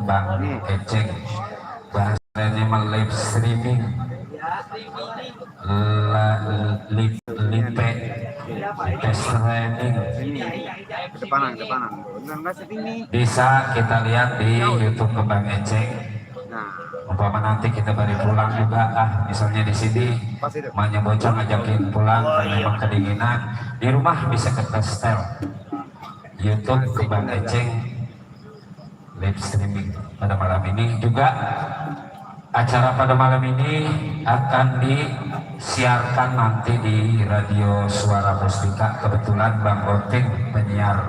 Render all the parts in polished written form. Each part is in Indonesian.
Bang Eceng, bahasanya mah live streaming, live streaming. Bisa kita lihat di YouTube ke Bang Eceng. Umpama nanti kita balik pulang juga, misalnya di sini emaknya bocah ngajakin pulang dan memang kedinginan, di rumah bisa kita setel YouTube ke Bang Eceng live streaming. Pada malam ini juga acara pada malam ini akan disiarkan nanti di Radio Suara Mustika. Kebetulan Bang Oting, penyiar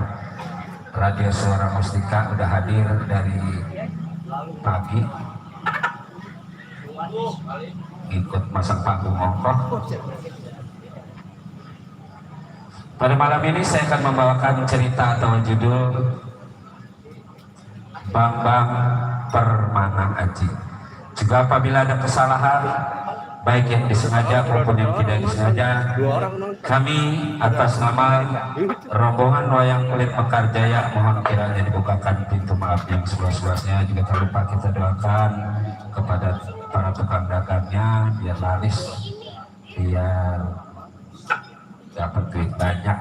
Radio Suara Mustika, udah hadir dari pagi, ikut masang panggung ongkoh. Pada malam ini saya akan membawakan cerita atau judul Bambang Permana Aji. Juga apabila ada kesalahan, baik yang disengaja maupun yang tidak disengaja, kami atas nama rombongan Wayang Kulit Mekar Jaya mohon kiranya dibukakan pintu maaf yang seluas-luasnya. Juga tak lupa kita doakan kepada para tukang dagangnya biar laris, biar dapat duit banyak.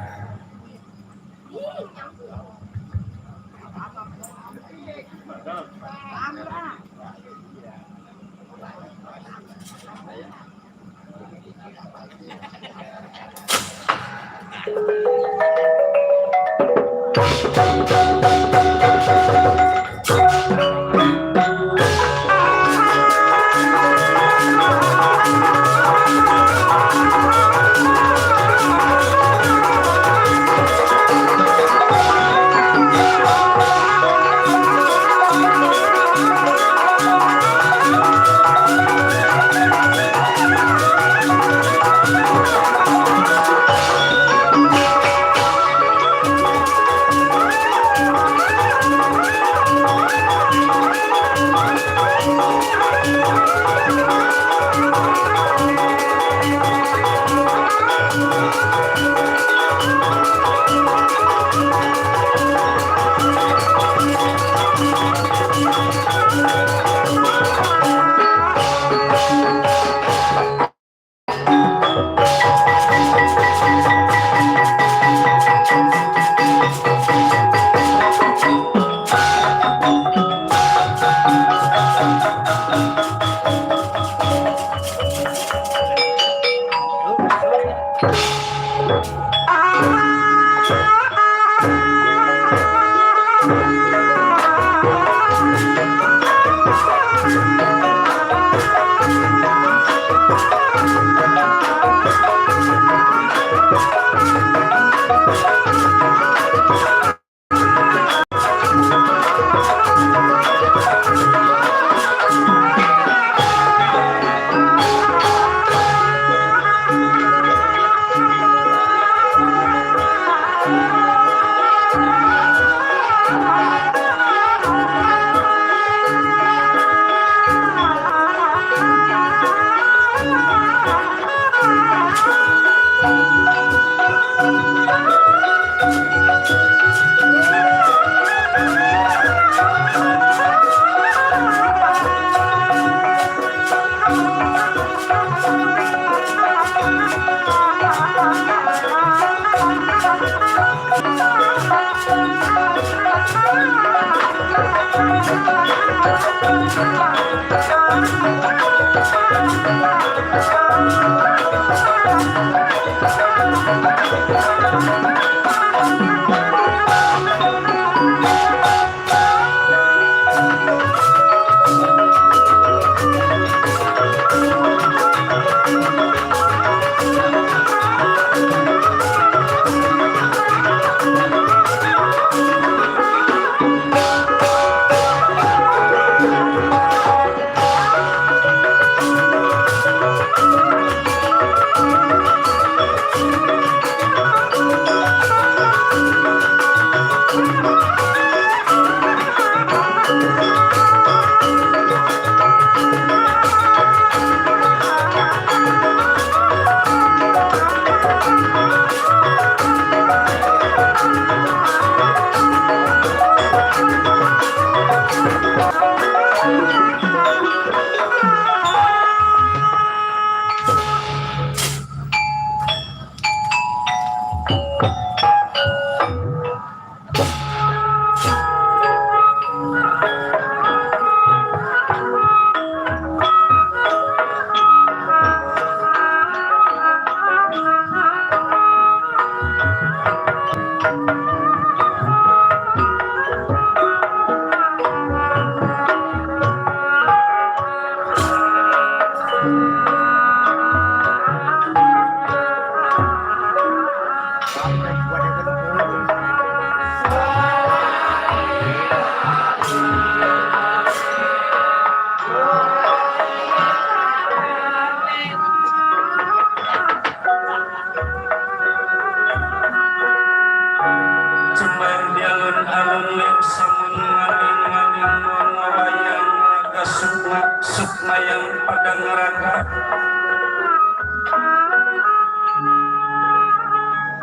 mayang pada neraka.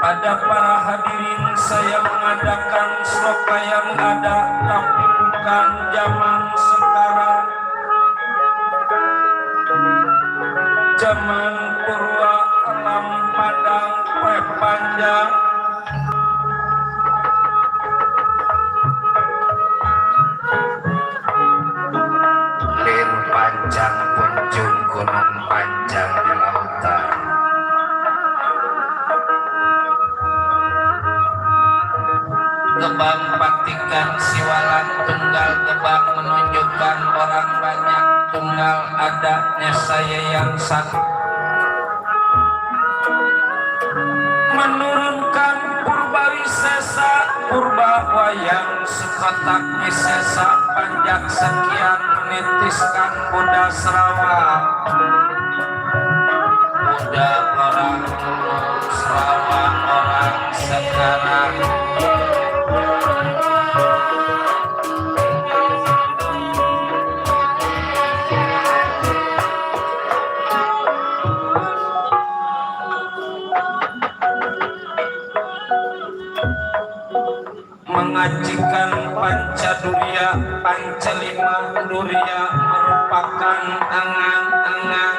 Pada para hadirin saya mengadakan sloka yang ada tapi bukan zaman sekarang. Zaman purwa alam padang panjang. Lir panjang punjung gunung panjang di lautan. Gebang patikan siwalan tunggal gebang menunjukkan orang banyak tunggal adanya saya yang satu. Menurunkan purba wisesa purba wayang sekotak wisesa panjang sekian menitiskan Buddha Sarawak. Buddha orang dulu Sarawak orang sekarang. Mengajikan Pancadurya Pancalima Durya merupakan angan-angan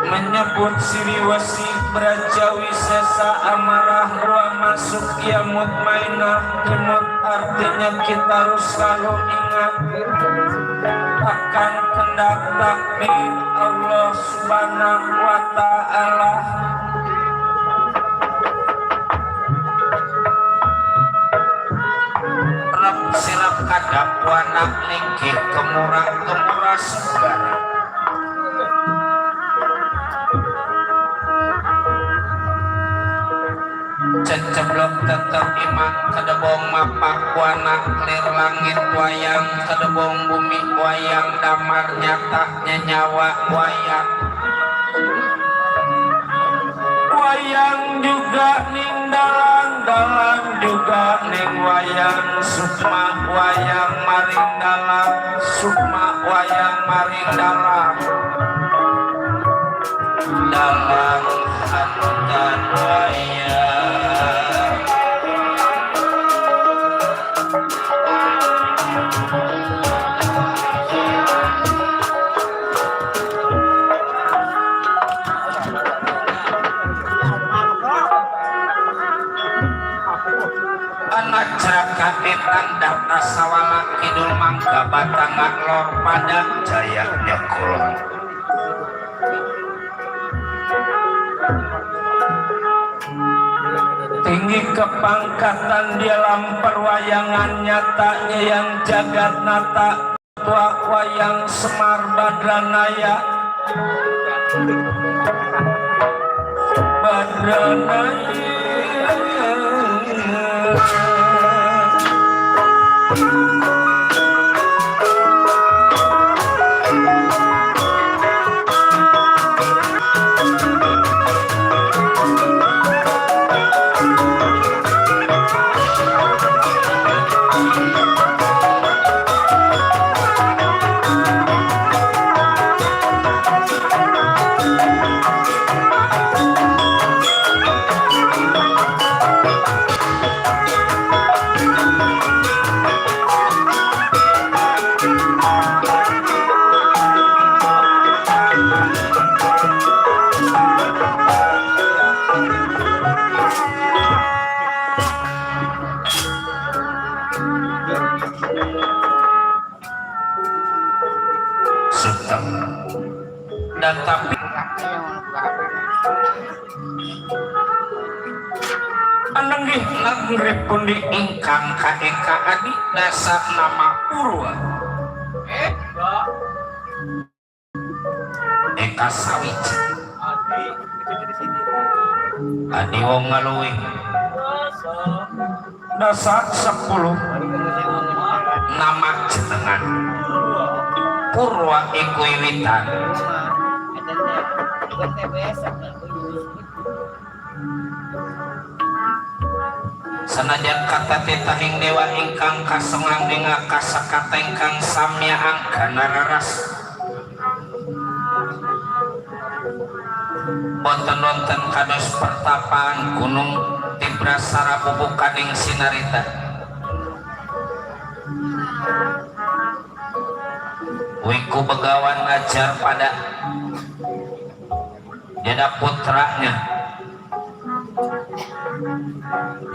menyebut siriwasi Brajawi Sesa amarah ruah masuk ya mutmainah timut artinya kita harus selalu ingat akan kehendak takdir Allah Subhanahu wa Ta'ala. Silap kadap wanak linggih kemurah segara. Ceceblok tetep imang kedebong mapak wanak lir langit wayang kedebong bumi wayang damar nyatanya nyawa wayang. Wayang juga ning dalang juga ning wayang sukma wayang maring dalang sukma wayang maring dalang dalang hantan wayang. Kadit andap nasawala kidul mangga batangan lor pada jayanya kulon. Tinggi kepangkatan di alam perwayangan nyatanya yang jagat nata tua wayang Semar Badranaya Badranaya. Dan tapi anenggih nagri pundi ingkang kaeka adi dasa nama Purwa Eka Sawiji adi wong ngaluih dasa 10 nama jenengan Purwa iku wiwitan Sanajan kata tetahing dewa ingkang kasengang dengan kasakata ingkang samya angkana raras bonten-bonten kados pertapaan gunung Tibrasara bubuk kading sinarita wiku begawan ngajar pada jada putranya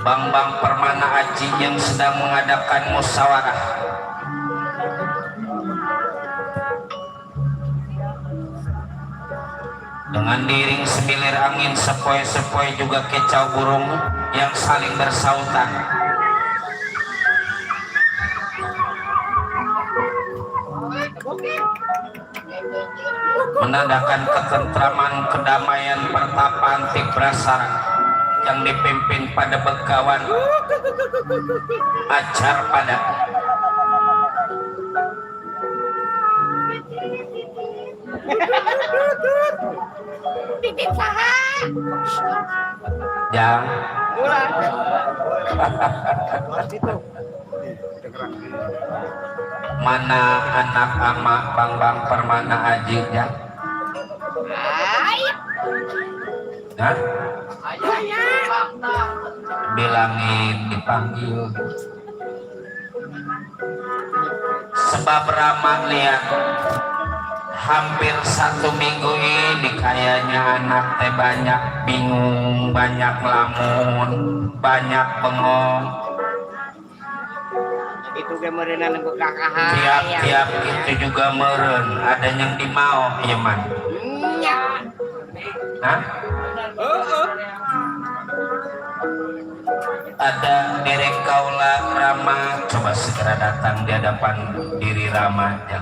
Bang Permana Aji yang sedang mengadakan musyawarah. Dengan diring semilir angin sepoi-sepoi juga kecau burung yang saling bersautan. Menandakan ketentraman kedamaian pertapaan Tibrasara yang dipimpin pada begawan ajar pada titip saha yang mana anak ama Bang Permana Aji ya? Hah? Bilangin dipanggil sebab ramah lihat hampir 1 minggu ini kayaknya anak teh banyak bingung, banyak lamun, banyak bengong itu ge meureunna bekakahan tiap-tiap itu juga meureun ada yang dimau ieu man hah? Ada derek kaula Rama coba segera datang di hadapan diri Rama ya.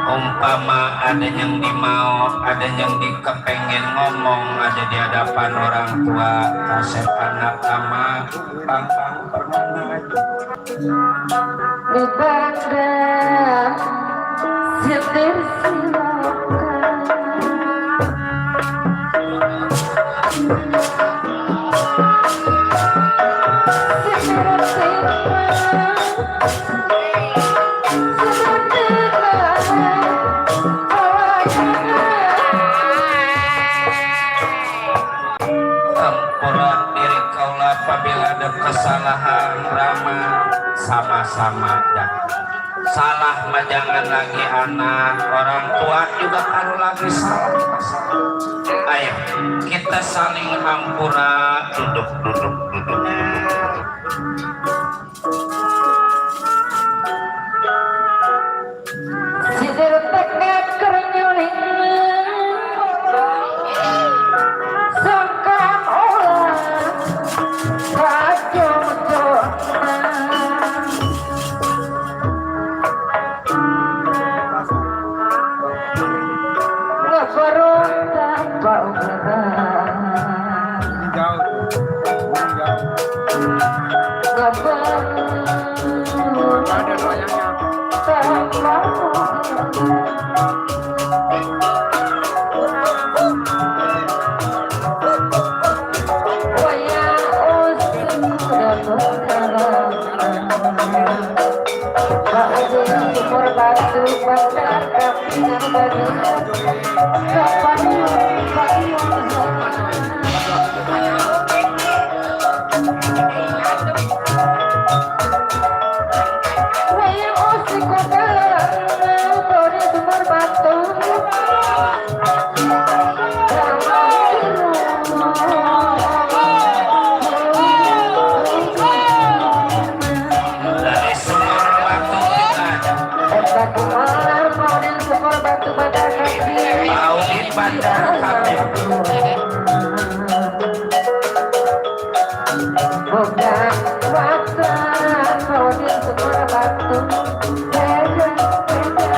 Umpama ada yang dimau, ada yang dikepengen ngomong, ada di hadapan orang tua, kasep anak ama Bang Permana Aji. Di Baghdad, setir apabila ada kesalahan Rama sama-sama dan salah mah jangan lagi anak orang tua juga kalau lagi salah. Ayo kita saling hampura duduk. sidir teknik kernyuling sangkam olah bukan waktu kau di semua batu beda beda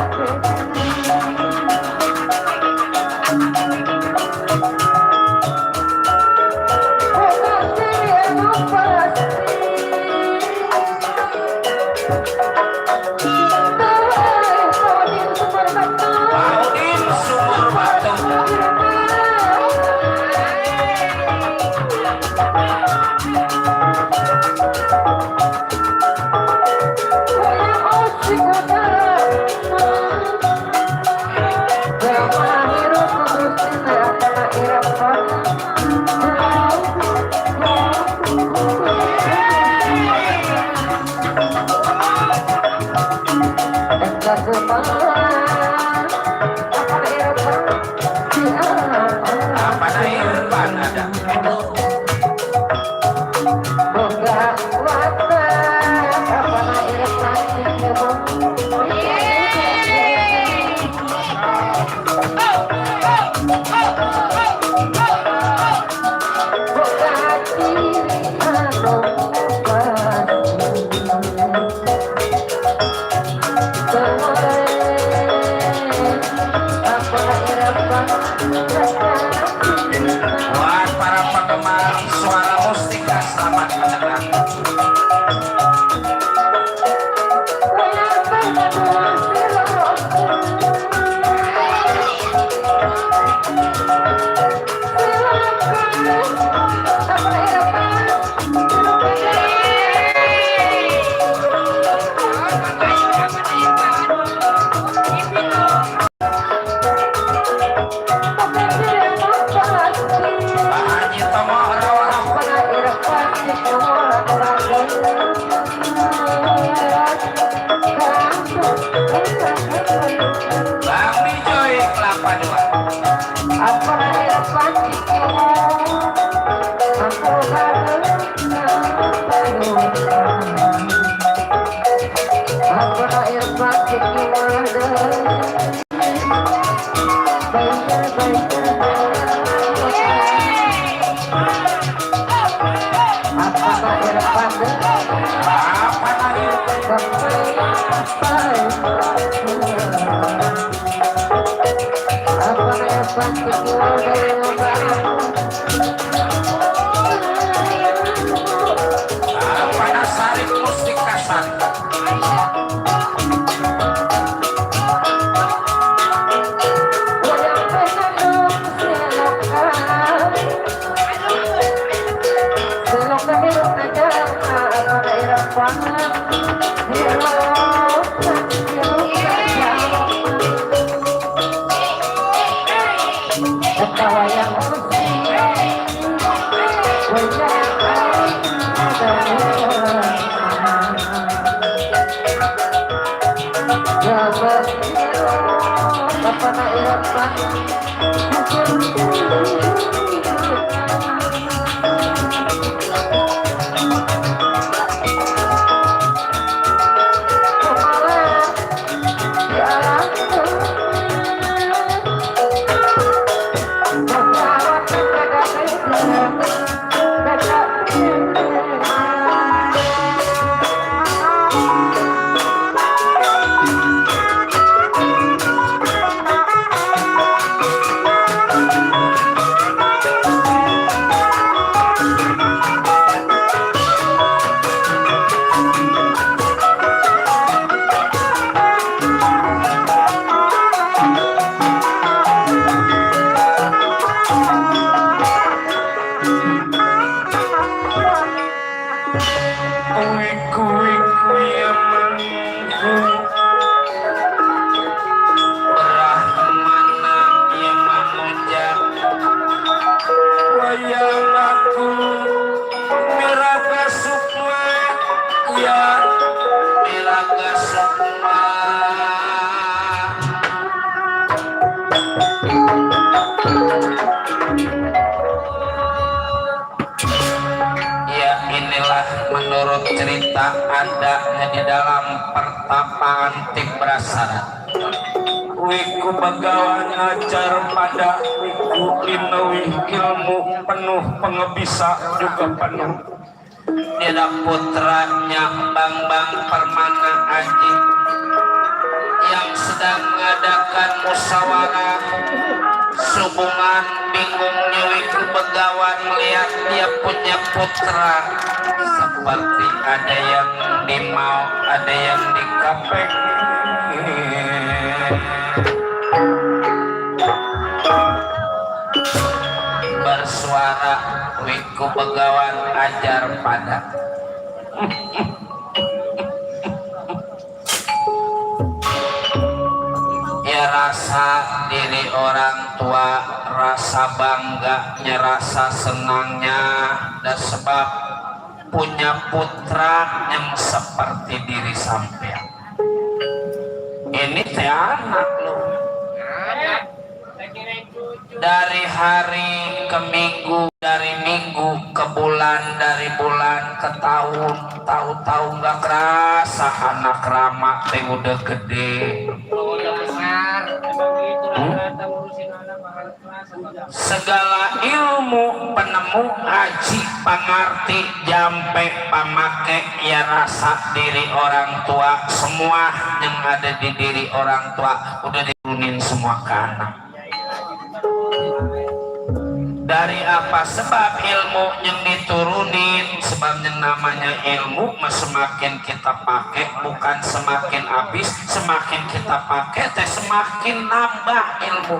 bukan dirimu pasti kau di semua batu Maudin Sumur Batu. Apa na Irfan ada? Buat para penggemar suara mustika, selamat mendengar. Pak Haji Tomo Rawang. Bang Bijoy Kelapa Dua. Apa lagi? Apa Nasari mustika sari? Menurut cerita adanya di dalam pertapaan Timbrasaran. Wiku Begawan ngajar pada Wiku Inewih ilmu penuh pengebisa juga penuh Dia putranya Bambang Permana Aji yang sedang mengadakan musyawarah hubungan bingung nyuwi kebegawan melihat dia punya putra seperti ada yang dimau ada yang dikapek. Bersuara wiku begawan ajar pada ya rasa diri orang tua, rasa bangganya, rasa senangnya, dan sebab punya putra yang seperti diri sampean. Ini teh anak loh. Dari hari ke minggu, dari minggu ke bulan, dari bulan ke tahun, tahu-tahu nggak kerasa anak Rama teh udah gede. Udah besar. Segala ilmu penemu haji pangarti jampe pamake ya rasa diri orang tua semua yang ada di diri orang tua udah diturunin semua ke anak. Dari apa sebab ilmu yang diturunin, sebab yang namanya ilmu semakin kita pakai bukan semakin habis, semakin kita pakai teh semakin nambah ilmu.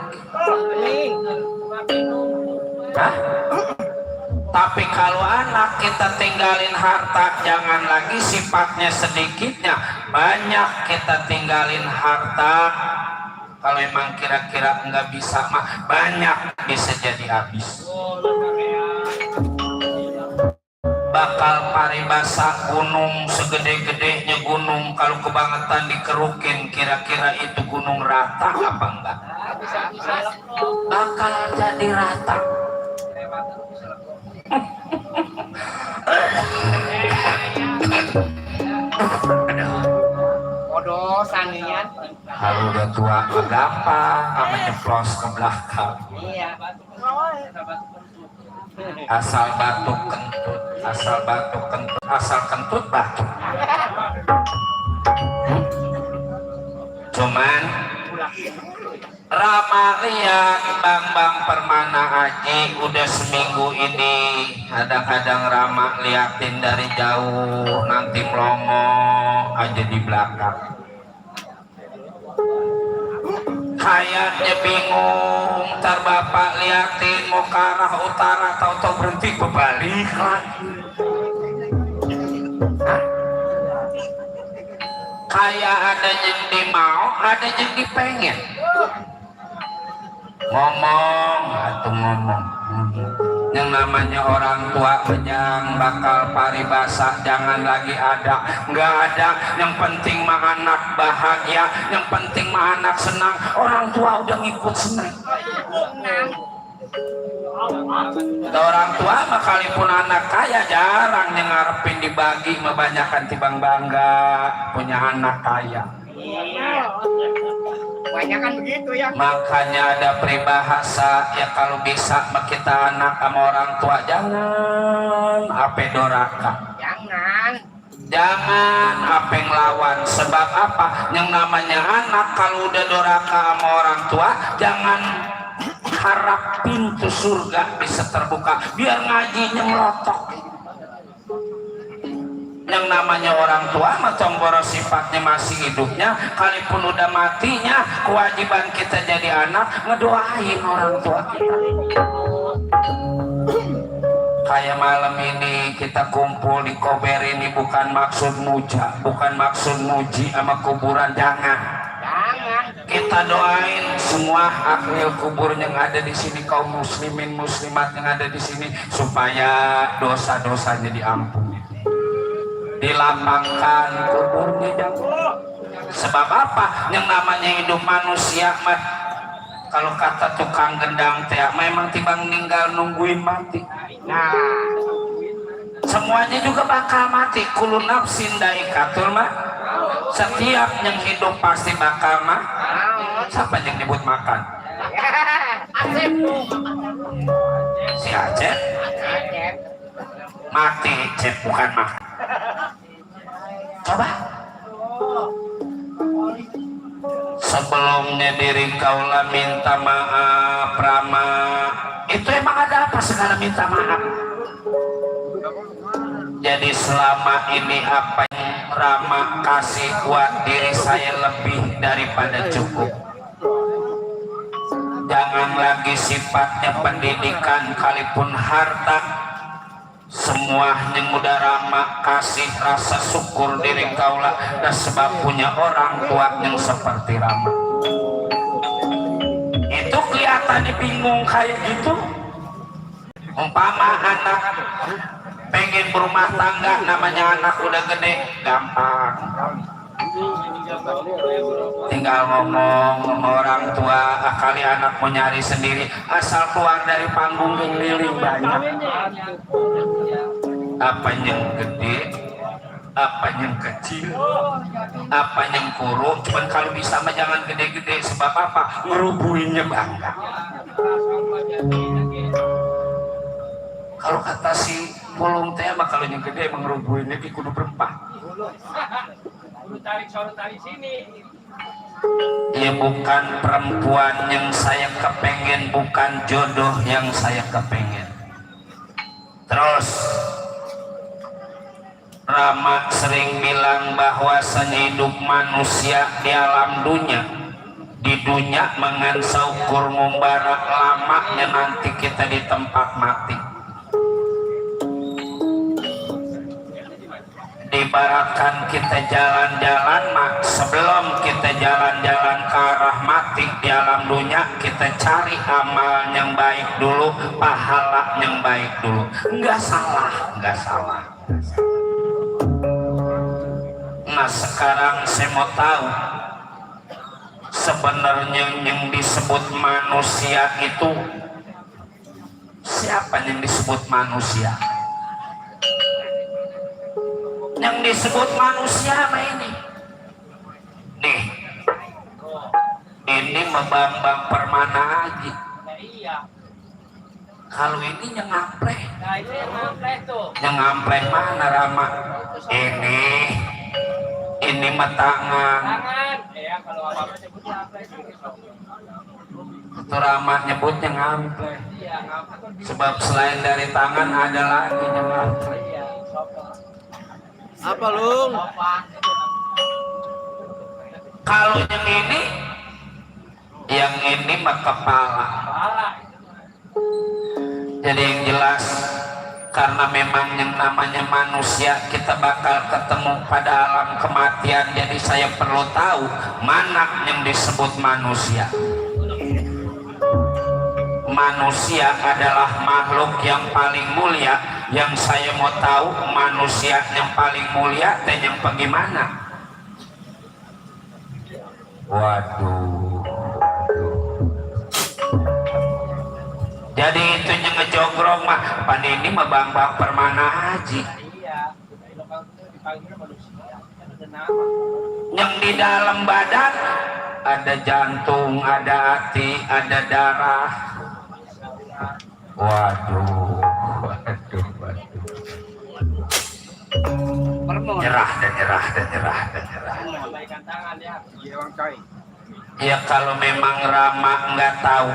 Hah? Tapi kalau anak kita tinggalin harta, jangan lagi sifatnya sedikitnya, banyak kita tinggalin harta. Kalau emang kira-kira nggak bisa mah banyak bisa jadi habis. Bakal paribasa gunung segede-gedenya gunung kalau kebangetan dikerukin kira-kira itu gunung rata apa enggak? Bakal jadi rata. Bodoh sangian. Kalau udah tua gampang sama nyeplos ke belakang. Iya. Asal batuk kentut, asal batuk kentut, asal kentut batuk. Cuman Rama lihat Bambang Permana Aji udah seminggu ini kadang-kadang Rama liatin dari jauh nanti melongo aja di belakang. Kayaknya bingung, ntar bapak liatin mau ke arah utara tahu-tahu berhenti kebalik lagi. Kayak ada yang dimau, ada yang dipengen. Ngomong atau ngomong. Yang namanya orang tua yang bakal paribasa jangan lagi ada, nggak ada. Yang penting mah anak bahagia, yang penting mah anak senang. Orang tua udah ngikut senang. Orang tua mah kalipun anak kaya jarang yang ngarepin dibagi, kebanyakan tibang bangga punya anak kaya. Banyak kan begitu ya. Makanya ada peribahasa ya kalau bisa kita anak sama orang tua jangan ape doraka. Jangan ape ngelawan. Sebab apa? Yang namanya anak kalau udah doraka sama orang tua jangan harap pintu surga bisa terbuka biar ngajinya melotok. Yang namanya orang tua macam sifatnya masih hidupnya, kalipun udah matinya kewajiban kita jadi anak ngedoain orang tua kita. Kayak malam ini kita kumpul di Kober ini bukan maksud muja, bukan maksud muji sama kuburan, jangan. Kita doain semua ahlil kubur yang ada di sini, kaum muslimin muslimat yang ada di sini supaya dosa-dosanya diampuni. Dilapangkan kuburnya jangan. Sebab apa? Yang namanya hidup manusia mah kalau kata tukang gendang teh memang timbang ninggal nungguin mati. Nah, semuanya juga bakal mati. Kullu nafsin dha'iqatul maut. Setiap yang hidup pasti bakal mati. Siapa yang nyebut makan? Asep. Si Acep. mati cek bukan mah. Coba sebelumnya diri kaula minta maaf Rama. Itu emang ada apa segala minta maaf? Jadi selama ini apa yang Rama kasih buat diri saya lebih daripada cukup. Jangan lagi sifatnya pendidikan kalipun harta, semua yang udah Rama kasih rasa syukur diri kaula dan sebab punya orang tua yang seperti Rama. Itu kelihatannya bingung kayak gitu. Umpama anak pengen berumah tangga, namanya anak udah gede, gampang. Tinggal ngomong sama orang tua, kali anak mau nyari sendiri, asal keluar dari panggung keliling banyak. Apa yang gede, apa yang kecil, apa yang kurung, cuman kalau bisa mah jangan gede-gede. Sebab apa? Ngerubuhinnya bangga. Kalau kata si Pulung teh mah kalau yang gede emang ngerubuhinnya kudu berempat. Tarik sini. Ya bukan perempuan yang saya kepengen, bukan jodoh yang saya kepengen. Terus Rama sering bilang bahwa hidup manusia di alam dunia, di dunia mengansau ukur mubarak lamanya nanti kita di tempat mati. Dibaratkan kita jalan-jalan mak, sebelum kita jalan-jalan ke arah mati di alam dunia, kita cari amal yang baik dulu, pahala yang baik dulu. Enggak salah, enggak salah. Nah sekarang saya mau tahu sebenarnya yang disebut manusia itu siapa? Yang disebut manusia, yang disebut manusia apa ini? Nih, ini Bambang Permana Haji. Kalau ini yang ngampleh. Yang ngampleh mana Rama? Ini mah tangan. Itu Rama nyebutnya ngampleh. Sebab selain dari tangan ada lagi yang ngampleh. Apa Lung? Kalau yang ini mah kepala. Jadi yang jelas, karena memang yang namanya manusia kita bakal ketemu pada alam kematian, jadi saya perlu tahu mana yang disebut manusia. Manusia adalah makhluk yang paling mulia. Yang saya mau tahu manusia yang paling mulia dan yang bagaimana? Waduh. Jadi itu yang ngejogrong mah pan ini mah Bambang Permana Haji. Yang di dalam badan ada jantung, ada hati, ada darah. Waduh. Nyerah. Ya kalau memang Rama nggak tahu,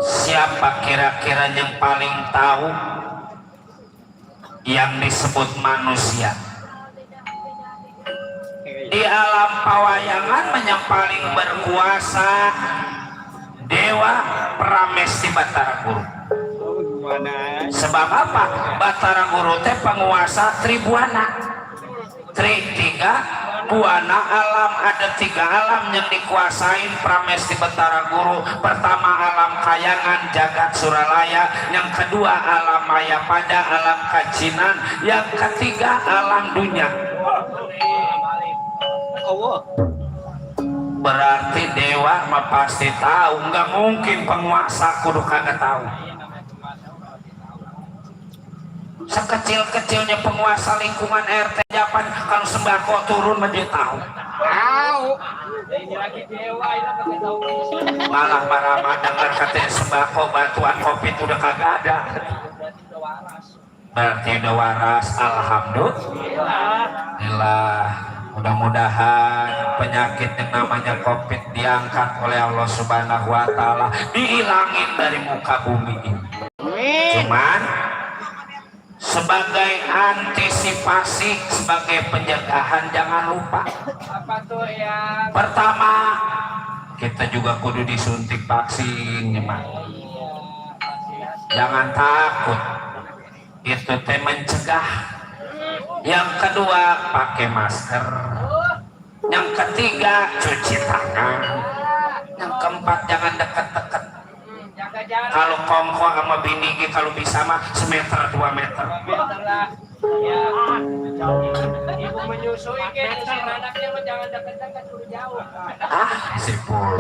siapa kira-kira yang paling tahu yang disebut manusia? Di alam pawayangan yang paling berkuasa Dewa Pramesti Batara Guru. Sebab apa? Batara Guru teh penguasa Tribuana. Tiga buana alam, ada 3 alam yang dikuasain Pramesti Batara Guru. Pertama alam Kayangan Jagat Suralaya, yang kedua alam Mayapada, alam Kacinan, yang ketiga alam dunia. Berarti dewa mah pasti tahu, nggak mungkin penguasa kudu kagak tahu. Sekecil-kecilnya penguasa lingkungan RT Japan, kalau sembako turun mah dia tahu. Malah marah dengar katanya sembako bantuan COVID udah kagak ada. Berarti udah waras, alhamdulillah. Mudah-mudahan penyakit yang namanya COVID diangkat oleh Allah Subhanahu wa Ta'ala, dihilangin dari muka bumi ini. Cuman sebagai antisipasi, sebagai pencegahan, jangan lupa Apa tuh ya? pertama kita juga kudu disuntik vaksin ya, Mak. Jangan takut, itu teh mencegah. Yang kedua pakai masker. Yang ketiga cuci tangan. Yang keempat jangan dekat-dekat. Jaga jarak. Kalau kongko sama bini kalau bisa mah semeter 2 meter. Meter lah. Ya. Ibu menyusui kayak anaknya mah jangan dekat-dekat, suruh jauh. Sipul.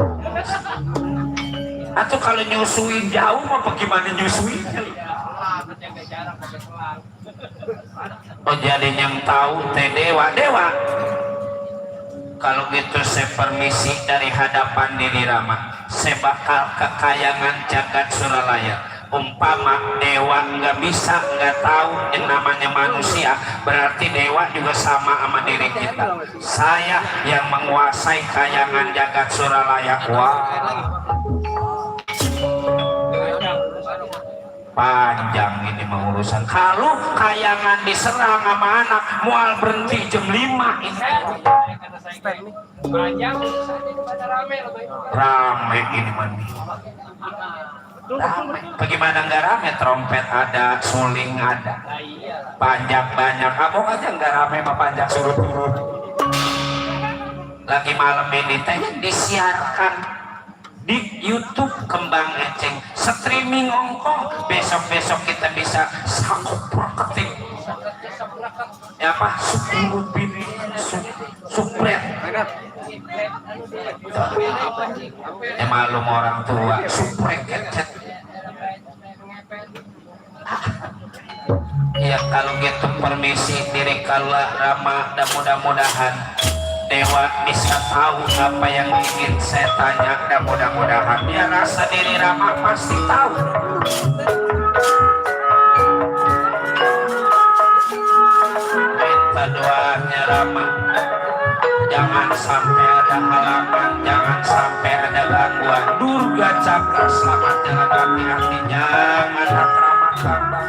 Atau kalau nyusuin jauh mah bagaimana nyusuinnya? Jaga jarak pakai selang. Oh jadi yang tahu teh dewa. Kalau gitu saya permisi dari hadapan diri Rama. Saya bakal ke kayangan jagat Suralaya. Umpama dewa nggak bisa, nggak tahu yang namanya manusia, berarti dewa juga sama sama diri kita. Saya yang menguasai kayangan jagat Suralaya. Wah, panjang ini mengurusan. Kalau kayangan diserang sama anak, mual berhenti jam 5 ini. Panjang pada rame loh. Rame ini mani. Rame. Bagaimana nggak rame? Trompet ada, suling ada, panjang banyak. Abang aja nggak rame sama panjang suruh turun. Lagi malam ini teh disiarkan di YouTube Kembang Eceng, streaming ongkong. Besok kita bisa sakop praketik. Ya apa? Sepuluh bini supret. Ya malum orang tua supret kecet. Ya kalau gitu permisi diri kalau Rama, dan mudah-mudahan dewa bisa tahu apa yang ingin saya tanya, dan mudah-mudahan dia rasa diri Rama pasti tahu. Minta doanya Rama, jangan sampai ada halangan, jangan sampai ada gangguan. Durga Cakra selamat jalan, hati-hati, jangan Rama tambah.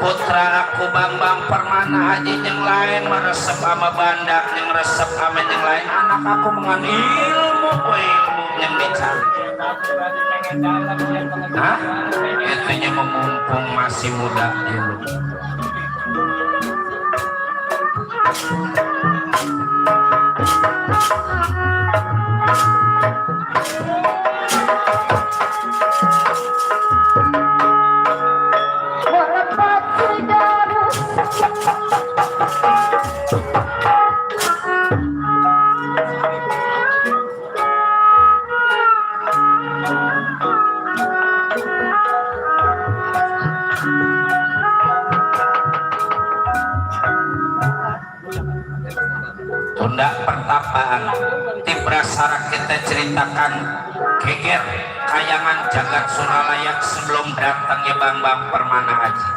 Putra aku Bambang Permana Haji yang lain meresep sama bandak yang resep sama yang lain. Anak aku mengan ilmu yang dicari. Hah? Itunya memumpung masih muda dulu. Walaupun sudah rusak. Tunda pertapaan Tibrasara kita ceritakan geger kayangan jagat Suralaya sebelum datangnya Bambang Permana Haji.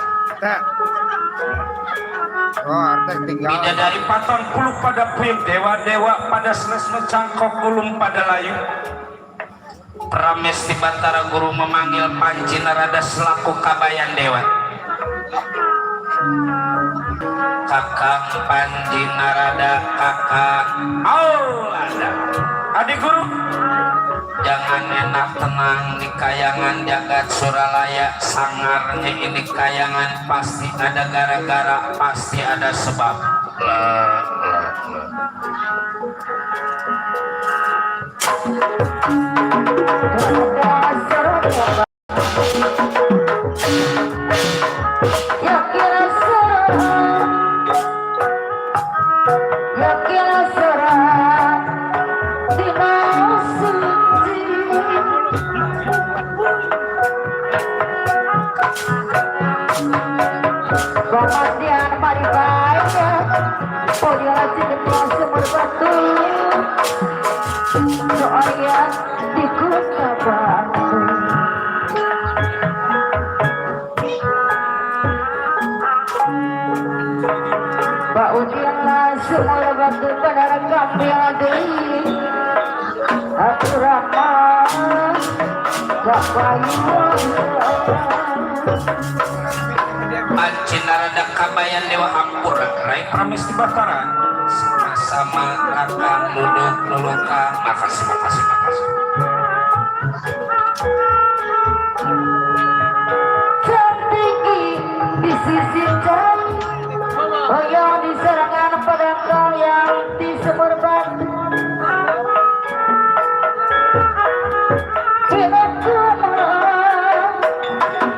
Bidadari paton puluh pada pim, dewa-dewa pada selesai cangkok ulum pada layu. Prames di Batara Guru memanggil Panji Narada selaku kabayan dewa. Kakang Panji Narada, kakang Aulada. Adik guru, jangan enak tenang di kayangan jagat Suralaya. Sangarnya ini kayangan pasti ada gara-gara, pasti ada sebab. Oh dia lagi ketua sumur batu. Soalnya di kota Batu. Bau dia sumur batu pada rekam yang diri. Aku ramah gak bayu. Cinarada kabayan Dewa Hampura Rai Pramis di Bataran sama-sama akan duduk lulukan. Makasih Tertinggi di sisi jauh. Oh yang di serangan pada kau yang di sumur batu. Hidupku malam.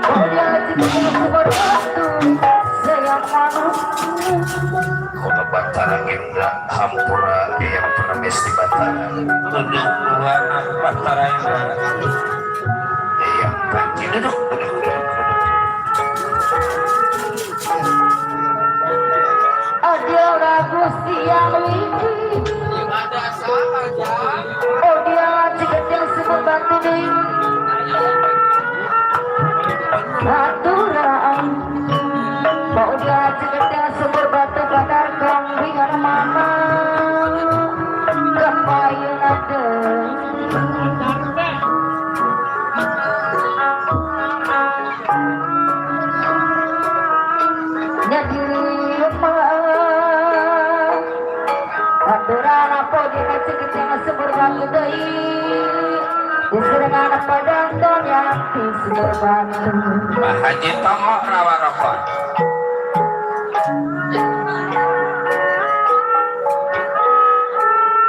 Oh dia di sumur batu. Sayang manusia. Kota Bataran Indra Hampura yang Pramis di Bataran duduk luar Bataran yang panci duduk. Ada Gusti yang wiki. Ada saja. Oh dia cikecil sumur batu di aturan. Oh dia cikecil sumur batu badar kambingan mama. Kepayun ada. Jadi aturan apa dia cikecil sumur batu deui. Diserangan padang ton yang di sumur batu. Pak Haji Tomo rawa rokok.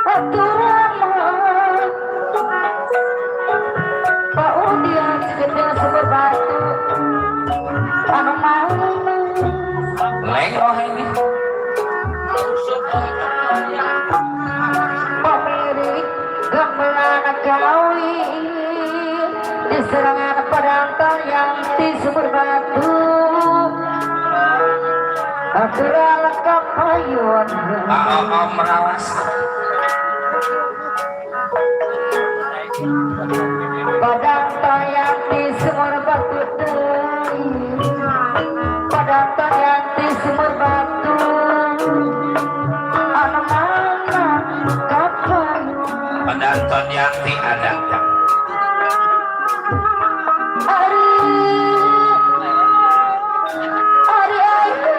Aturan Pak Udian cikecil sumur batu. Anu mau Lengoh ini pemilik gamelan kawi. Diserangan padang ton yang di sumur batu. Aturan lengkap payun. Om merawas Padang ton yang di sumur batu. Padang ton yang di sumur batu. Anu mana kapayun. penonton yang ada. Ari ayu. Ari ayu.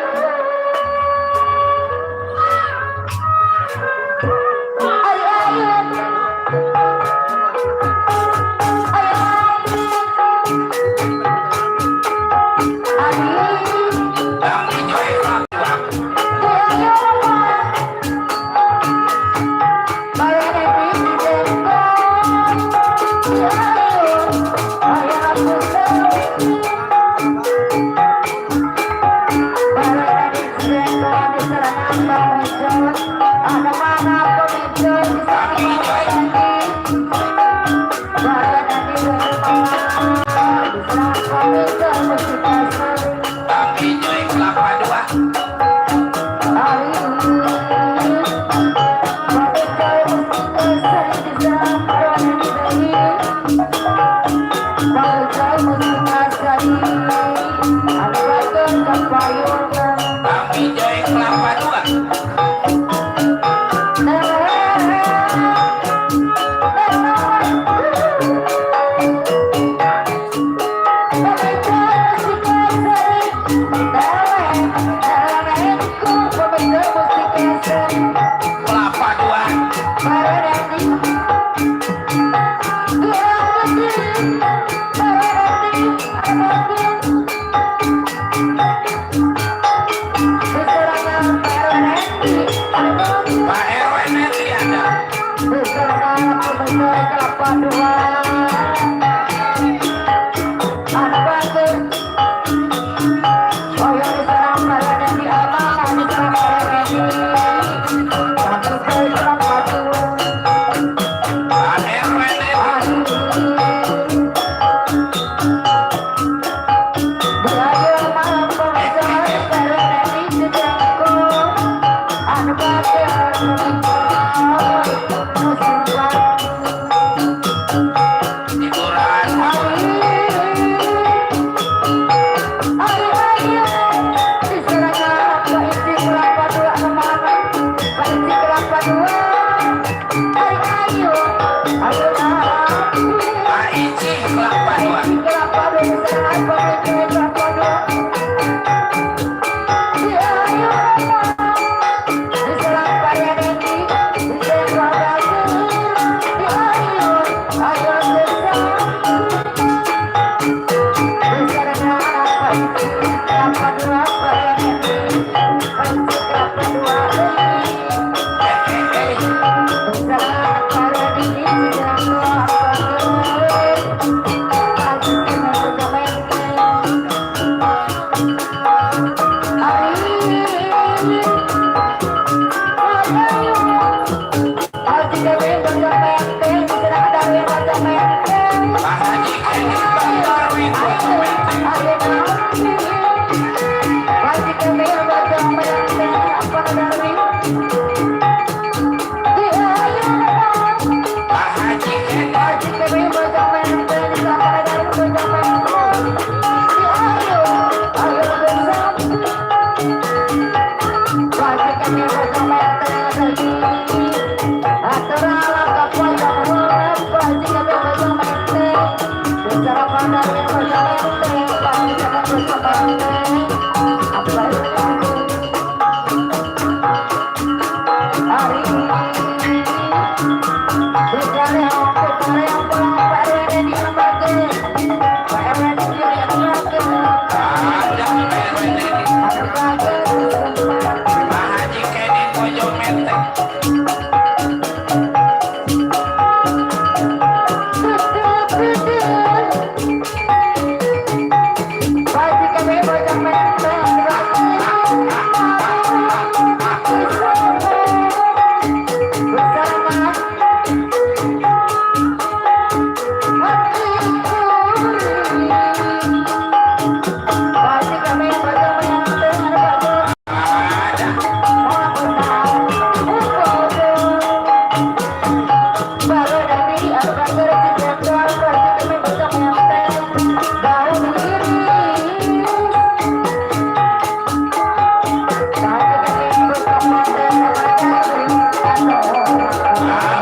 Pak Haji Kedi Bojong Menteng.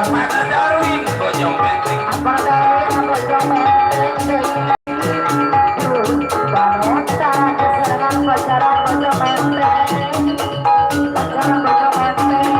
Mana Darwin Bojong Menteng. Pajaran Bojong Menteng. Pajaran Bojong Menteng.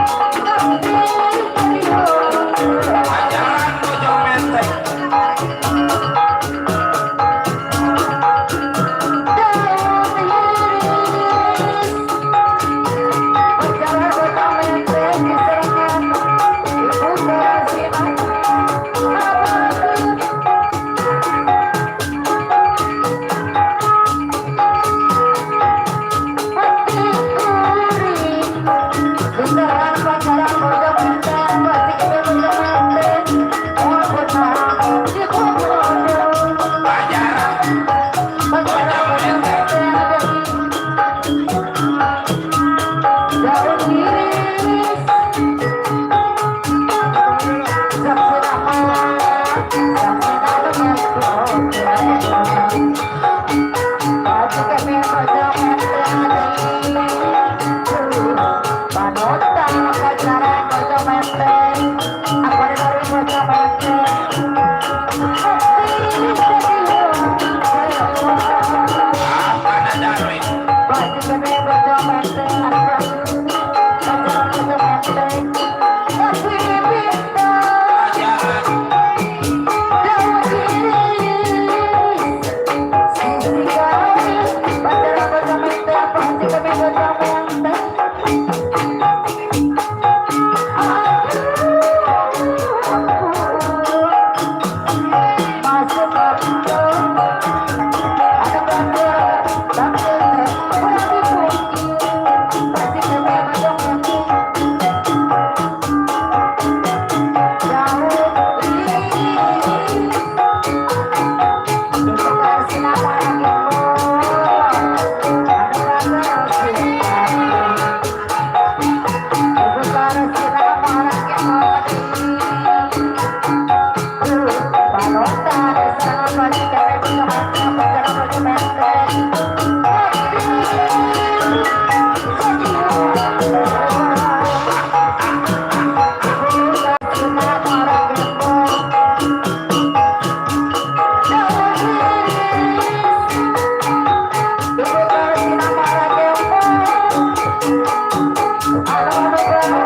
Mana Darwin. Pajaran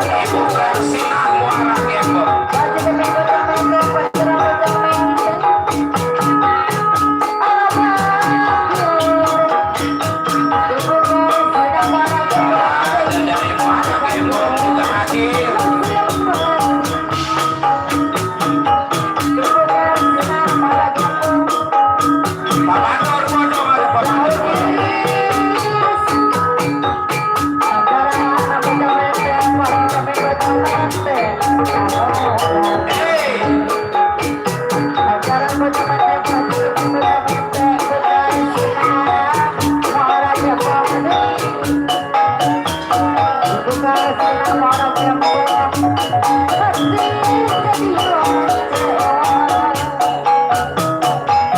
Ibu Karsina Muara Gembong. Ada dari Muara Gembong juga hadir. Bapak Nur Bodong ada Bapak Nur. Hey.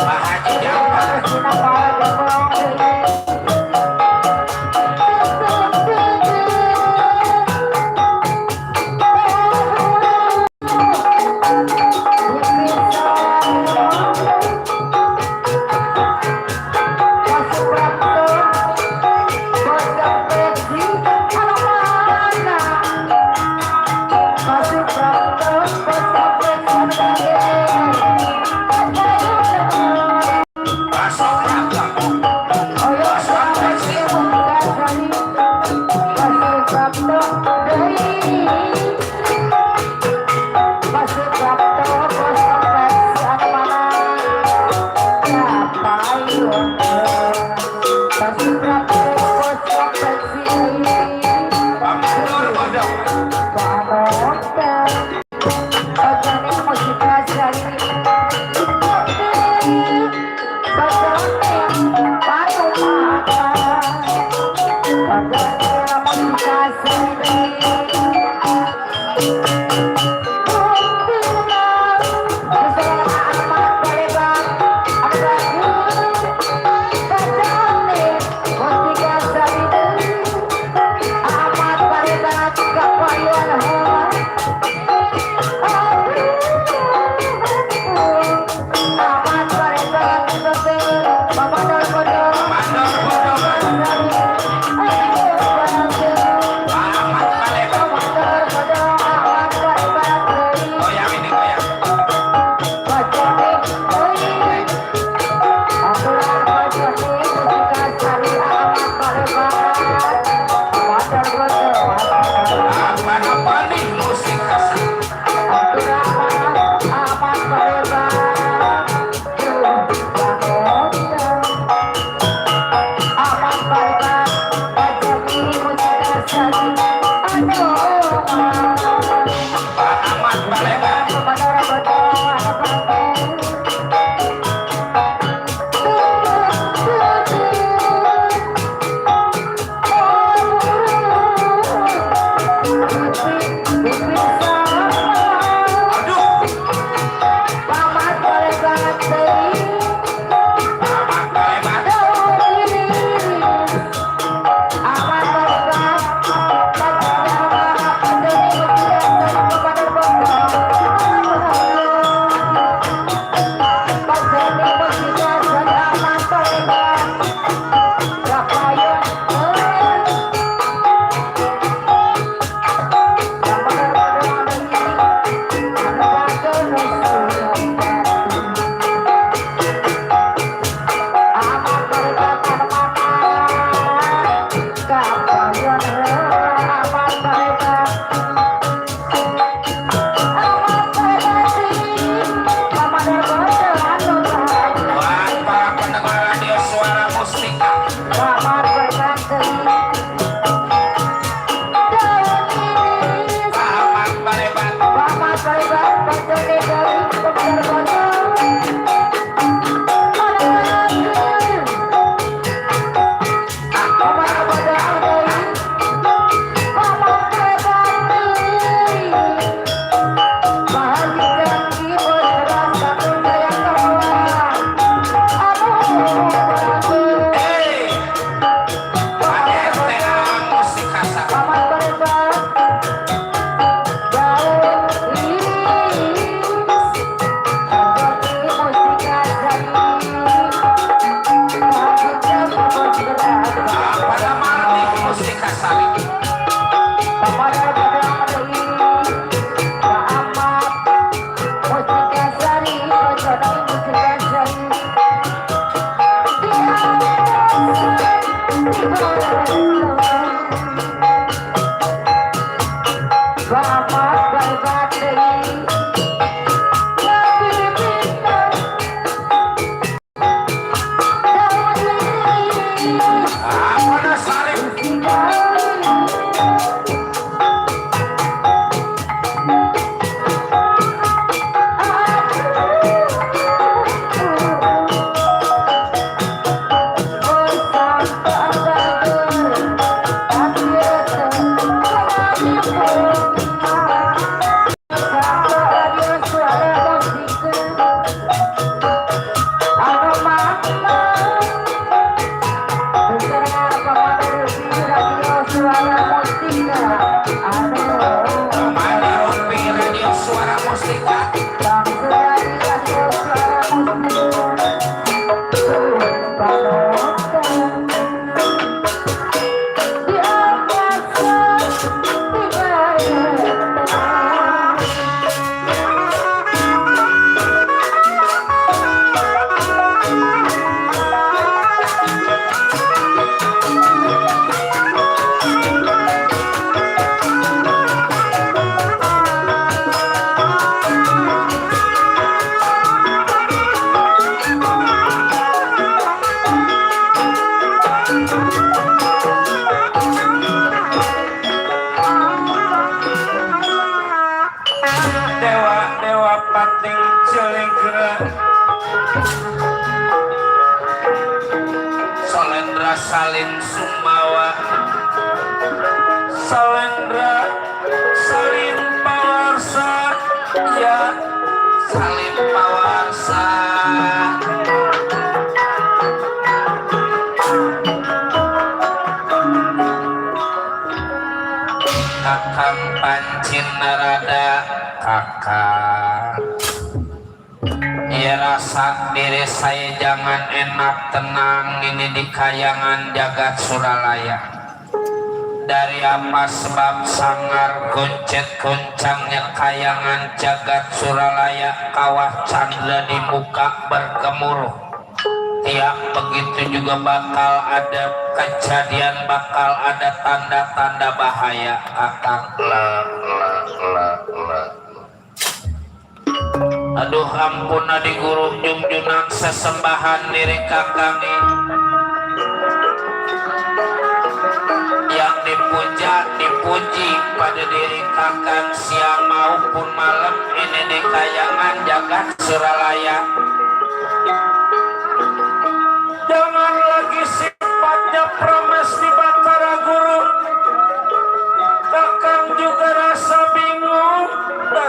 Pak Haji Jambar. Masuk pating celingkra Solendra Salin Sumawa kakang pancin narada kakak. Ya rasa diri saya jangan enak tenang ini di kayangan jagat Suralaya. Dari apa sebab sangar goncet goncangnya kayangan jagat Suralaya kawah candra di muka bergemuruh. Tiap begitu juga bakal ada kejadian, bakal ada tanda-tanda bahaya kakang. Aduh ampun adi guru junjunan sesembahan diri kakang yang dipuji pada diri kakang siang maupun malam ini di kayangan jagat Suralaya. Jangan lagi sifatnya promes di Batara Guru. Kakang juga rasa bingung,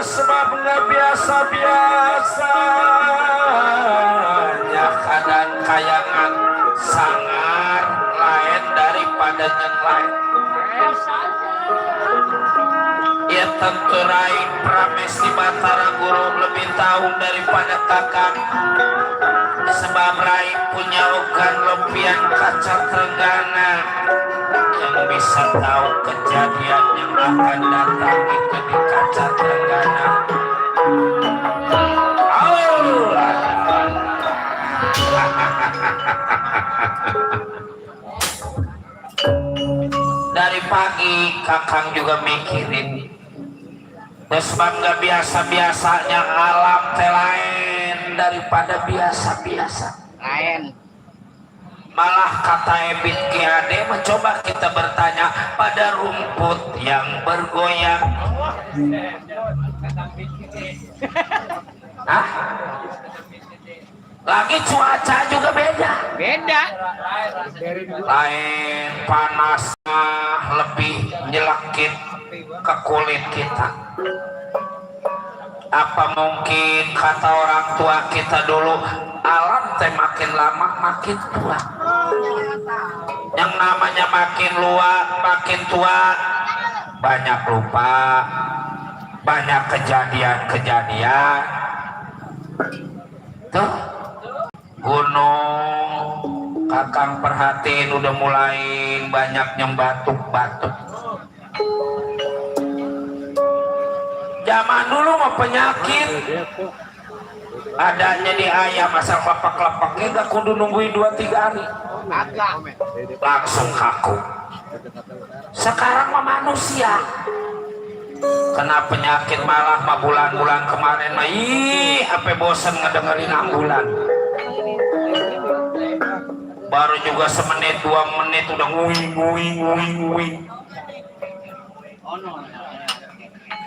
sebab nggak biasa-biasanya keadaan kayangan sangar lain daripada yang lain. Ya tentu Rai Pramesti Batara Guru lebih tahu daripada kakang, sebab Rai punya ogan lepian kaca Trenggana yang bisa tahu kejadian yang akan datang itu di kaca Trenggana. Dari pagi kakang juga mikirin, sebab gak biasa-biasanya alam teh lain daripada biasa-biasa. Lain. Malah kata Ebit Kiade mencoba kita bertanya pada rumput yang bergoyang. Hah? Lagi cuaca juga beda. Beda. Lain panasnya lebih nyelakit ke kulit kita. Apa mungkin kata orang tua kita dulu, alam teh makin lama makin tua. Yang namanya makin makin tua, banyak lupa, banyak kejadian-kejadian. Tuh, gunung, kakang perhatiin udah mulai banyak yang batuk-batuk. Zaman dulu mah penyakit adanya di ayam asal kelopak-kelopaknya gak kudu nungguin 2-3 hari langsung kaku. Sekarang mah manusia kena penyakit malah mah bulan-bulan kemarin mah apa bosen ngedengerin ambulan. Baru juga semenit 2 menit udah nguing.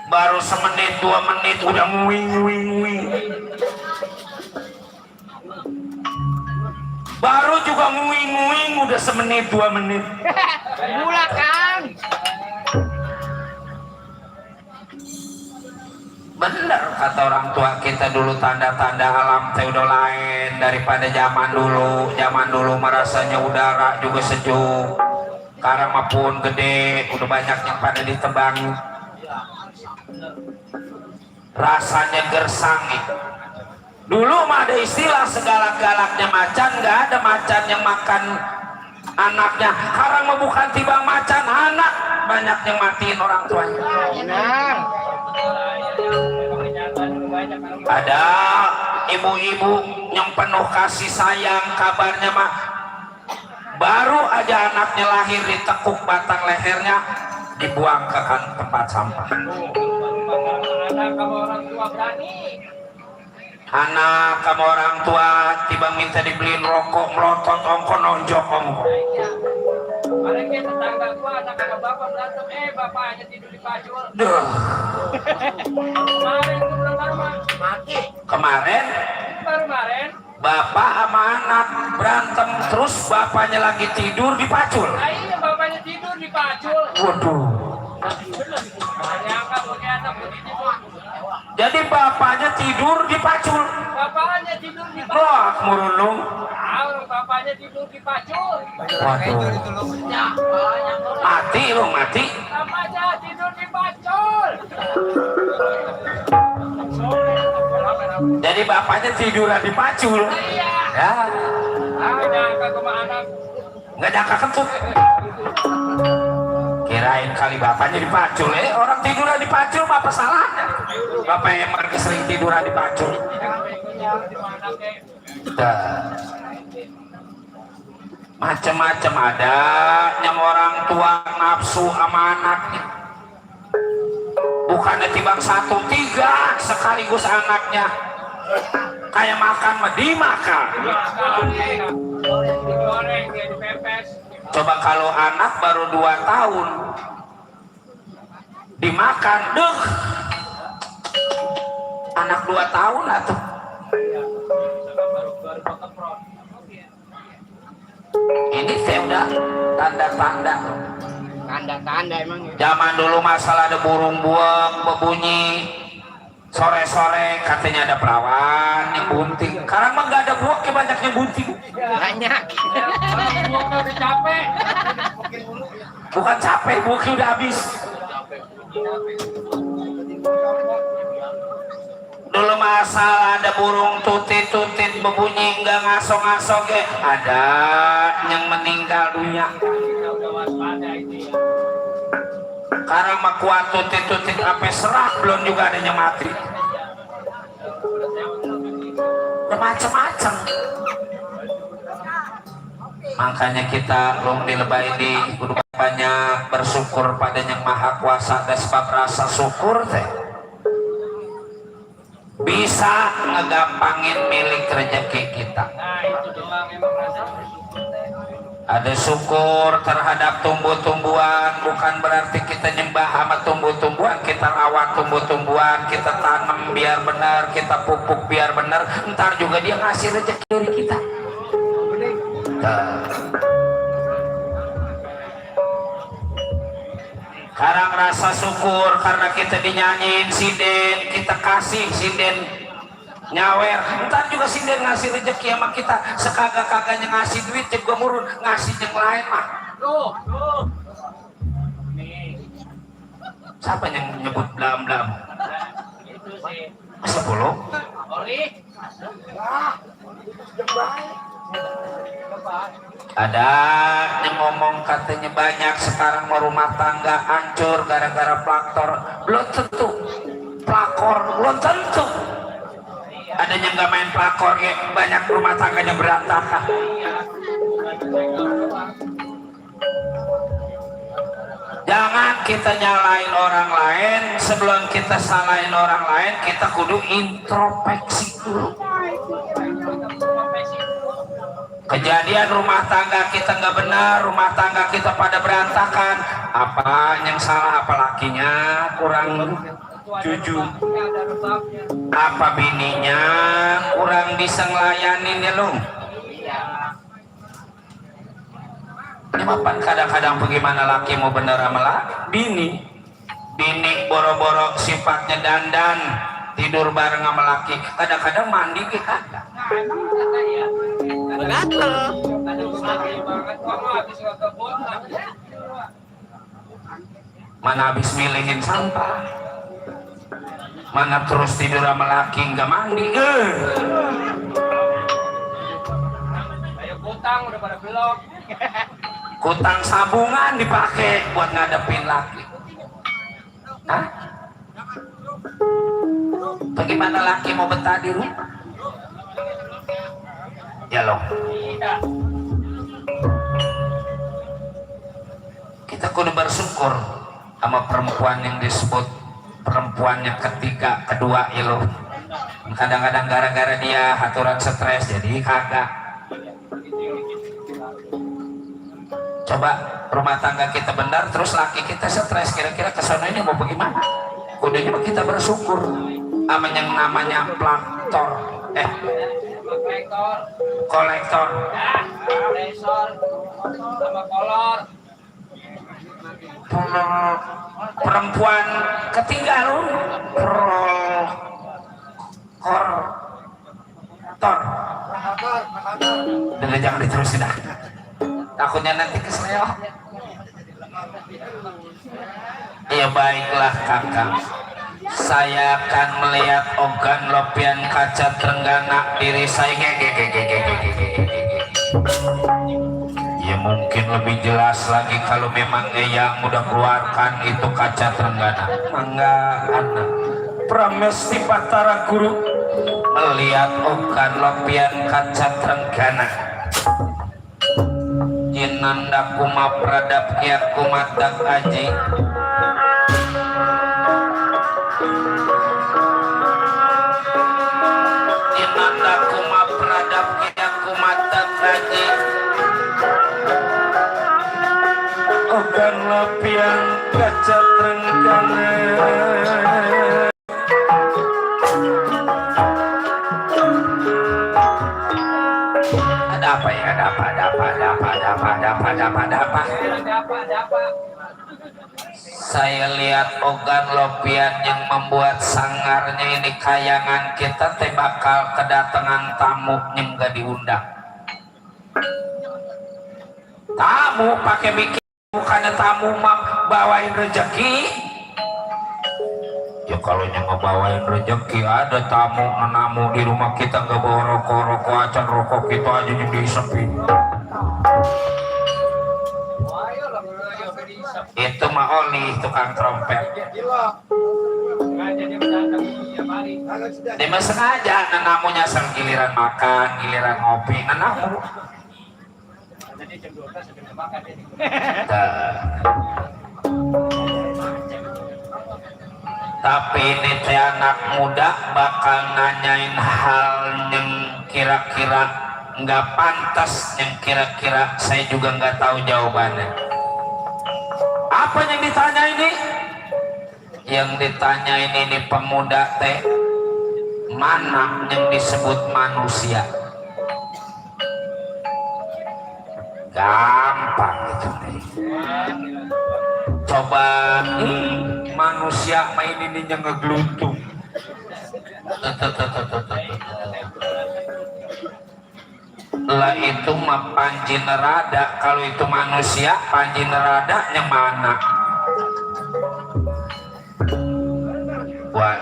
Baru semenit 2 menit udah nguing. Baru juga nguing udah semenit 2 menit. Mula kan. Bener kata orang tua kita dulu, tanda-tanda alam teh udah lain daripada zaman dulu. Zaman dulu merasanya udara juga sejuk. Sekarang mah pun gede, udah banyak yang pada ditebang. Rasanya gersang. Dulu mah ada istilah segalak-galaknya macan, nggak ada macan yang makan anaknya. Sekarang mah bukan tibang macan, anak banyak yang matiin orang tuanya. Benar. Ada ibu-ibu yang penuh kasih sayang, kabarnya mah baru aja anaknya lahir ditekuk batang lehernya, dibuang ke tempat sampah. Anak kamu orang tua tiba minta dibeliin rokok, melotot ongko nonjok ongko. Mereka tetangga gua anak sama bapak berantem, bapaknya tidur di pacul. Duh. Kemarin itu baru mati. Kemarin bapak sama anak berantem, terus bapaknya lagi tidur di pacul. Nah, iya bapaknya tidur di pacul. Waduh. Nyangka punya anak begitu tuh. Jadi bapaknya tidur di pacul. Bapaknya tidur di pacul. Wah, murunung. Bapaknya tidur di pacul. Waduh. Mati lu, mati. Bapaknya tidur di Jadi bapaknya tiduran di pacul. Ya. Nggak nyangka kentut. Kirain kali bapaknya di pacul. Orang tiduran di pacul apa salahnya? Bapak emang sering tiduran di pacul. Macam-macam ada yang orang tua nafsu sama anaknya. Bukannya timbang 1-3 sekaligus anaknya. Kayak makan mah dimakan. Coba kalau anak baru 2 tahun dimakan, anak 2 tahun atuh. Ini saya udah tanda-tanda. Tanda-tanda emang ya. Zaman dulu masalah ada burung buang berbunyi. Sore-sore katanya ada perawan yang bunting. Sekarang mah nggak ada buak, ya banyak yang bunting. Banyak. Buangnya udah capek. Bukan capek, buaknya udah habis. Dulu masalah ada burung tutit-tutit berbunyi nggak ngasong-ngasong ya. Ada yang meninggal dunia. Sekarang mah kuat tutit-tutit sampai serak belum juga ada yang mati. Macam-macam. Makanya kita belum dilebay di kudu banyak bersyukur pada yang maha kuasa dan sebab rasa syukur teh bisa ngegampangin milik rezeki kita. Nah itu doang emang rasa bersyukur. Ada syukur terhadap tumbuh-tumbuhan, bukan berarti kita nyembah sama tumbuh-tumbuhan, kita rawat tumbuh-tumbuhan, kita tanam biar benar, kita pupuk biar benar, ntar juga dia ngasih rezeki dari kita. Sekarang rasa syukur karena kita dinyanyiin sinden, kita kasih sinden nyawer, ntar juga sinden ngasih rezeki sama kita. Sekagak-kagaknya ngasih duit juga murun, ngasih yang lain mah. Tuh. Siapa yang nyebut blam-blam? Itu sih. 10? Oli. Ada yang ngomong katanya banyak sekarang mau rumah tangga hancur gara-gara plaktor. Belum tentu. Plakor belum tentu. Ada yang nggak main plakor ya, banyak rumah tangganya berantakan. Jangan kita nyalain orang lain, sebelum kita salahin orang lain kita kudu introspeksi dulu. Kejadian rumah tangga kita nggak benar, rumah tangga kita pada berantakan. Apa yang salah? Apa lakinya kurang jujur? Apa bininya kurang bisa ngelayanin ya lu? Ini mapan kadang-kadang bagaimana laki mau bener sama bini boro-boro sifatnya dandan tidur bareng sama laki, kadang-kadang mandi ke kagak. Mana habis milihin sampah, mana terus tidur sama laki nggak mandi. Ayo kutang udah pada belok. Kutang sabungan dipakai buat ngadepin laki. Hah? Bagaimana laki mau betah di rumah? Ya loh. Kita kudu bersyukur sama perempuan yang disebut perempuannya ketiga, kedua ya loh. Kadang-kadang gara-gara dia aturan stres jadi kagak. Coba rumah tangga kita benar terus laki kita stres, kira-kira kesana ini mau bagaimana? Kudunya kita bersyukur sama yang namanya plaktor, kolektor, sama kolor. perempuan ketiga lu, tor, dan jangan diterusin dah. Takutnya nanti keseleo. Ya baiklah kakak. saya akan melihat ogan lopian kaca trenggana diri saya. Ya mungkin lebih jelas lagi kalau memang yang udah keluarkan itu kaca trenggana. Mangga anak Pramesti Batara Guru melihat ogan lopian kaca trenggana. Jinanda kuma pradap kiat kumatak aji. Jinanda kuma pradap kiat kumatak aji. Ogan lopian kaca trenggana. Ada apa? Saya lihat ogan lopian yang membuat sangarnya ini kayangan kita teh bakal kedatangan tamu yang gak diundang. Tamu pakai mikir bukannya tamu mah bawain rezeki. Ya kalau yang ngebawain rezeki ada tamu menamu di rumah kita nggak bawa rokok acan rokok kita aja yang disepi. Itu mah Oli tukang trompet. Dia mah sengaja namunya sang giliran makan, giliran ngopi, namu. Tapi ini teh anak muda bakal nanyain hal yang kira-kira nggak pantas, yang kira-kira saya juga nggak tahu jawabannya. Apa yang ditanya ini? Yang ditanya ini pemuda teh mana yang disebut manusia? Gampang itu teh. Coba manusia main ininya ngegelutung. Lah itu mah panji nerada. Kalau itu manusia panji nerada yang mana? Wah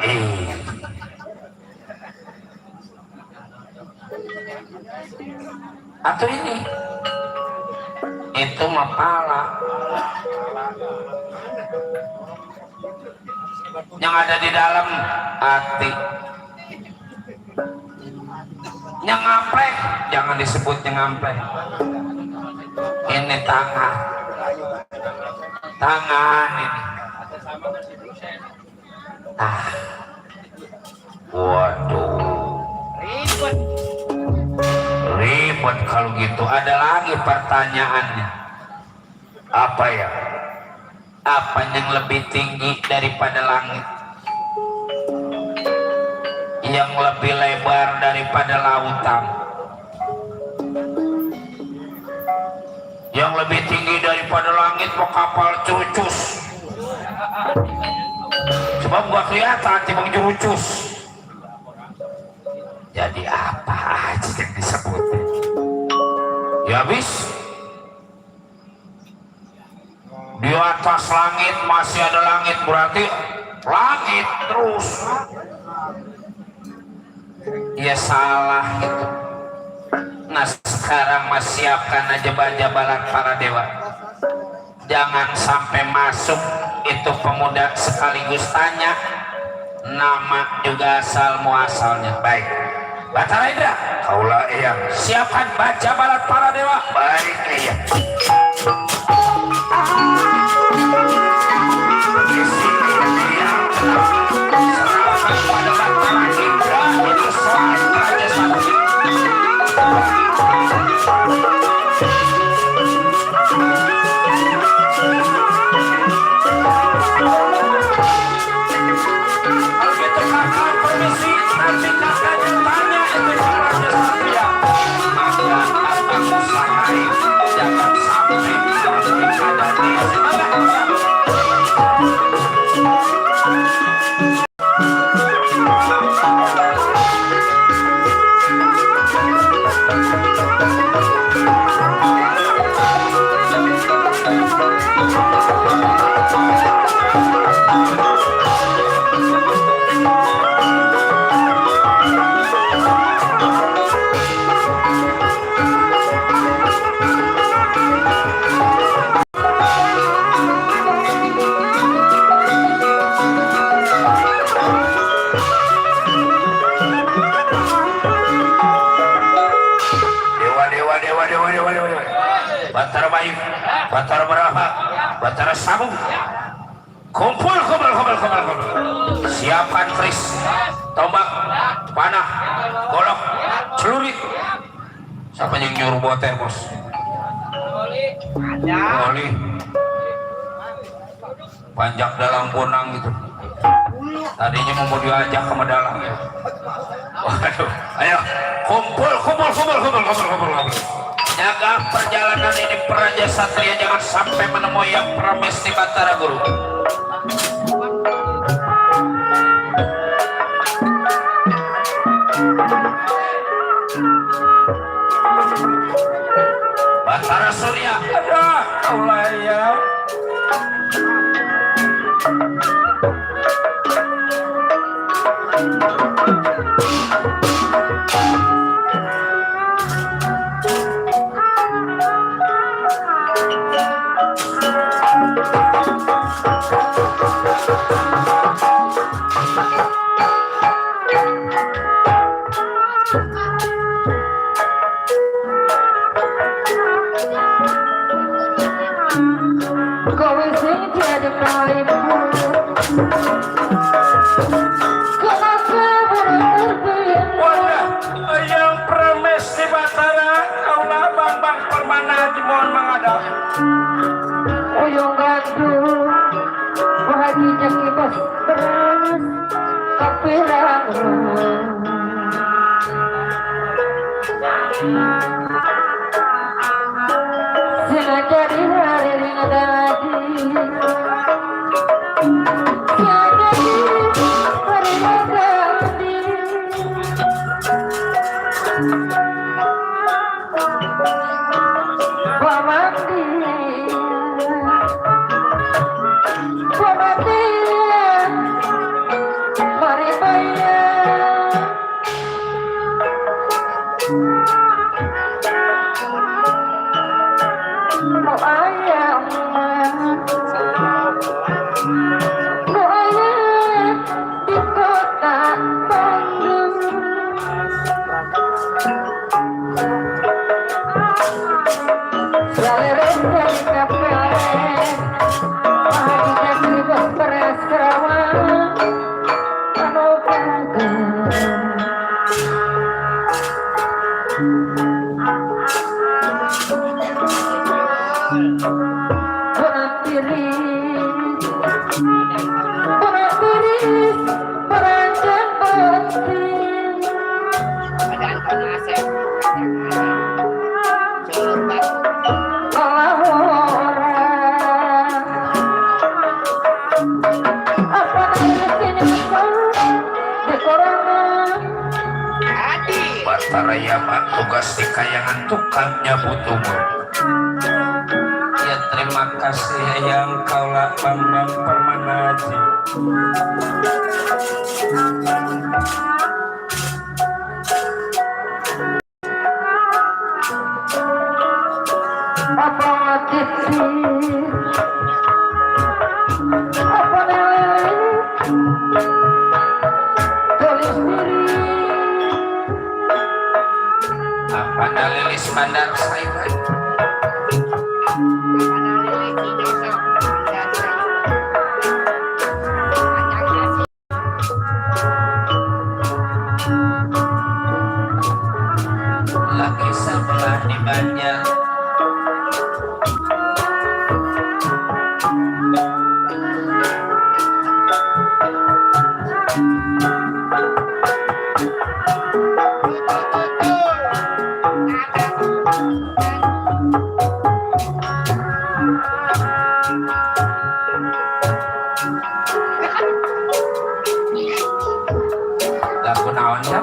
atau ini itu mah pala. Yang ada di dalam hati. Yang ngamplek jangan disebut yang ngamplek. Ini tangan ini. Waduh, ribet kalau gitu. Ada lagi pertanyaannya. Apa ya? Apa yang lebih tinggi daripada langit? Yang lebih lebar daripada lautan? Yang lebih tinggi daripada langit mau kapal cucus. Sebab gak kelihatan timbang jurucus. Jadi apa aja yang disebutnya? Ya habis. Di atas langit masih ada langit, berarti langit terus. Ya salah itu. Nah sekarang mas siapkan aja jabalan para dewa. Jangan sampai masuk itu pemuda sekaligus tanya nama juga asal muasalnya. Baik, Batara Indra, kaulah eyang siapkan baca balat para dewa. Baik eyang. Jangan sampai Batara berapa? Batara sabung. Kumpul. Siapkan keris, tombak, panah, golok, celurit. Siapa yang nyuruh buat bos? Oli. Panjang dalam bonang gitu. Tadinya mau diajak ke dalam ya. Waduh, ayo kumpul. Jaga perjalanan ini Praja Satria, jangan sampai menemui yang Pramesti Batara Guru. Batara Surya, ada Allah ya. Kau sing jadi paibu, kenapa berterbian? Wadah, yang Pramesti Batara, kaulah Bambang Permana dimohon menghadap. Uyung gantung, bahagianya kibas beras, kapirang. Sengaja di hari ring tadi, sengaja di hari tadi. Pamandi, mari bayar. Oh ayam, di kota Bandung. Selalu dari kapel, bahagia seribu beras kerawang, anu kagum. Berat-berit, beranjak penting. Kalau orang apa namanya di korangan. Batara Yama tugas di kayangan tukangnya butuh. Ya terima kasih yang kaulah Bambang Permanaji. Apa titi, apa nilai, tulis diri. Apa Lilis Bandar Saiban? Laki sebelah di Banjar. Lagu naon ya?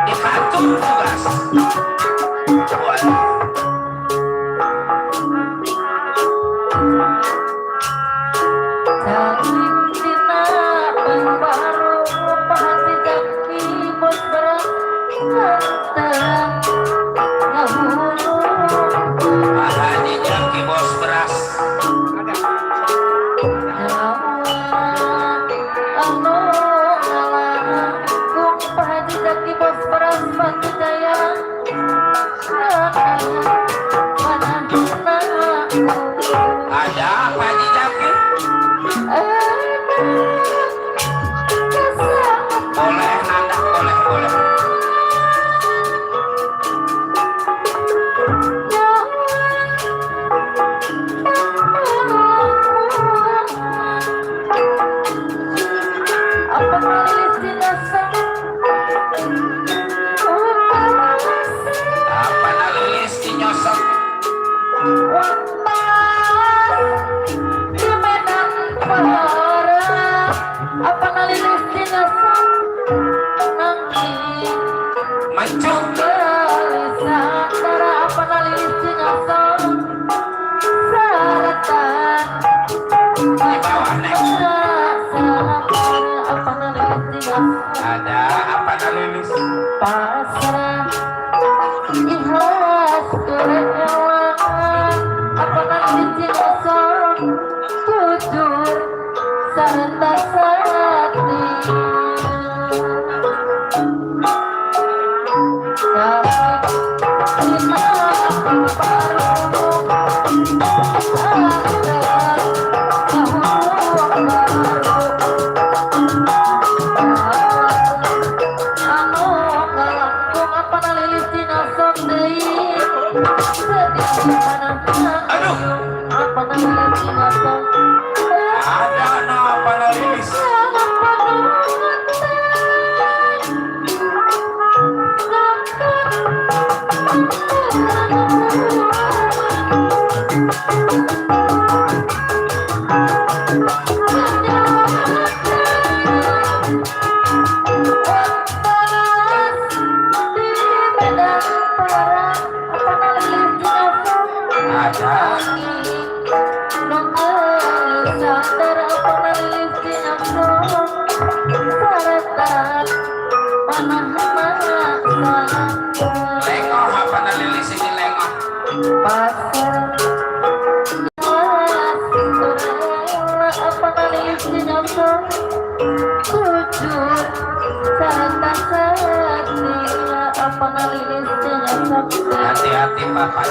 Dibantu tugas. Saling dina baru pahati kaki Lilis. pasrah ikhlas rela apa nanti cinta jujur serta sati Aduh, ada apa Lilis? Ada. Lengok apa Lilis ini lengok? Hati-hati Bapak.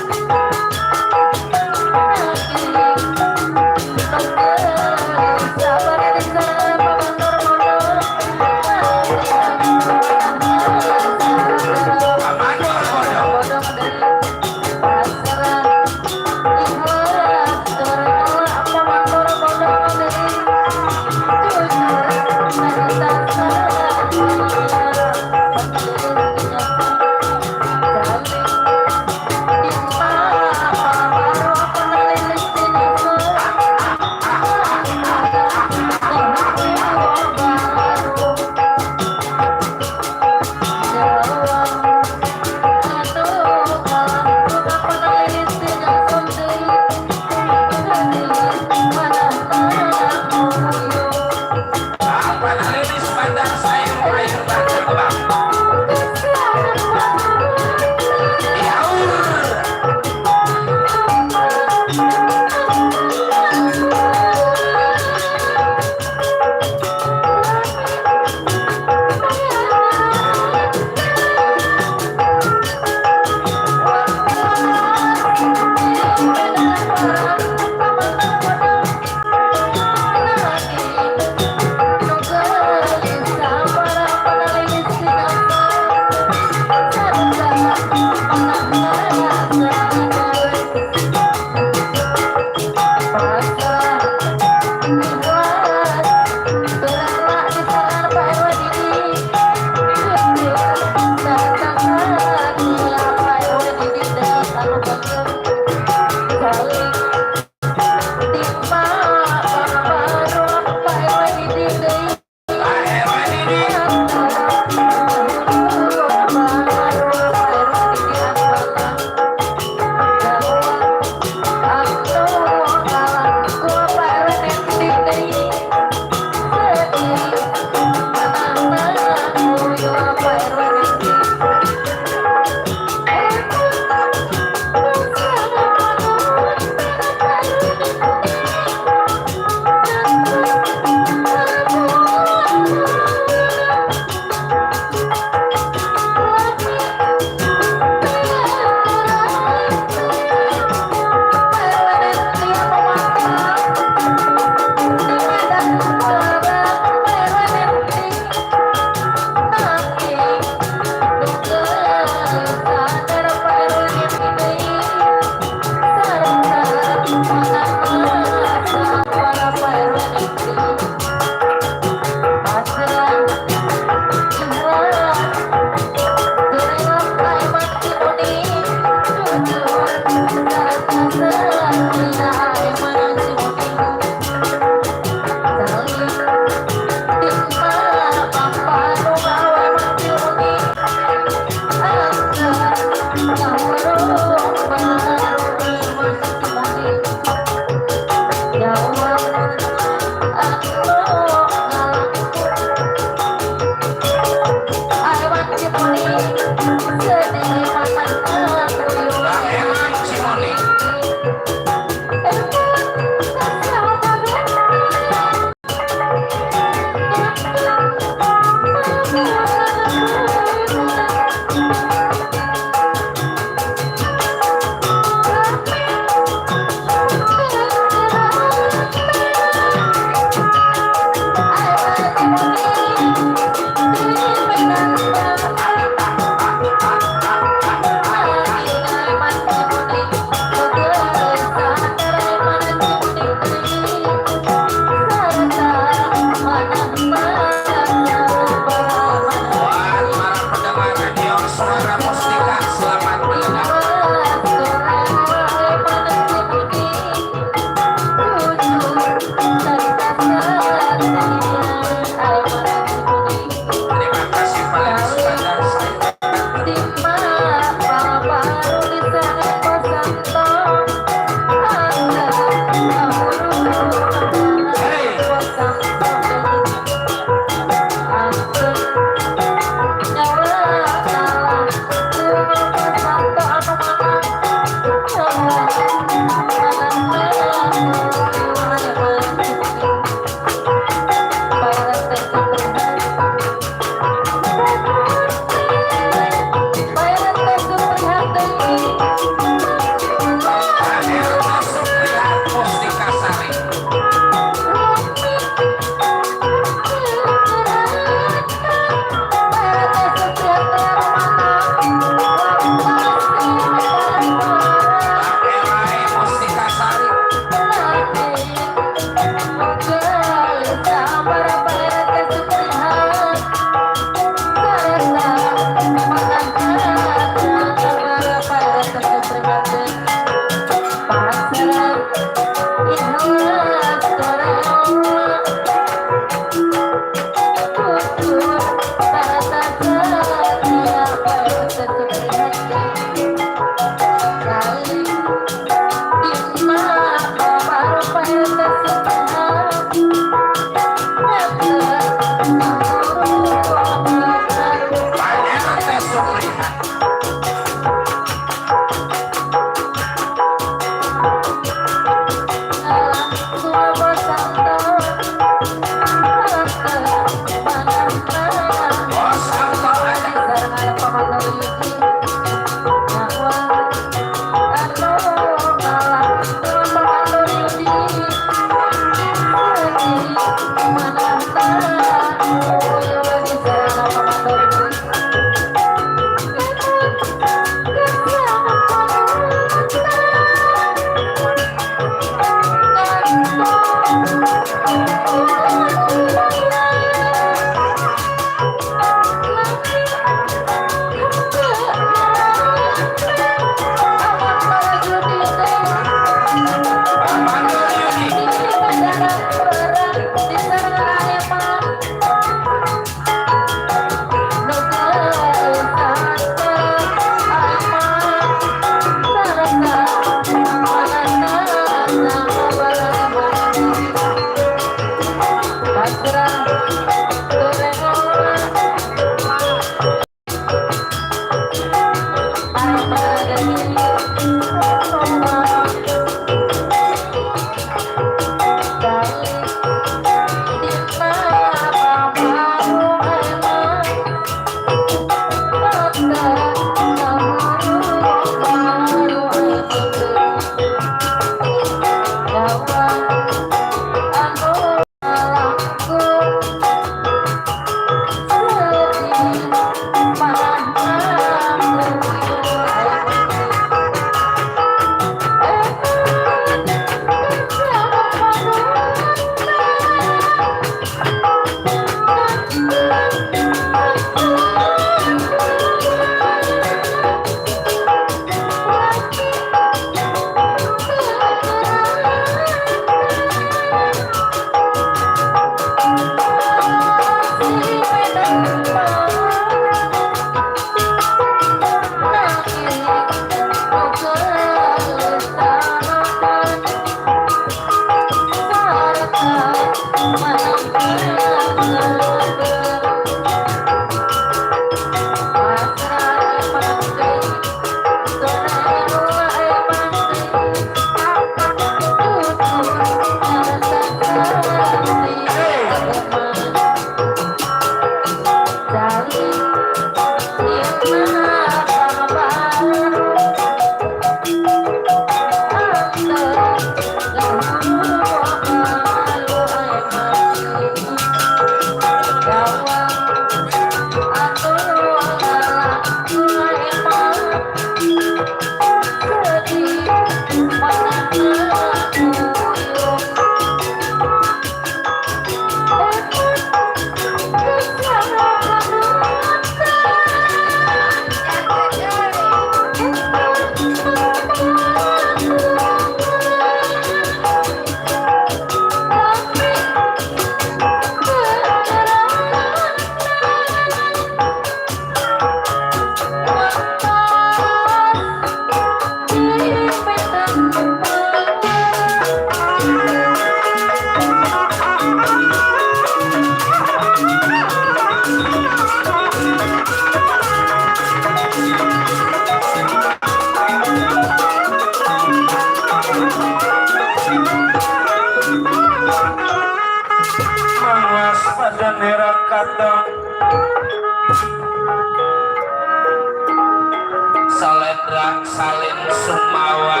Salendra Salin Sumawa,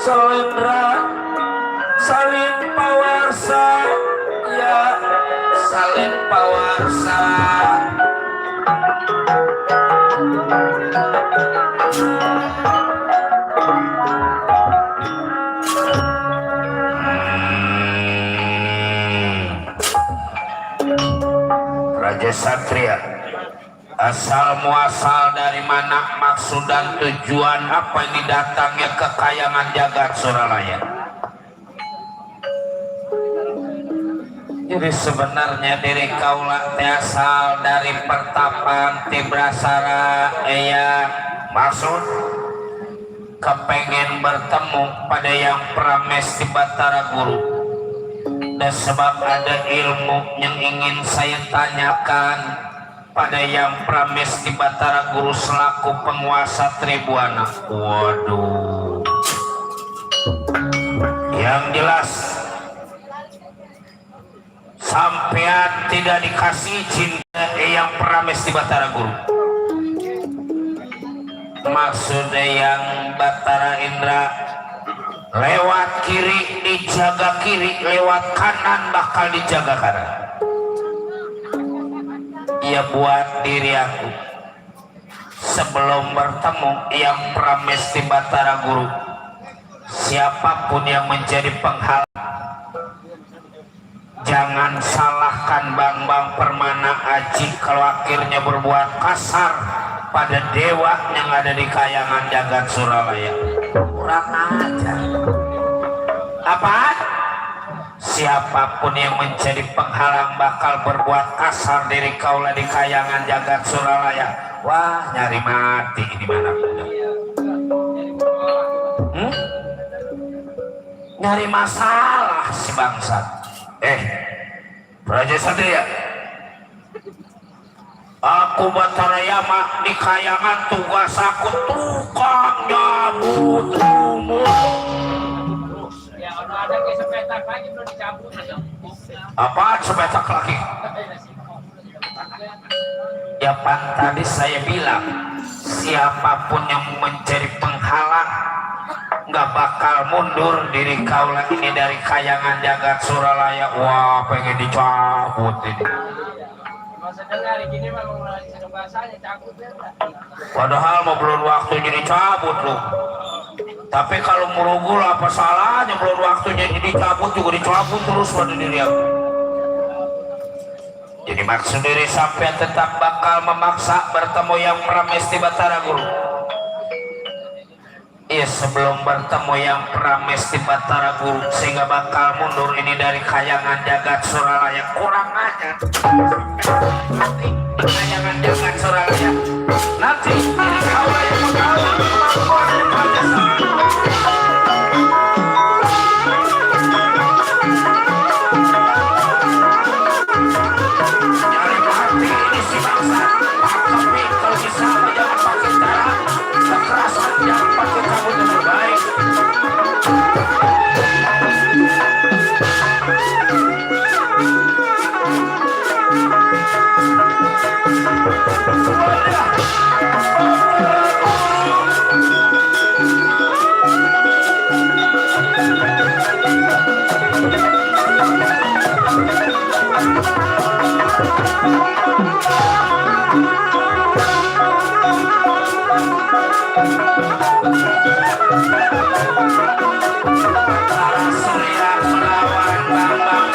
Salendra Salin Pawarsa, ya Salin Pawarsa. Raja Satria, asal muasal dari mana, maksud dan tujuan apa yang didatangnya kekayangan jagat Suralaya. Jadi sebenarnya diri kaula teh asal dari pertapan Tibrasara, maksud kepengen bertemu pada yang prames di Batara Guru. Dan sebab ada ilmu yang ingin saya tanyakan pada yang prames di Batara Guru selaku penguasa Tribuana. Waduh, yang jelas sampean tidak dikasih cinta yang prames di Batara Guru. Maksudnya yang Batara Indra lewat kiri dijaga kiri, lewat kanan bakal dijaga kanan. Ya buat diri aku sebelum bertemu yang prames di Batara Guru, siapapun yang menjadi penghalang, jangan salahkan Bambang Permana Aji kalau akhirnya berbuat kasar pada dewa yang ada di kayangan jagat Suralaya. Kurang ajar. Apa? Siapapun yang menjadi penghalang bakal berbuat kasar diri kaulah di kayangan jagat Suralaya. Wah, nyari mati ini mana punya. Nyari masalah si bangsat. Raja Satria, aku Batara Yama di kayangan tugas aku tukang nyabut lumut. Ya kalau ada kayak sepetak lagi belum dicabut. Apaan sepetak lagi? Ya pan tadi saya bilang siapapun yang menjadi penghalang nggak bakal mundur diri kaulah ini dari kayangan jagat Suralaya. Wah, pengen dicabut ini. Masa dengar gini mah mau sedang bahasanya cabut ya. Padahal mau belum waktunya dicabut loh. Tapi kalau merugul apa salahnya belum waktunya dicabut juga dicabut terus pada diri aku. Jadi maksud diri sampai tetap bakal memaksa bertemu yang Pramesti Batara Guru. Iya, sebelum bertemu yang Pramesti Batara Guru sehingga bakal mundur ini dari kayangan jagat Suralaya. Kurang aja. Nanti kayangan jagat Suralaya. Nanti ini kau yang mengalah kemampuan yang Pancasila. Nyari hati ini si bangsa. Tapi kalau bisa jangan pakai cara kekerasan, jangan pakai cabut dengan baik. Surya melawan Bambang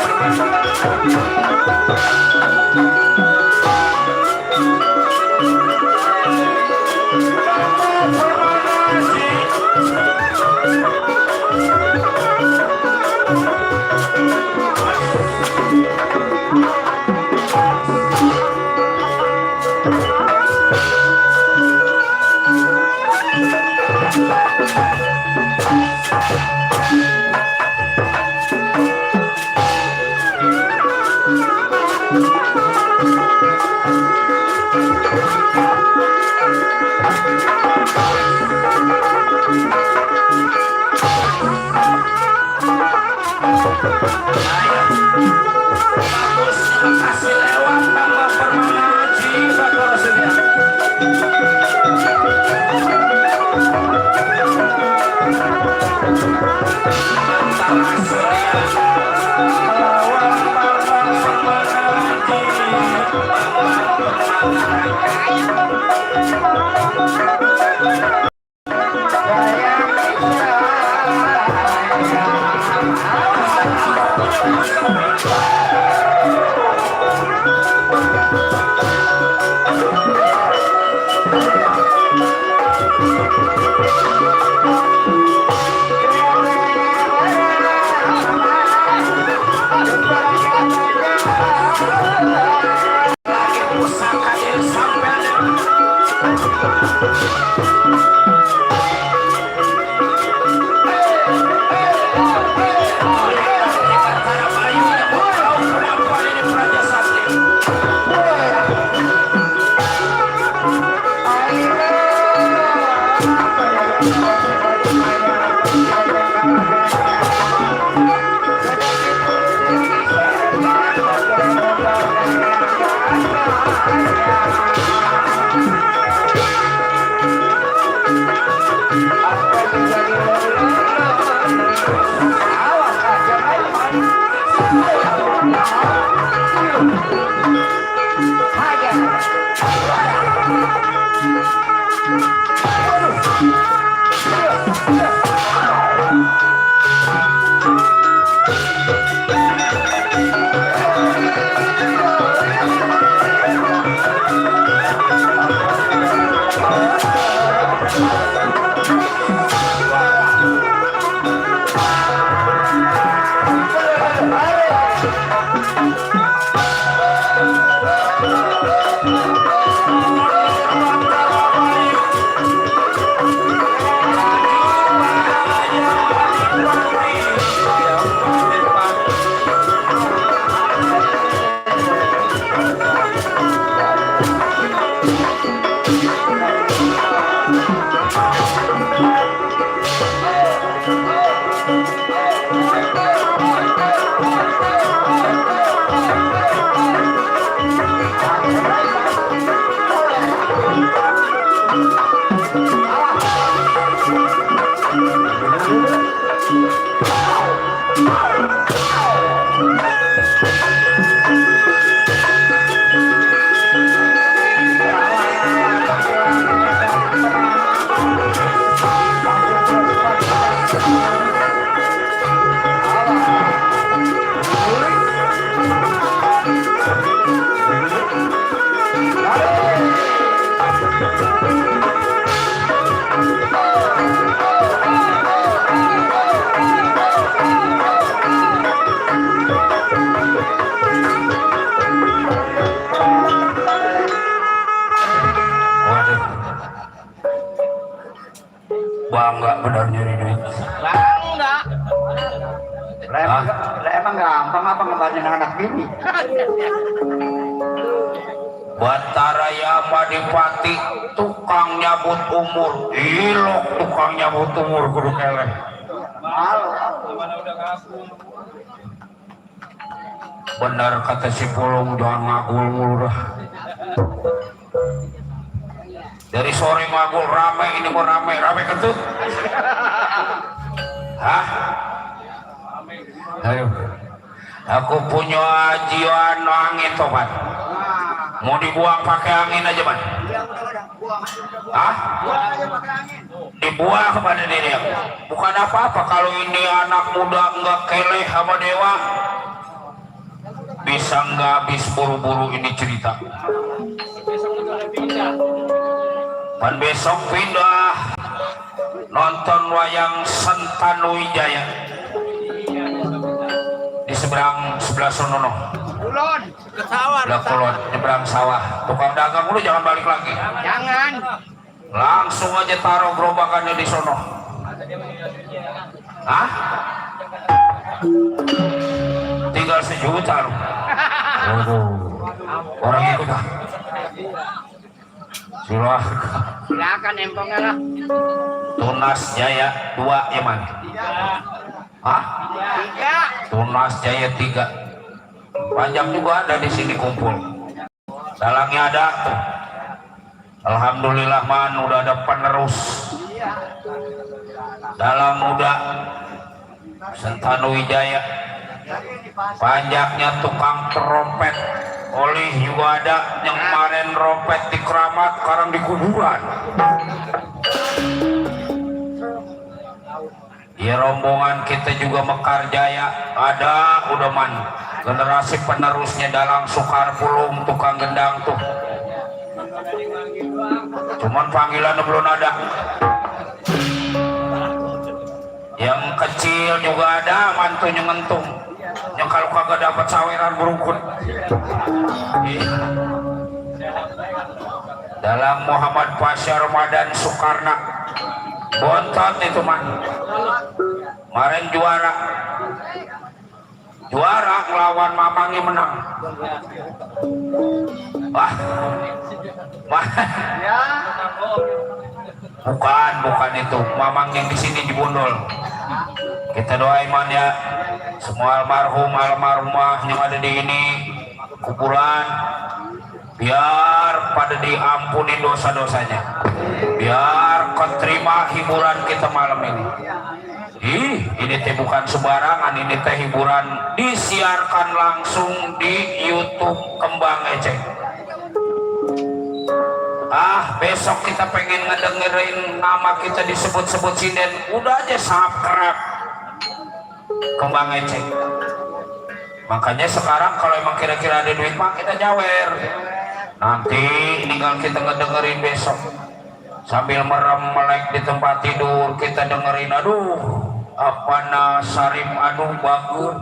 bagus, kasih lewat Bambang Permana Aji Batara Surya. Batara Surya melawan Bambang Permana Aji. Bambang Permana benar nyari duit. Enggak. Emang gampang apa ngebanyain anak bini? Batara Yama Dipati tukang nyabut umur, ilok tukang nyabut umur kudu keleh. Malu. Benar kata si Pulung, jangan ngagul mulu dah. Dari sore ngagul rame, ini mau rame ketut. Hah? Ayo, aku punya ajian angin tobat. Mau dibuang pakai angin aja man? Hah? Dibuang kepada diri aku. Bukan apa-apa kalau ini anak muda nggak keleh sama dewa. Bisa nggak habis buru-buru ini cerita. Pan besok pindah nonton wayang Sentanuwijaya di sebelah sono. Kulon, ke sawah. Udah kulon, nyebrang sawah. Tukang dagang lu jangan balik lagi. Jangan. Langsung aja taruh gerobakannya di sono. Hah? Tinggal sejuta lu. Waduh. Orang itu kah? Silakan empongnya lah. Tunas Jaya 2 ya man? Hah? 3. Tunas Jaya 3. Panjang juga ada di sini kumpul. Dalangnya ada tuh. Alhamdulillah man udah ada penerus. Dalang muda Sentanuwijaya. Panjaknya tukang trompet. Oleh juga ada yang kemarin trompet di keramat, sekarang di kuburan. Ya rombongan kita juga Mekar Jaya ada udah man. Generasi penerusnya Dalang Sukar Pulung tukang gendang tuh. Cuman panggilannya belum ada. Yang kecil juga ada mantunya ngentung. Yang kalau kagak dapat saweran berukut. Dalang Muhammad Pasya Ramadan Soekarno. Bontot itu man. Kemarin juara melawan Mamangi menang. Wah. Bukan itu. Mamang yang di sini di Bondol. Kita doain man ya. Semua almarhumah yang ada di ini kuburan biar pada diampuni dosa-dosanya. Biar keterima hiburan kita malam ini. Ini teh bukan sembarangan, ini teh hiburan disiarkan langsung di YouTube Kembang Eceng. Besok kita pengen ngedengerin nama kita disebut-sebut sinden, udah aja subscribe Kembang Eceng. Makanya sekarang kalau emang kira-kira ada duit mah kita nyawer. Nanti tinggal kita ngedengerin besok sambil merem melek di tempat tidur kita dengerin. Aduh, apa Sarim anu bagus,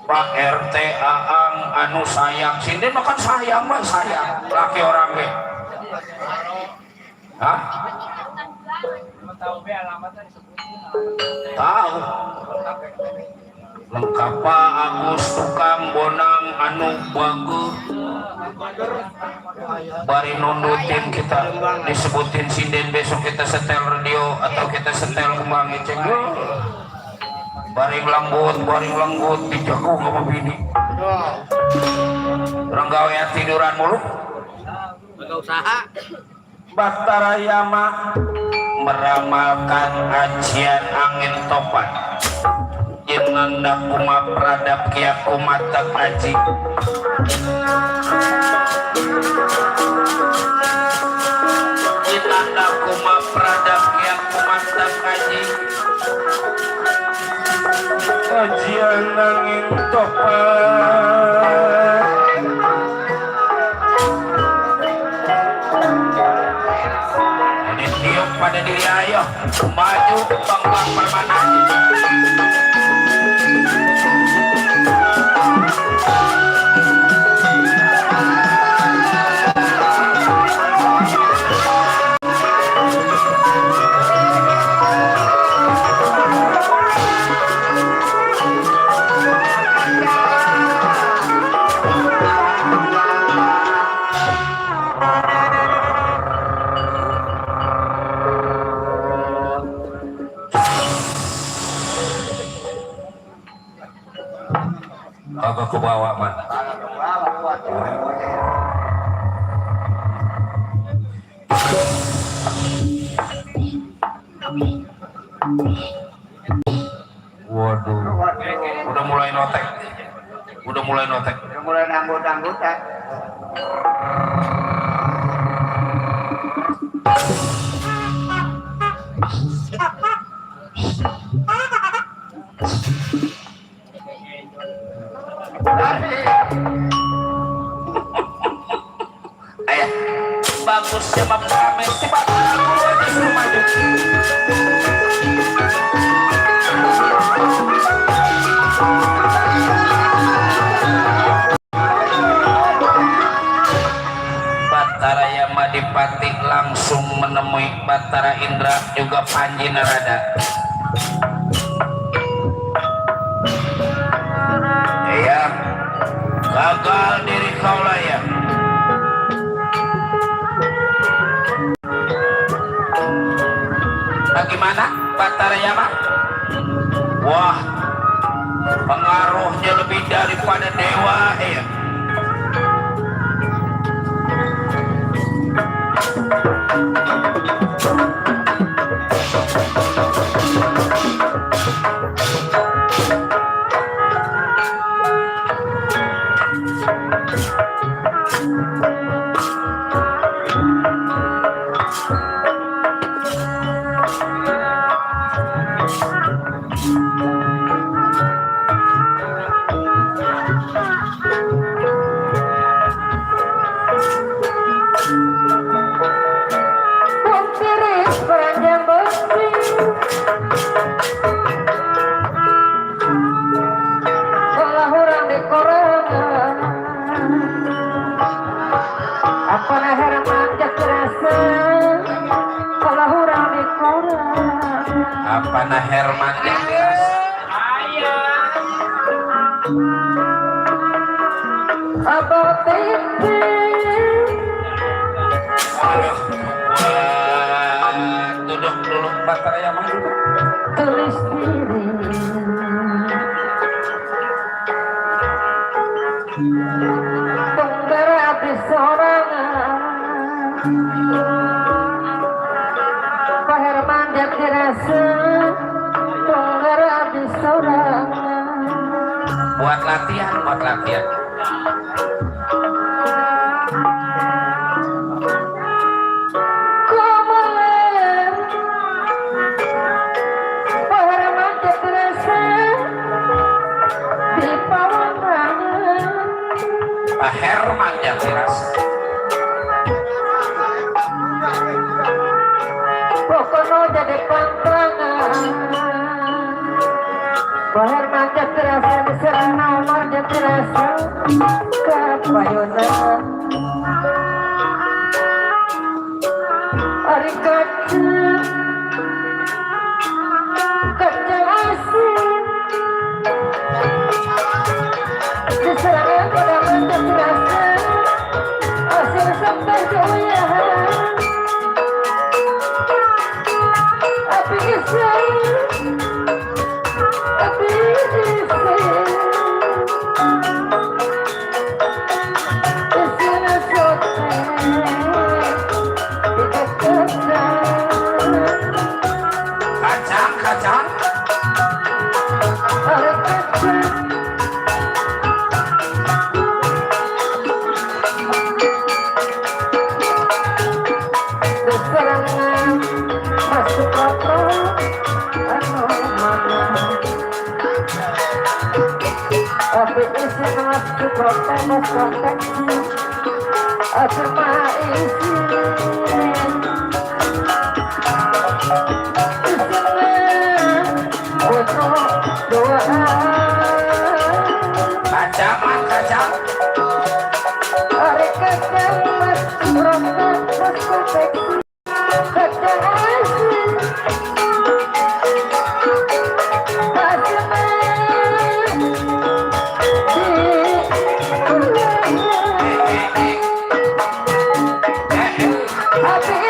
Pak RT Aang anu sayang sinden makan sayang mah sayang laki orang ge. Hah? Tahu. Lengkap Pak Agus tukang bonang anu bagus. Bari nundutin kita disebutin sinden besok kita setel radio atau kita setel Kembang Eceng. Baring lembut dijago sama bini. Orang gawe tiduran mulu. Enggak usaha. Batara Yama meramalkan ajian angin topan. Jenanda kuma pradap kia kumatak aji. Jenanda kuma pradap kia kumatak aji. Ajian angin topan. Jadi tiup pada diri ayo maju bang permanen. kagak ke bawah man. Waduh, udah mulai notek, udah mulai notek. Udah mulai nanggut-nanggutan. Ayah, bagus ya bapak Messi, bapak aku aja suruh maju. Batara Yamadipati langsung menemui Batara Indra juga Panji Narada. Ya, gagal diri kaulah ya. Bagaimana Batara Yama? Wah, pengaruhnya lebih daripada dewa ya. Puntiris beranjang besi, olah hurang di korangan, apa nah herman jak terasa, olah hurang di korangan. Apa nah Herman yang dirasa? Abah titi, Aduh, wah, duduk dulu Batara Yama dulu. tulis diri, tunggal abdi sorangan, Pak Herman jak dirasa, tunggal abdi sorangan. Buat latihan, buat latihan. Kamalan, Pak Herman jak dirasa, di pawangan. Pak Herman yang dirasa. Pokoknya jadi pantrangan, Pak Herman jak dirasa diserang nomor jak dirasa kapayunan. Ari kaca asin diserang pada jak dirasa asin sampai goyah. Api isai, api isai, isina sote, dikatakan. Kacang, kacang. Ada kacang, diserangan masuk kapal, anu mana? Api isi masuk kapal masuk taksi, api mah isi. Kacang, kacang. Happy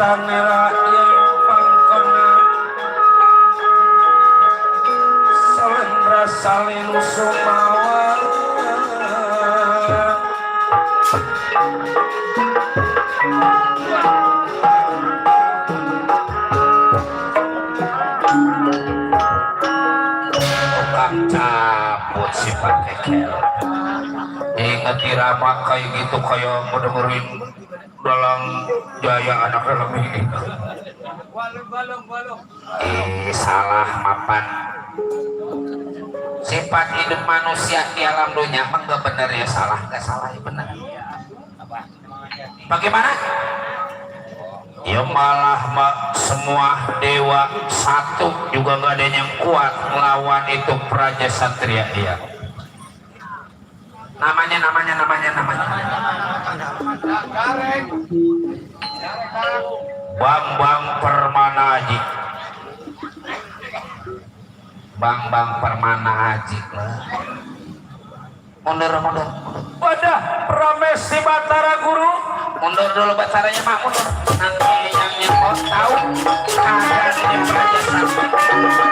Tanera yang pangkona Salendra salin sumawa Tukang cabut si pakekel inget irama kayak gitu kayak ngedengerin dalam jaya anaknya lebih Balong. salah mapan. Sifat hidup manusia di alam dunia emang gak bener ya, salah gak salah ya bener. Bagaimana? Ya malah semua dewa satu juga gak ada yang kuat melawan itu Praja Satria. Iya. Namanya. Bambang Permana Haji. Bambang Permana Haji. Mundur. Wadah, Pramesti Batara Guru. Mundur dulu Bataranya mah, mundur. Nanti yang mau tahu keadaannya Praja Satria.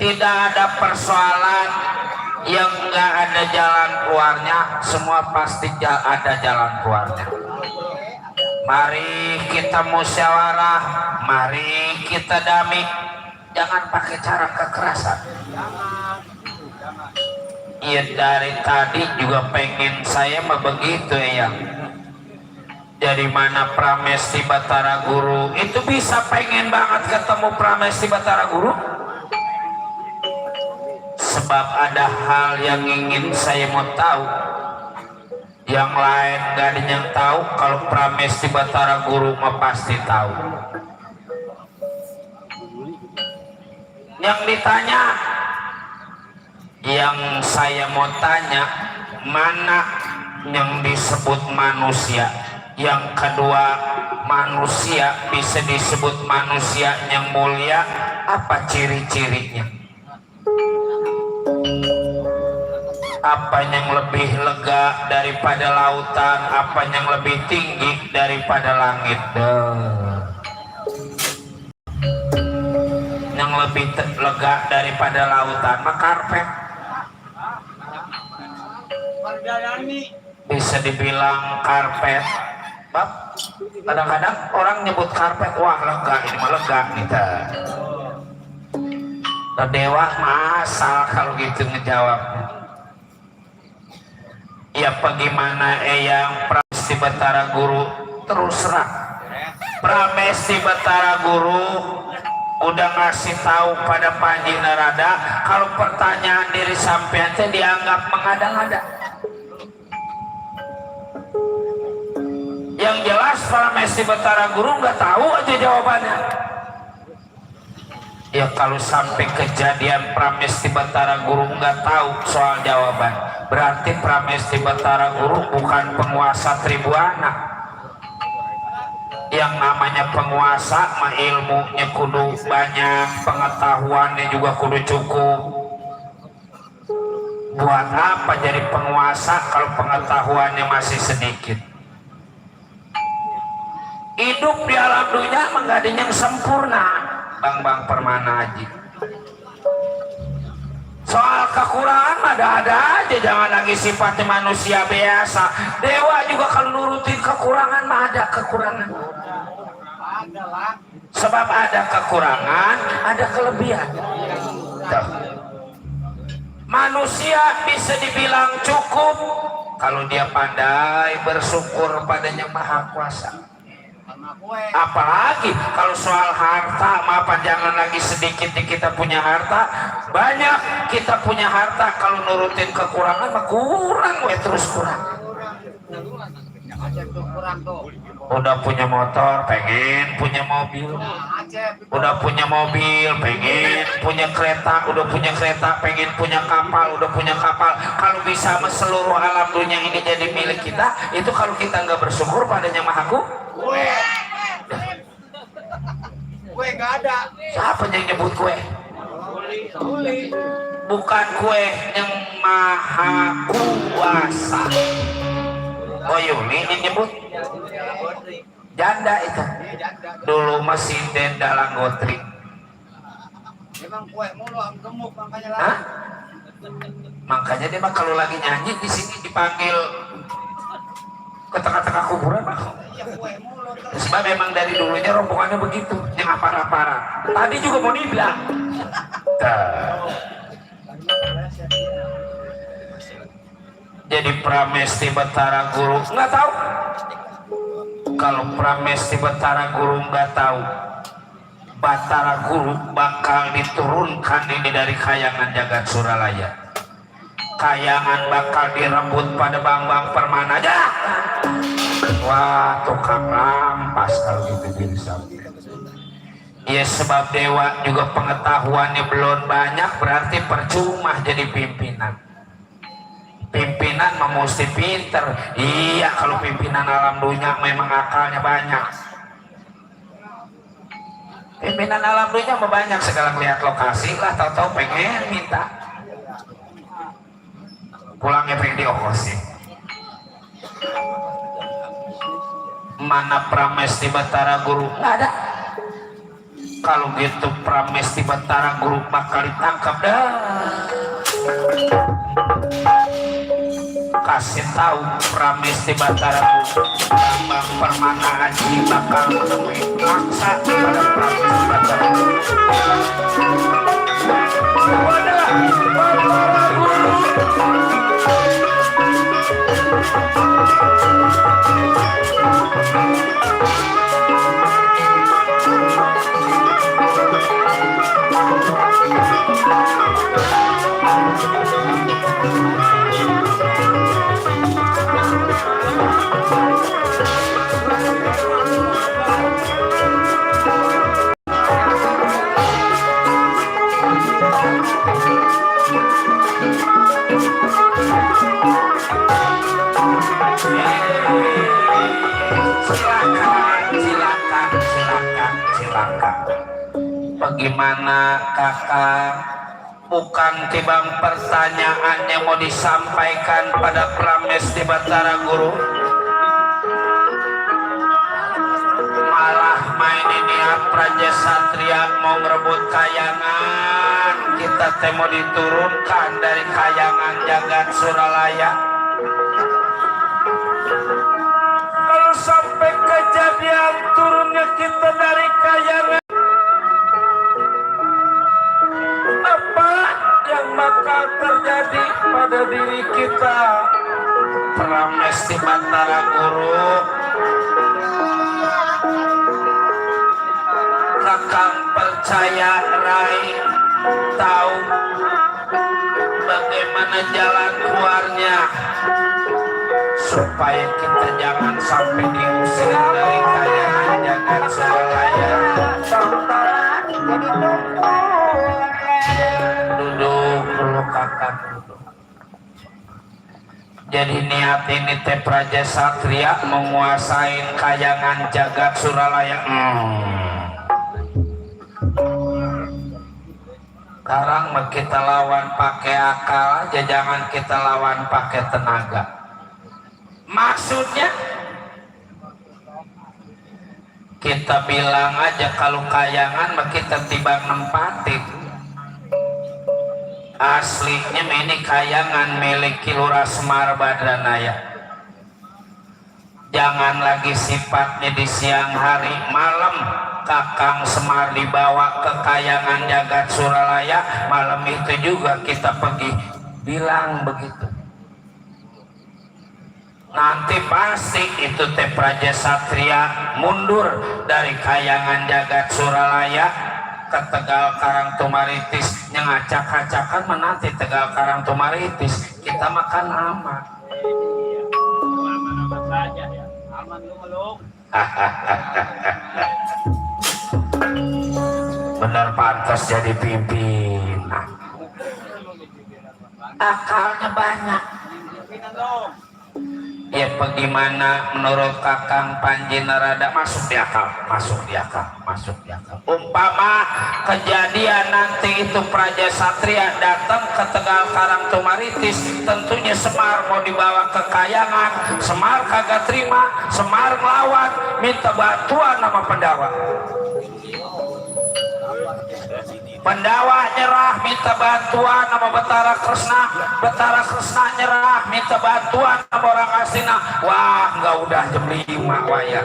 Tidak ada persoalan yang nggak ada jalan keluarnya, semua pasti ada jalan keluarnya. Mari kita musyawarah, mari kita damai, jangan pakai cara kekerasan. Iya, dari tadi juga pengen saya mah begitu ya. Dari mana Pramesti Batara Guru itu bisa pengen banget ketemu Pramesti Batara Guru, sebab ada hal yang ingin saya mau tahu, yang lain gak ada yang tahu. Kalau Pramesti Batara Guru mah pasti tahu. Yang ditanya, yang saya mau tanya, mana yang disebut manusia? Yang kedua, manusia bisa disebut manusia yang mulia, apa ciri-cirinya? Apa yang lebih lega daripada lautan? Apa yang lebih tinggi daripada langit? Yang lebih lega daripada lautan mah karpet. Bisa dibilang karpet. Bab, kadang-kadang orang nyebut karpet, wah lega, ini mah lega kita. Dewa masal kalau gitu ngejawab. Ya bagaimana yang Pramesti Batara Guru terus terang. Pramesti Batara Guru udah ngasih tahu pada Panji Narada kalau pertanyaan diri sampean teh dianggap mengada-ngada. Yang jelas Pramesti Batara Guru nggak tahu aja jawabannya. Ya kalau sampai kejadian Pramesti Batara Guru nggak tahu soal jawaban, berarti Pramesti Batara Guru bukan penguasa Tribuana. Yang namanya penguasa mah ilmunya kudu banyak, pengetahuannya juga kudu cukup. Buat apa jadi penguasa kalau pengetahuannya masih sedikit? Hidup di alam dunia nggak ada yang sempurna. Bambang Permana Haji. Soal kekurangan ada aja, jangan lagi sifatnya manusia biasa. Dewa juga kalau nurutin kekurangan mah ada kekurangan. Sebab ada kekurangan, ada kelebihan. Tuh. Manusia bisa dibilang cukup kalau dia pandai bersyukur padanya Maha Kuasa. Apalagi kalau soal harta, maaf jangan lagi sedikit kita punya harta, banyak kita punya harta, kalau nurutin kekurangan mah kurang terus kurang. Udah punya motor pengen punya mobil, udah punya mobil pengen punya kereta, udah punya kereta pengen punya kapal, udah punya kapal. Kalau bisa seluruh alam dunia ini jadi milik kita, itu kalau kita nggak bersyukur padanya Maha Kue nggak ada. Siapa yang nyebut kue? Bukan kue yang Maha Kuasa. Oh Yuli yang nyebut janda itu. Dulu masih Denda Langgotri. Emang kue mulu am gemuk makanya lah. Hah? Makanya dia mah kalau lagi nyanyi di sini dipanggil ke tengah-tengah kuburan mah. Iya kue mulu. Sebab memang dari dulunya rombongannya begitu, yang aparat-aparat. Tadi juga mau dibilang. Jadi Pramesti Batara Guru nggak tahu. Kalau Pramesti Batara Guru nggak tahu, Batara Guru bakal diturunkan ini dari kayangan jagat Suralaya. Kayangan bakal direbut pada Bambang Permana aja. Wah, tukang rampas kalau gitu bisa. Ya sebab dewa juga pengetahuannya belum banyak, berarti percuma jadi pimpinan. Pimpinan mesti pinter. Iya, kalau pimpinan alam dunia memang akalnya banyak. Pimpinan alam dunia mah banyak, segala melihat lokasi lah, tahu-tahu pengen minta. Pulangnya pengen diokosin. Mana Pramesti Batara Guru? Nggak ada. Kalau gitu Pramesti Batara Guru bakal ditangkap dah. Kasih tahu Pramesti Batara Guru, Bambang Permana Haji bakal menemui maksa pada Pramesti Batara Guru. Wadah, Batara Guru. Silakan. Bagaimana kakak? Bukan tibang pertanyaannya mau disampaikan pada Pramesti Batara Guru, malah main ini Praja Satria mau merebut kayangan. Kita teh mau diturunkan dari kayangan jagat Suralaya. Kalau sampai kejadian turunnya kita dari kayangan, apa yang bakal terjadi pada diri kita? Pramesti Batara Guru, kakang percaya Rai tahu bagaimana jalan keluarnya supaya kita jangan sampai diusir dari kayangan jagat Suralaya. Duduk dulu kakak. Jadi niat ini teh Praja Satria menguasai kayangan jagat Suralaya. Sekarang kita lawan pakai akal aja, jangan kita lawan pakai tenaga. Maksudnya kita bilang aja kalau kayangan kita tibang nempatin. Aslinya ini kayangan milik Kilura Semar Badranaya. Jangan lagi sifatnya di siang hari, malam Kakang Semar dibawa ke kayangan jagat Suralaya, malam itu juga kita pergi bilang begitu. Nanti pasti itu teh Praja Satria mundur dari kayangan jagat Suralaya ke Tegal Karang Tumaritis. Yang acak-acakan menanti Tegal Karang Tumaritis, kita makan aman. Aman-aman saja ya. Aman lu meluk. Benar pantas jadi pimpinan. Akalnya banyak. Pimpinan dong. Ya bagaimana menurut Kakang Panji Narada? Masuk di akal, masuk di akal, masuk di akal. Umpama kejadian nanti itu Praja Satria datang ke Tegal Karang Tumaritis, tentunya Semar mau dibawa ke kayangan. Semar kagak terima, Semar ngelawan, minta bantuan nama Pendawa. Pandawa nyerah minta bantuan sama Betara Kresna nyerah minta bantuan sama orang aslinya. Wah nggak udah jam 5 waya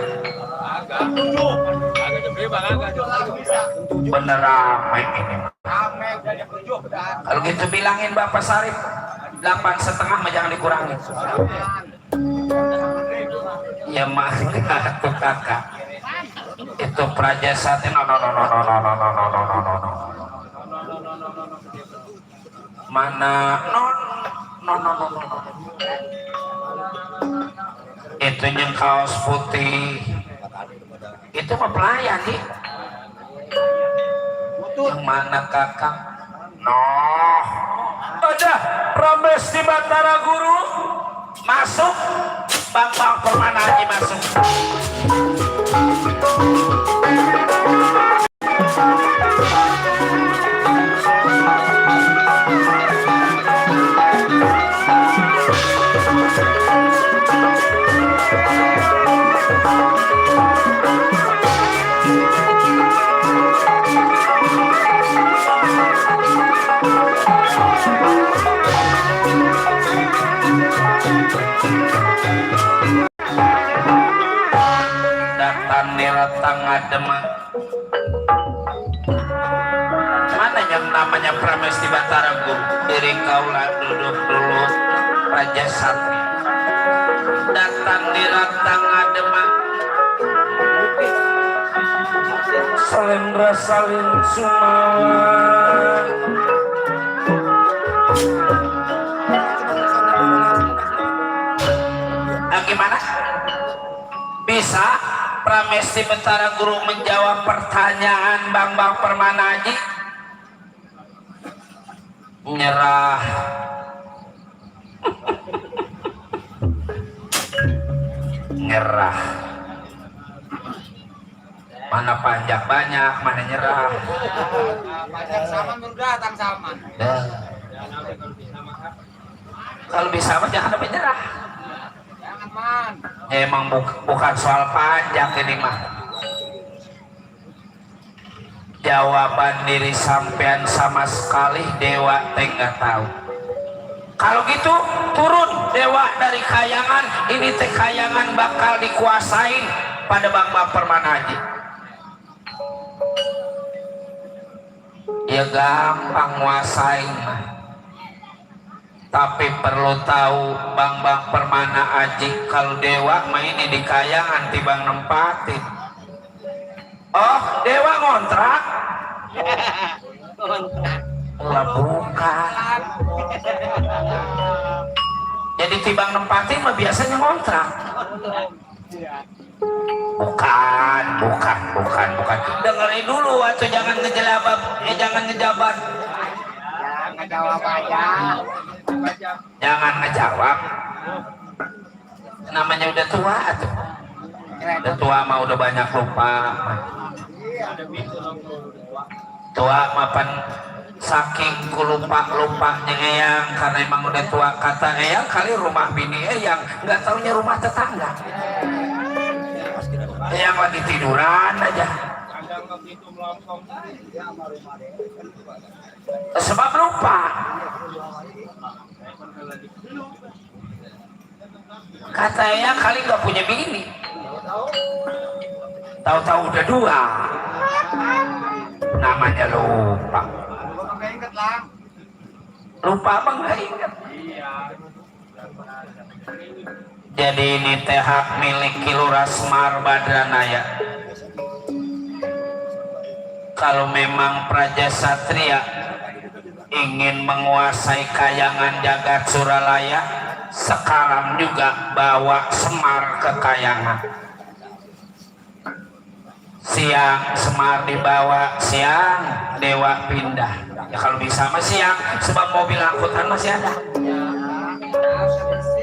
bener ramai ini. Kalau gitu bilangin Bapak Sarip 8,5 mah jangan dikurangi. Ya mah tuh kakak itu Prajasati no mana no itu yang kaos putih itu mah pelayan nih. Yang mana kakak ada Prames di Batara Guru masuk Bang Permana Haji masuk. Datang niratang adema mana yang namanya Prames di Batara Guru diri kaula duduk dulu Raja Satri datang niratang adema salendra salin sumawa gimana bisa Prames di Batara Guru menjawab pertanyaan Bang Permana Haji? Nyerah. Nyerah. Mana panjang banyak, mana nyerah. Panjang saman baru datang saman. Kalau bisa mah jangan sampai nyerah. Jangan man. Emang bukan soal panjang ini mah. Jawaban diri sampean sama sekali dewa teh nggak tahu. Kalau gitu turun dewa dari kayangan, ini teh kayangan bakal dikuasain pada Bang Permana Haji. Ya gampang nguasain mah. Tapi perlu tahu Bang Permana Haji kalau dewa main di kayangan tibang nempatin. Oh dewa ngontrak. Lah bukan. Jadi tibang nempatin mah biasanya ngontrak. Bukan. Dengerin dulu atau jangan ngejelabab, jangan ngejabat. Ngejawab aja. Jangan ngejawab. Namanya udah tua tuh. Udah tua mah udah banyak lupa. Tua mapan saking lupa-lupanya eyang karena emang udah tua kata eyang kali rumah bini eyang nggak taunya rumah tetangga. Eyang lagi tiduran aja. Sebab lupa. Kata eyang kali nggak punya bini. Tahu-tahu udah dua. Namanya lupa. Lupa apa nggak ingat? Jadi ini teh hak milik Kilurasmar Badranaya. Kalau memang Praja Satria ingin menguasai kayangan jagat Suralaya, sekarang juga bawa Semar ke kayangan. Siang Semar dibawa, siang dewa pindah. Ya kalau bisa mah siang, sebab mobil angkutan masih ada.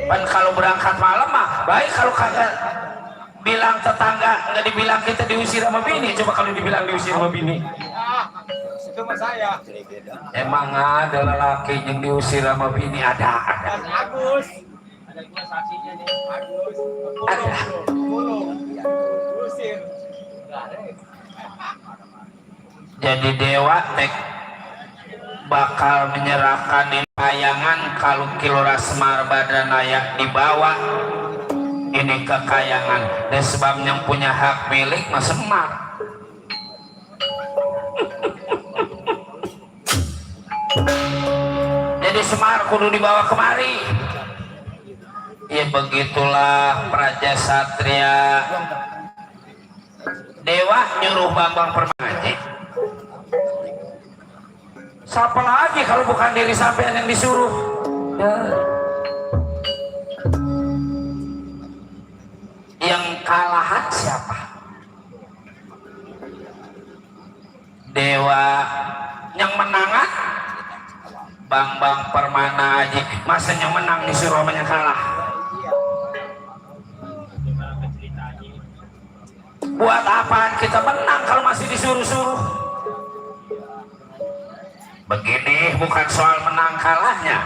Kan kalau berangkat malam mah baik, kalau kagak bilang tetangga, nggak dibilang kita diusir sama bini. Coba kalau dibilang diusir sama bini. Itu mah saya. Emang ada lelaki yang diusir sama bini? Ada. Agus. Ada gua saksinya nih. Agus. Ada. Usir. Jadi dewa tek bakal menyerahkan kayangan kalau Kilora Semar Badranaya dibawa ini kekayangan dan sebab yang punya hak milik Mas Semar. Jadi Semar kudu dibawa kemari. Ya begitulah Praja Satria. Dewa nyuruh Bambang Permana. Siapa lagi kalau bukan diri sampean yang disuruh? Ya. Yang kalahan siapa? Dewa. Yang menangan Bambang Permana aja. Masa yang menang disuruh sama yang kalah? Buat apaan kita menang kalau masih disuruh-suruh? Begini bukan soal menang kalahnya.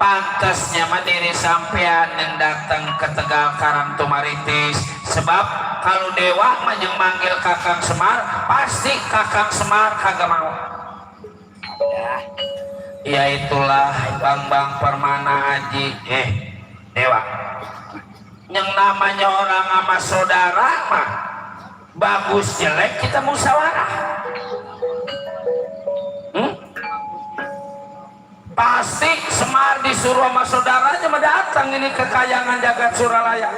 Pantasnya mandiri sampean yang datang ke Tegal Karang Tumaritis. Sebab kalau Dewa yang manggil Kakang Semar, pasti Kakang Semar kagak mau. Ya itulah Bambang Permana Aji. Dewa, yang namanya orang sama saudara mah bagus jelek kita musyawarah. Pasti Semar disuruh sama saudaranya mendatang ini kekayangan jagat Suralaya.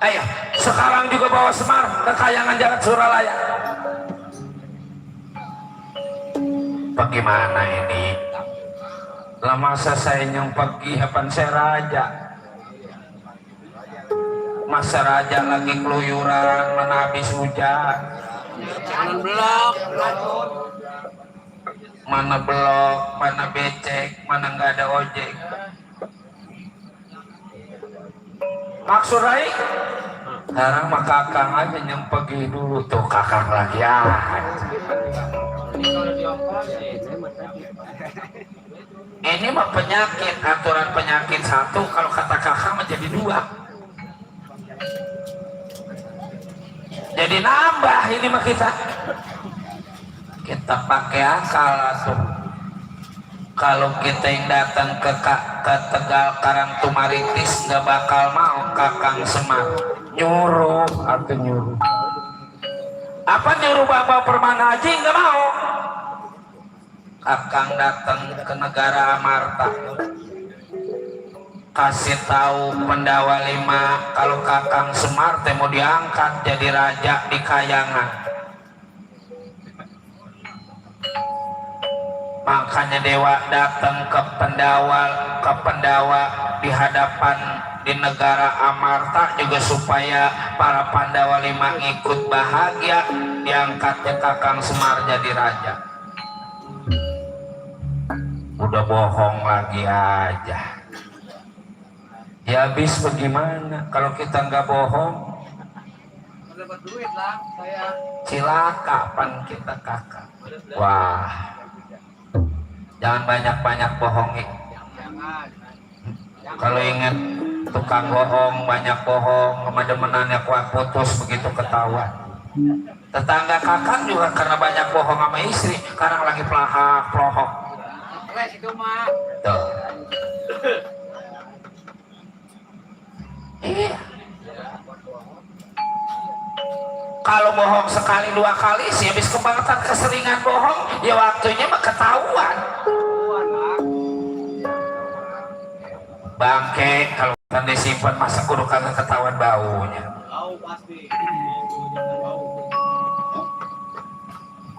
Ayo sekarang juga bawa Semar kekayangan jagat Suralaya. Bagaimana ini? Lah masa saya yang pergi hapan saya raja. Masa raja lagi keluyuran mana habis hujan. Jangan blok. Mana blok, mana becek, mana nggak ada ojek. Maksud Rai? Sekarang mah kakang aja yang pergi dulu tuh kakang lagi ya. Ini mah penyakit, aturan penyakit satu, kalau kata kakak mah jadi dua. Jadi nambah ini mah kita pakai akal tuh. Kalau kita yang datang ke Tegal Karang Tumaritis nggak bakal mau Kakang Semar nyuruh atau nyuruh. Apa nyuruh Bambang Permana Aji nggak mau. Kakang datang ke negara Amarta, kasih tahu Pendawa 5 kalau Kakang Semar mau diangkat jadi raja di Kayangan. Makanya Dewa datang ke Pendawa di hadapan di negara Amarta juga supaya para Pandawa 5 ikut bahagia diangkatnya Kakang Semar jadi raja. Udah bohong lagi aja. Ya habis bagaimana kalau kita nggak bohong? Dapat duit lah saya. Cilaka pan kita kakak. Wah, jangan banyak-banyak bohongi. Kalau ingat tukang bohong, banyak bohong, kemademenannya kuat putus begitu ketahuan. Tetangga kakak juga karena banyak bohong sama istri, sekarang lagi pelahak pelohok. Itu mah. Tuh. Iya. Kalau bohong sekali dua kali sih habis kebangetan keseringan bohong, ya waktunya mah ketahuan. Bangke kalau kan disimpan masa kudu kagak ketahuan baunya. Tahu pasti.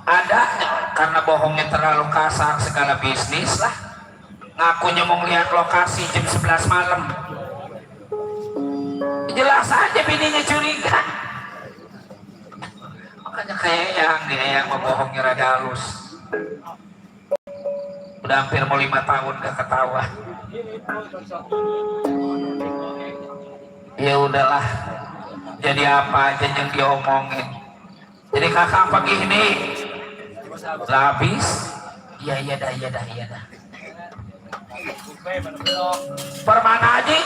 Ada karena bohongnya terlalu kasar segala bisnis lah. Ngakunya mau ngeliat lokasi jam 11 malam. Jelas aja bininya curiga. Makanya kayak yang membohongnya rada halus. Udah hampir mau 5 tahun gak ketahuan. Ya udahlah. Jadi apa aja yang diomongin. Jadi kakak pagi ini habis. Iya dah. Permana Aji,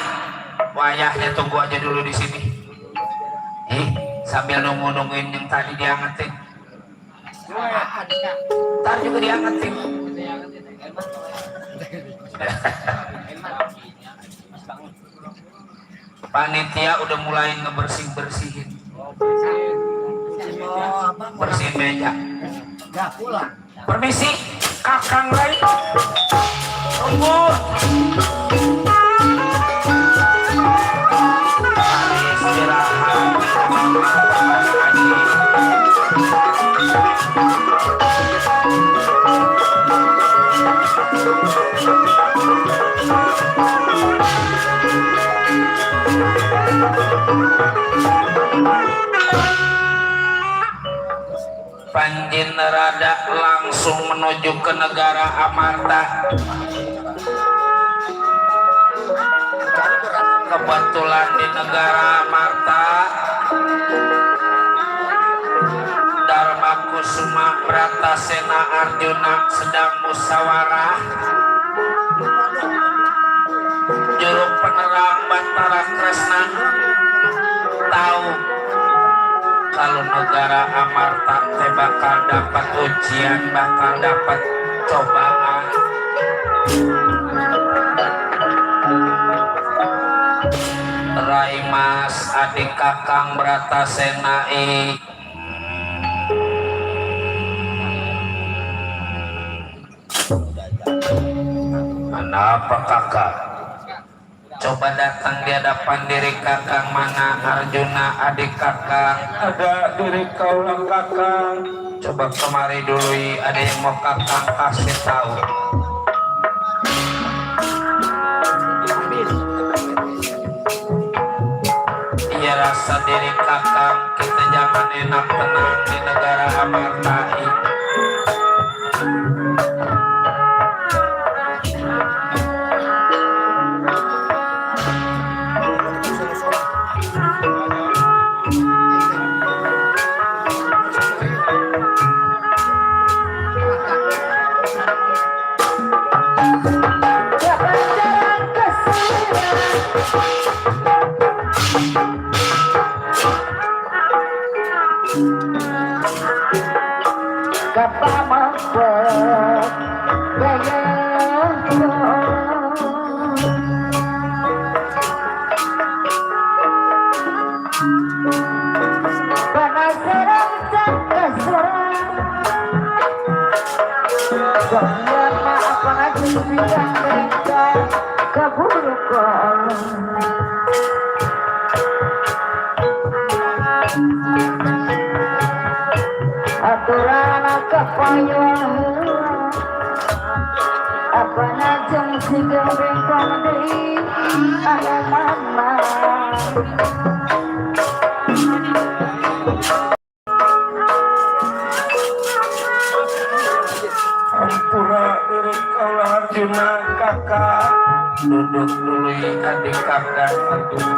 wayahnya tunggu aja dulu di sini. Sambil nungguin yang tadi diangetin. Ntar juga diangkat tim. Panitia udah mulai ngebersih-bersihin. Bersihin meja. Nggak pulang. Permisi, Kakang Rai. Tunggu. Panjin rada langsung menuju ke negara Amarta. Kebetulan di negara Amarta Dharma Kusuma Bratasena Arjuna sedang musyawarah. Juru penerang Batara Kresna tahu kalau negara Amarta teh bakal dapat ujian, bakal dapat cobaan. Rai Mas adik Kakang Bratasena apa kakak? Coba datang di hadapan diri Kakang. Mana Arjuna adik Kakang? Ada diri kaulah Kakang. Coba kemari dulu, ada yang mau Kakang kasih tahu. Iya rasa diri Kakang, kita jangan enak tenang di negara Amarta. Aturan kepayuan apa najeng si gembeng komedi ada mama. Ampura diri kaulah Arjuna Kakak. Duduk dulu adik Kakak Arjuna.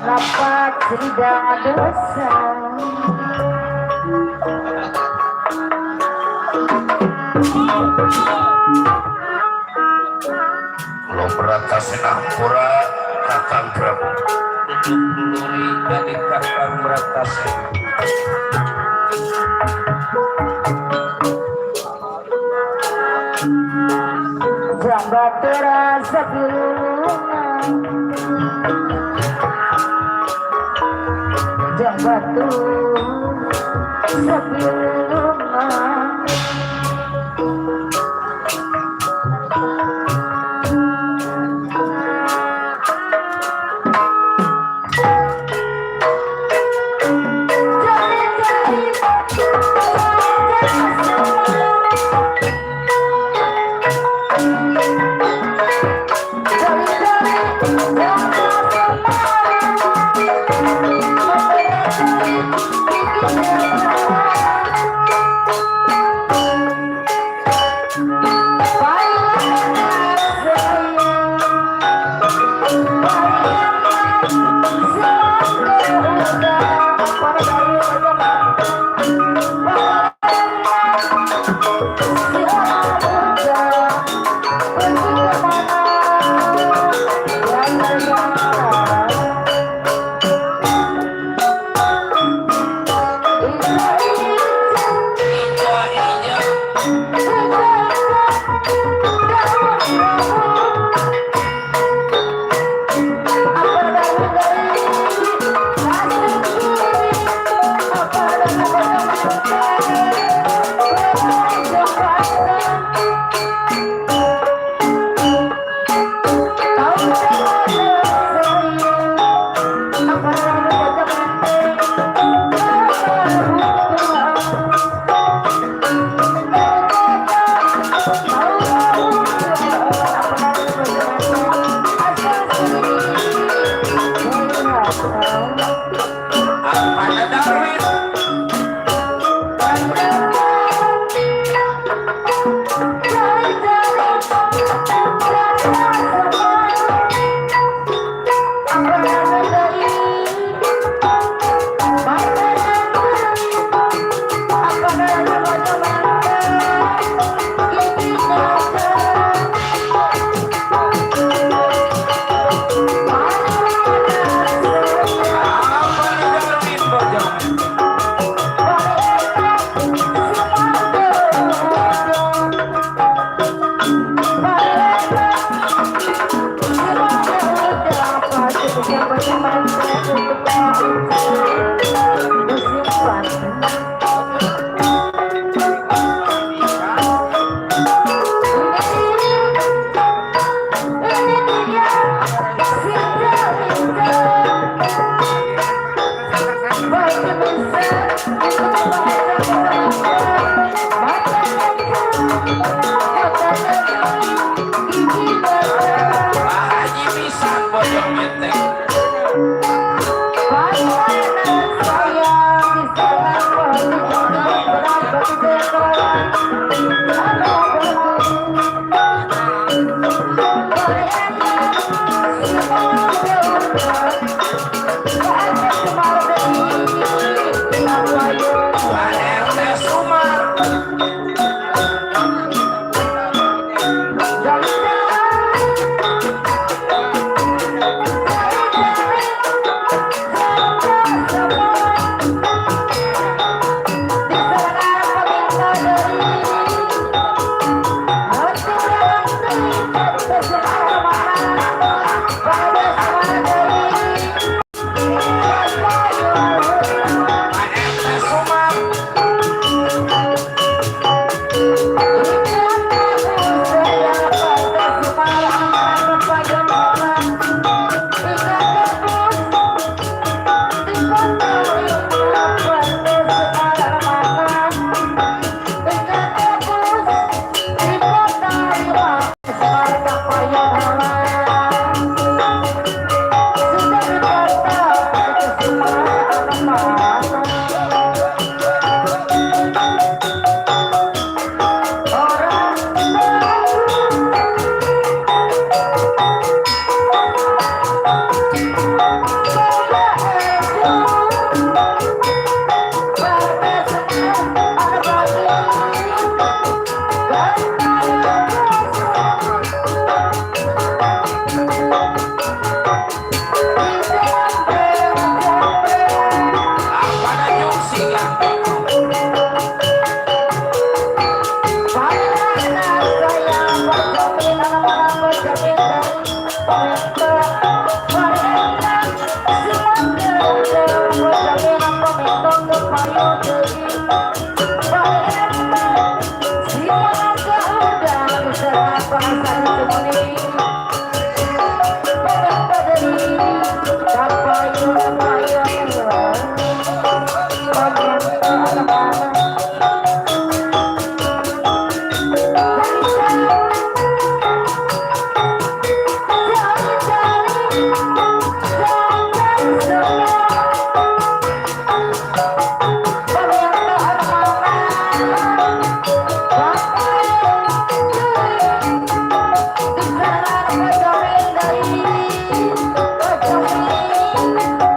Dapat tidak dosa Lo Bratasena Ampura Kakang Prabu. Duduk dulu adik Kakang Bratasena. Jambatera sebelumnya Jambatu sebelumnya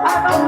Aku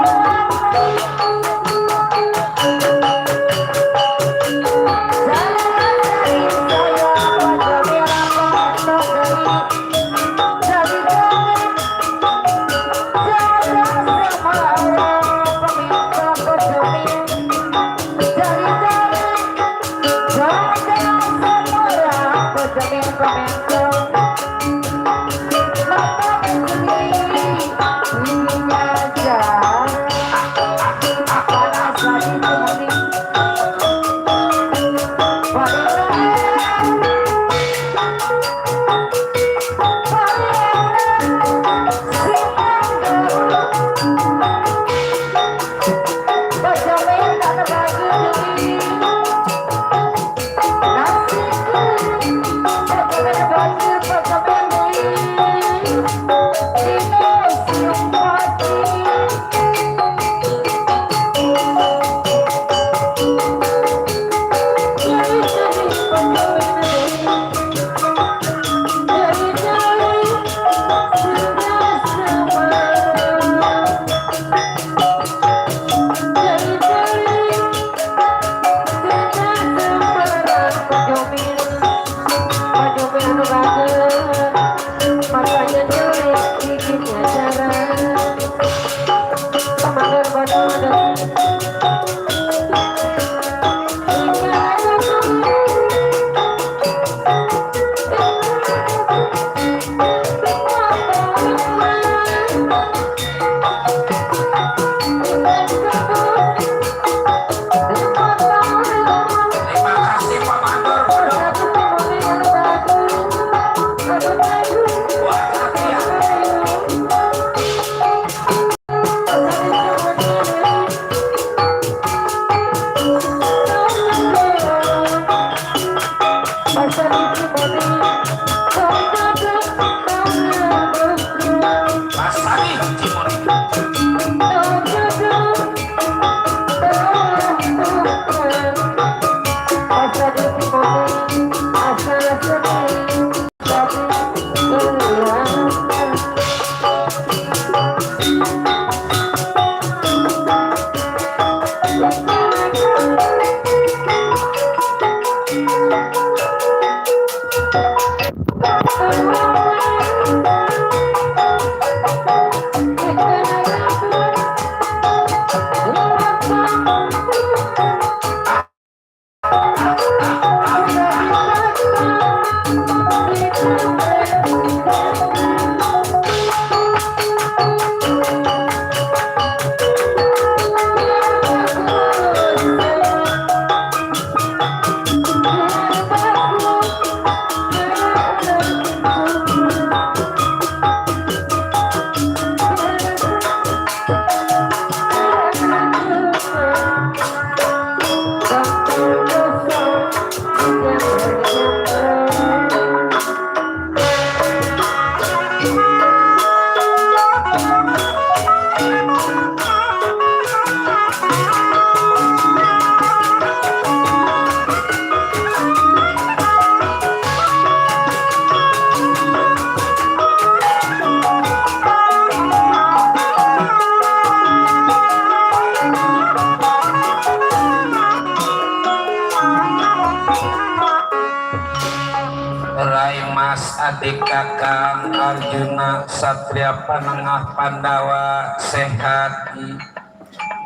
adik kakang Arjuna Satria Panengah Pandawa sehat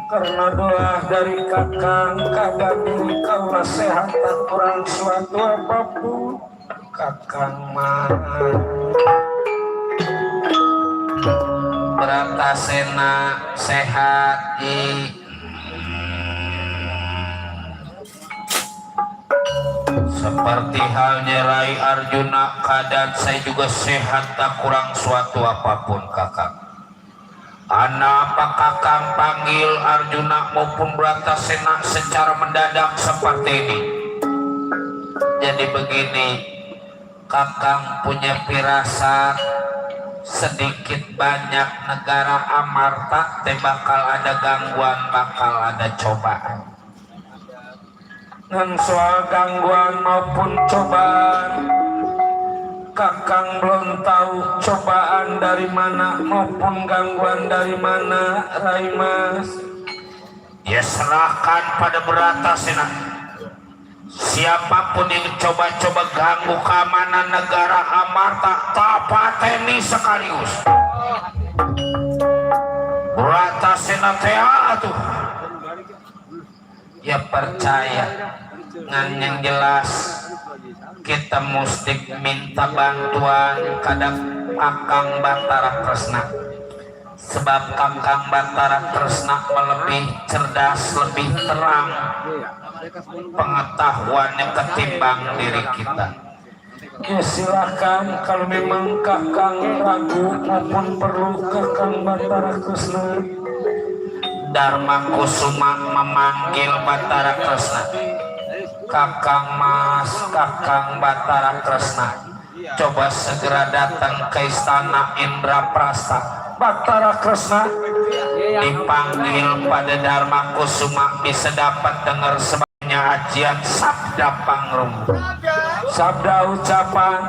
karena doa dari kakang kadang kalau sehat tak kurang suatu apapun kakang mah Bratasena sehat seperti halnya Rai Arjuna keadaan saya juga sehat tak kurang suatu apapun kakang. Apa kakang panggil Arjuna maupun Bratasena secara mendadak seperti ini? Jadi begini, kakang punya firasat sedikit banyak negara Amarta teh bakal ada gangguan, bakal ada cobaan. Dan soal gangguan maupun cobaan kakang belum tahu cobaan dari mana maupun gangguan dari mana Rai Mas. Ya serahkan pada Bratasena. Siapapun yang coba-coba ganggu keamanan negara Amarta tak pateni sekaligus. Bratasena teh atuh. Ya percaya dengan yang jelas kita mesti minta bantuan kadang Kakang Batara Kresna, sebab Kakang Batara Kresna lebih cerdas, lebih terang pengetahuannya ketimbang diri kita. Ya silahkan, kalau memang Kakang ragu maupun perlu Kakang Batara Kresna. Dharma Kusuma memanggil Batara Kresna. Kakang Mas, Kakang Batara Kresna, coba segera datang ke istana Indraprasta. Batara Kresna dipanggil pada Dharma Kusuma, bisa dapat dengar sebabnya ajian sabda pangrungu. Sabda ucapan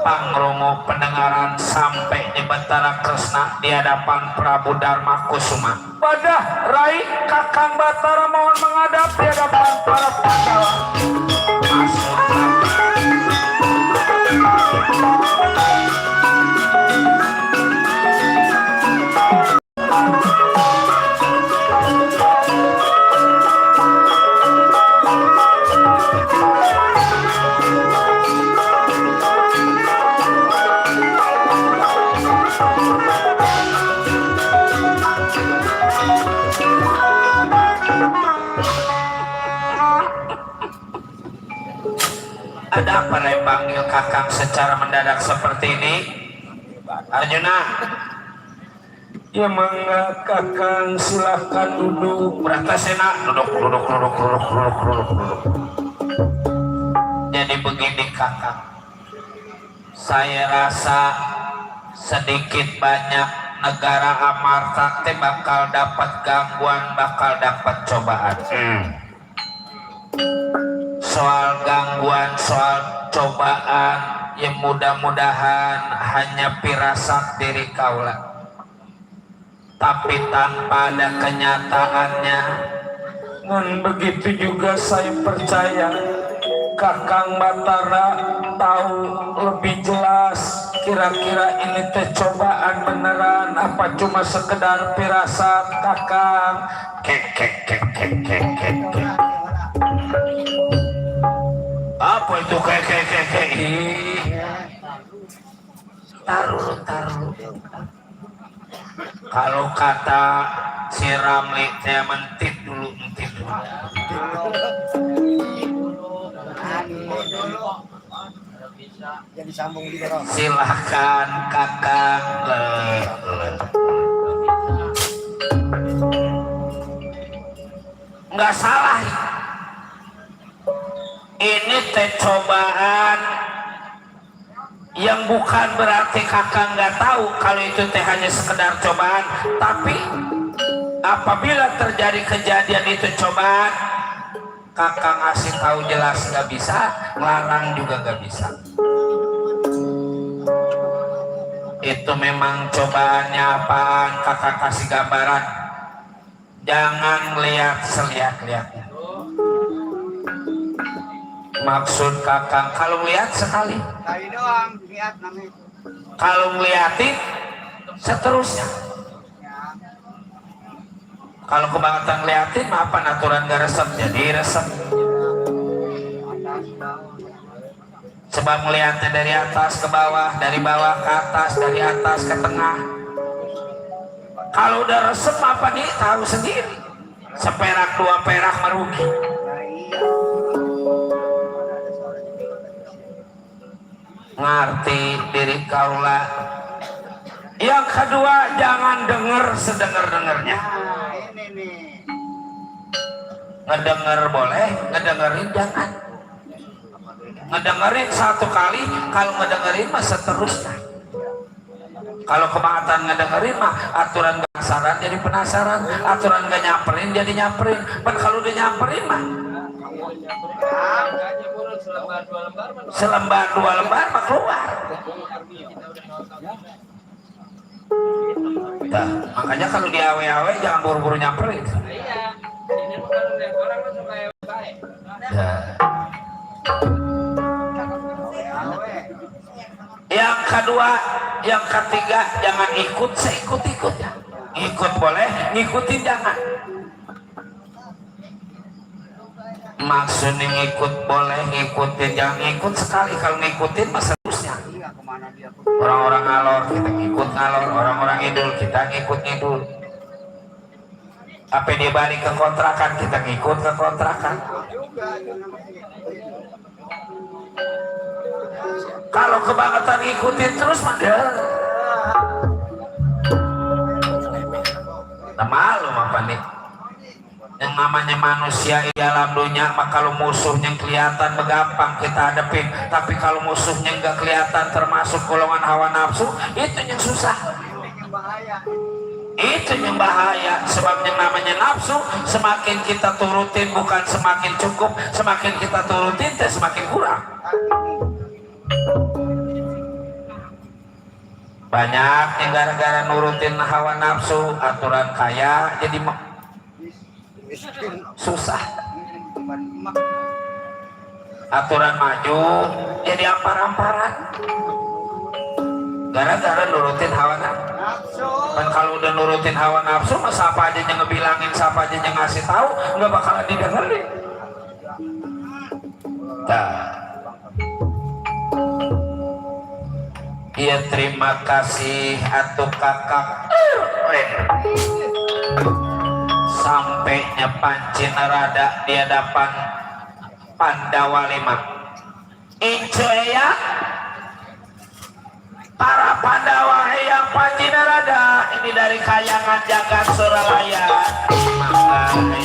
pangrungu pendengaran sampai di Batara Kresna di hadapan Prabu Dharma Kusuma. Wadah, Rai, Kakang Batara mohon menghadap di hadapan para Pandawa. Ada apa Rai panggil Kakang secara mendadak seperti ini? Arjuna. Ya mangga Kakang, silahkan duduk. Bratasena, duduk. Jadi begini Kakang, saya rasa sedikit banyak negara Amarta teh bakal dapat gangguan, bakal dapat cobaan. Soal gangguan, soal cobaan, ya mudah-mudahan hanya firasat diri kaula, tapi tanpa ada kenyataannya. Dan begitu juga saya percaya Kakang Batara tahu lebih jelas kira-kira ini teh cobaan beneran apa cuma sekedar firasat. Kakang apa itu taruh. Kalau kata si Ramli saya mentit dulu. Jadi sambung juga. Silahkan Kakang. Nggak salah. Ini teh cobaan yang bukan berarti Kakang nggak tahu kalau itu teh hanya sekedar cobaan, tapi apabila terjadi kejadian itu cobaan, Kakang kasih tahu jelas nggak bisa, larang juga nggak bisa. Itu memang cobaannya apaan, Kakang kasih gambaran. Jangan lihat selihat-lihatnya. Maksud Kakang kalau melihat sekali, doang lihat namanya. kalau ngeliatin seterusnya. Kalau kebangetan ngeliatin apa aturan gak resep, jadi resep. Sebab melihatnya dari atas ke bawah, dari bawah ke atas, dari atas ke tengah. Kalau udah resep apa nih tahu sendiri. Seperak dua perak merugi. Ngerti diri kaula. Yang kedua, jangan dengar sedengar-dengarnya. Ngedenger boleh, ngedengerin jangan. Ngedengerin satu kali, kalau ngedengerin mah seterusnya. Kalau kebangetan ngedengerin mah aturan penasaran jadi penasaran, aturan gak nyamperin jadi nyamperin. Dan kalau udah nyamperin mah selembar dua lembar mah keluar. Nah, makanya kalau di awe-awe jangan buru-buru nyamperin. Ya. Yang kedua, yang ketiga, jangan ikut seikut-ikut ya. Ikut boleh, ngikutin jangan. maksudnya ngikut boleh ngikutin, jangan ngikut sekali, kalau ngikutin masa terusnya. Iya, kemana dia? Orang-orang ngalor kita ngikut ngalor, orang-orang ngidul kita ngikut ngidul. Apa dia balik ke kontrakan kita ngikut ke kontrakan. Juga itu namanya. Kalau kebangetan ngikutin terus mah nah, malu apa nih? Yang namanya manusia di dalam dunia mah kalau musuhnya kelihatan gampang kita hadapin, tapi kalau musuhnya nggak kelihatan termasuk golongan hawa nafsu, itu yang susah. Itu yang bahaya, sebab yang namanya nafsu semakin kita turutin bukan semakin cukup, semakin kita turutin semakin kurang. Banyak yang gara-gara nurutin hawa nafsu, aturan kaya jadi susah, aturan maju jadi ampar-amparan gara-gara nurutin hawa nafsu. Dan kalau udah nurutin hawa nafsu, siapa aja yang ngebilangin, siapa aja yang ngasih tahu, nggak bakalan didengerin. Nah, iya terima kasih atuh kakak. Sampainya Panci Narada di hadapan Pandawa 5. Incu ya, para Pandawa yang Panci Narada ini dari kayangan jagat Suralaya. Maka yang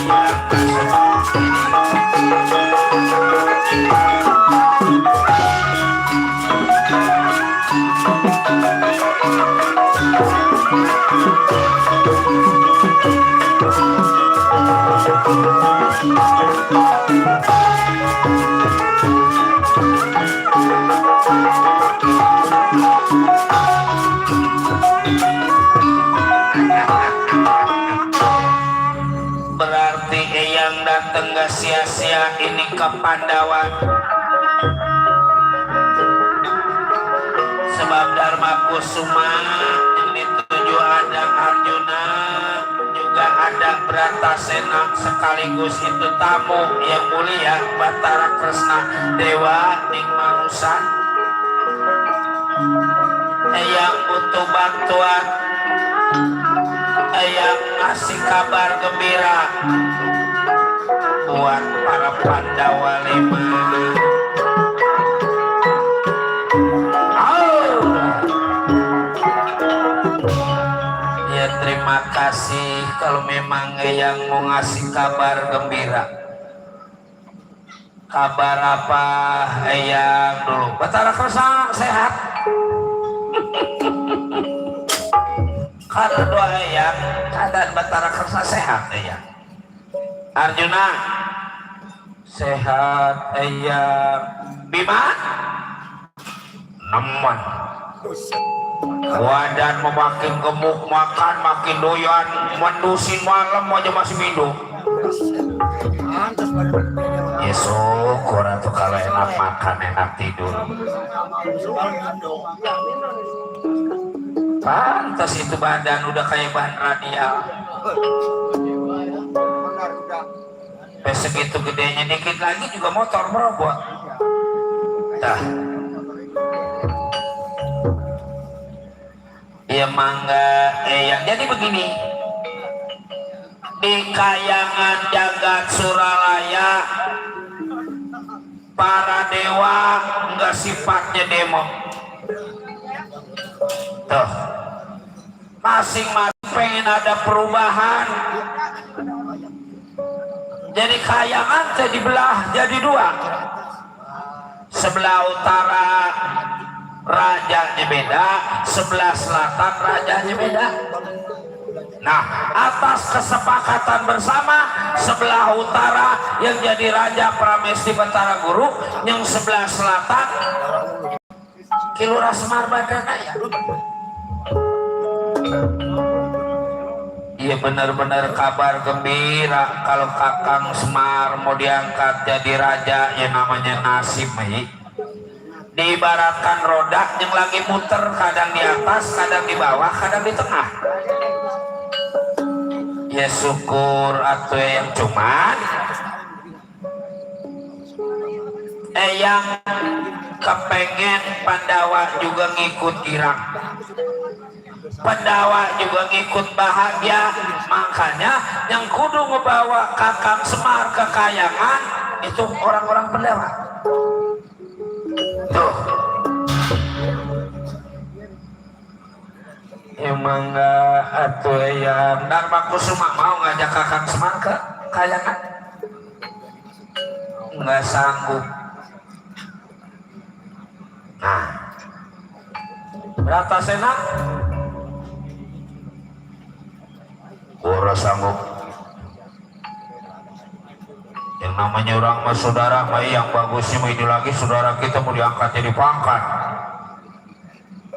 berarti yang datang gak sia-sia ini ke Pandawa, sebab Dharma Kusuma yang dituju ada Arjuna, juga ada Bratasena, sekaligus itu tamu yang mulia Batara Kresna Dewa ning Manusan yang butuh bantuan, yang ngasih kabar gembira buat para Pandawa 5. Ya terima kasih kalau memang yang mau ngasih kabar gembira. Kabar apa yang dulu? Batara Kresna sehat. Karena doa yang keadaan Batara Kresna sehat ya. Arjuna sehat ya. Bima nemen. Wadan makin gemuk, makan makin doyan, mendusin malam aja masih minum. Ya syukur tuh kalau enak makan enak tidur. Pantas itu badan udah kayak bahan radial. Segitu gedenya dikit lagi juga motor merobot. Dah. Ya mangga jadi begini, di kayangan jagat Suralaya para dewa enggak sifatnya demo tuh, masing-masing pengen ada perubahan. Jadi kayangan jadi belah jadi dua, sebelah utara rajanya beda, sebelah selatan rajanya beda. Nah, atas kesepakatan bersama, sebelah utara yang jadi raja Pramesti Batara Guru, yang sebelah selatan Kilura Semar Badana ya. Iya benar-benar kabar gembira kalau Kakang Semar mau diangkat jadi raja, yang namanya nasib nih. Diibaratkan roda yang lagi muter, kadang di atas, kadang di bawah, kadang di tengah. Ya syukur atuh yang cuman Eyang kepengen Pandawa juga ngikut girang, Pandawa juga ngikut bahagia, makanya yang kudu ngebawa Kakang Semar ke Kayangan itu orang-orang Pandawa. Tuh. Emang enggak atuh yang Dharma Kusuma mau ngajak Kakang Semar ke Kayangan? Enggak sanggup. Nah, Bratasena ora sanggup. Yang namanya orang mah saudara mah yang bagusnya mah ini lagi saudara kita mau diangkat jadi pangkat.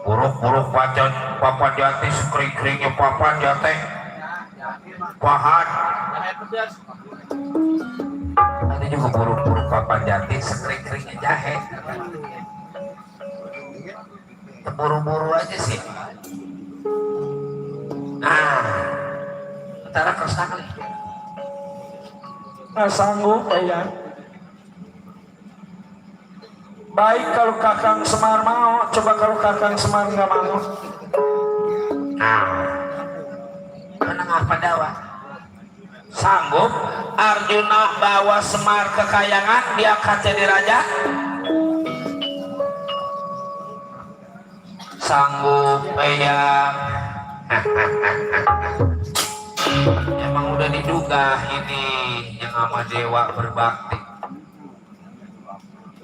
Buruk-buruk papan jati sekering-keringnya papan jati pahan. Ada juga buruk-buruk papan jati sekering-keringnya jahe. Buru-buru aja sih. Nah, antara kerusak kali. Nggak sanggup ya. Baik kalau Kakang Semar mau, coba kalau Kakang Semar nggak mau. Nah, menengah Pandawa. Sanggup Arjuna bawa Semar ke Kayangan, dia akan jadi raja. Sanggup Eyang. Emang udah diduga ini yang sama dewa berbakti.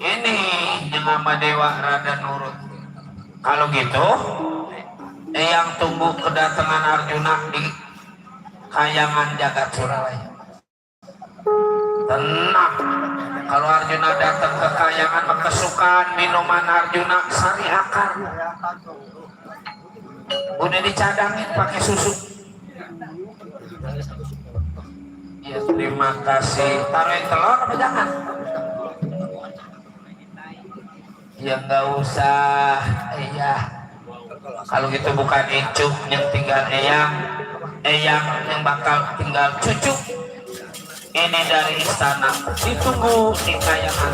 Ini yang sama dewa rada nurut. Kalau gitu Eyang tunggu kedatangan Arjuna di Kayangan Jagat Suralaya. Tenang, kalau Arjuna datang ke Kayangan kesukaan minuman Arjuna sari akar. Udah dicadangin pakai susu. Ya terima kasih. Taruhin telur apa jangan? Ya nggak usah. Iya. Kalau gitu bukan Icuk yang tinggal Eyang, Eyang yang bakal tinggal cucu. Ini dari istana, ditunggu di Kayangan.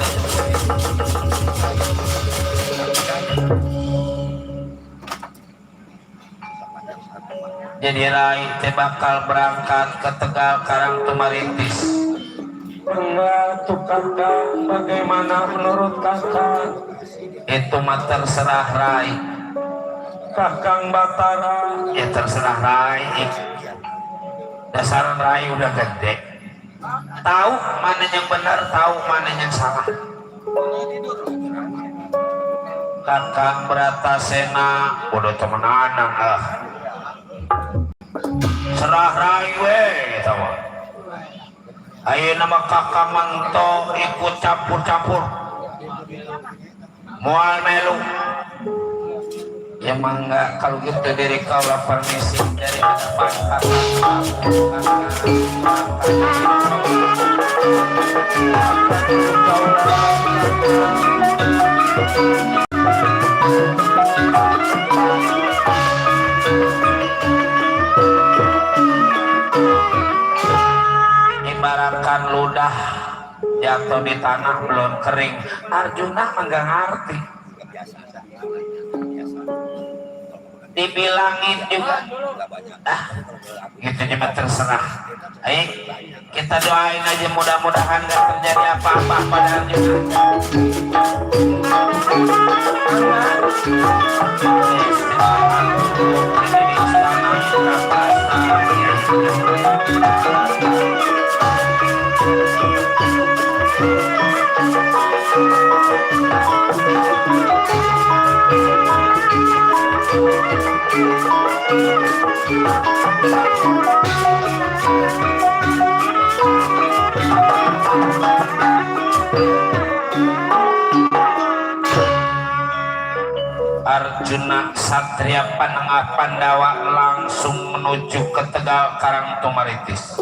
Jadi Rai teh bakal berangkat ke Tegal Karangtumaritis. Enggak tuh Kakang, bagaimana menurut Kakang? Itu mah terserah Rai. Kakang Batara, ya terserah Rai. Dasar Rai udah gede, tahu mana yang benar, tahu mana yang salah. Kakang Bratasena udah temenan serah Rai we tahu. Ayo nama Kakang Manto ikut campur-campur mual melu. Ya mangga kalau gitu dari kau lapar misi dari hadapan ibaratkan ludah jatuh di tanah belum kering. Arjuna enggak ngerti, dibilangin juga gitu cuma terserah. Ayo kita doain aja mudah-mudahan gak terjadi apa-apa pada Arjuna. Arjuna Satria Panengah Pandawa langsung menuju ke Tegal Karangtumaritis.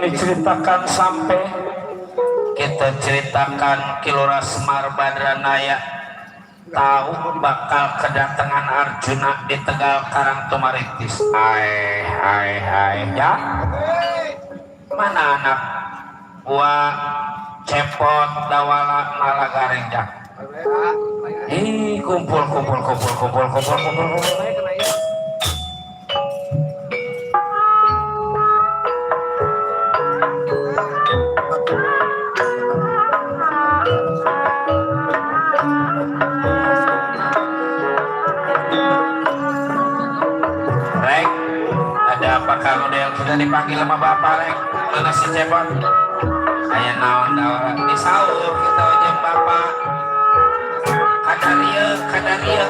Diceritakan sampai kita ceritakan Kilora Semar Badranaya tahu bakal kedatangan Arjuna di Tegal Karangtumaritis. Hai ya, mana anak gua cepot dawala nalagareng jak. Kumpul. Rek, ada apa kalau dia sudah dipanggil sama bapak rek? Mana si cepot? Aya naon dawala di sahur kita jeung bapak. Kadaria.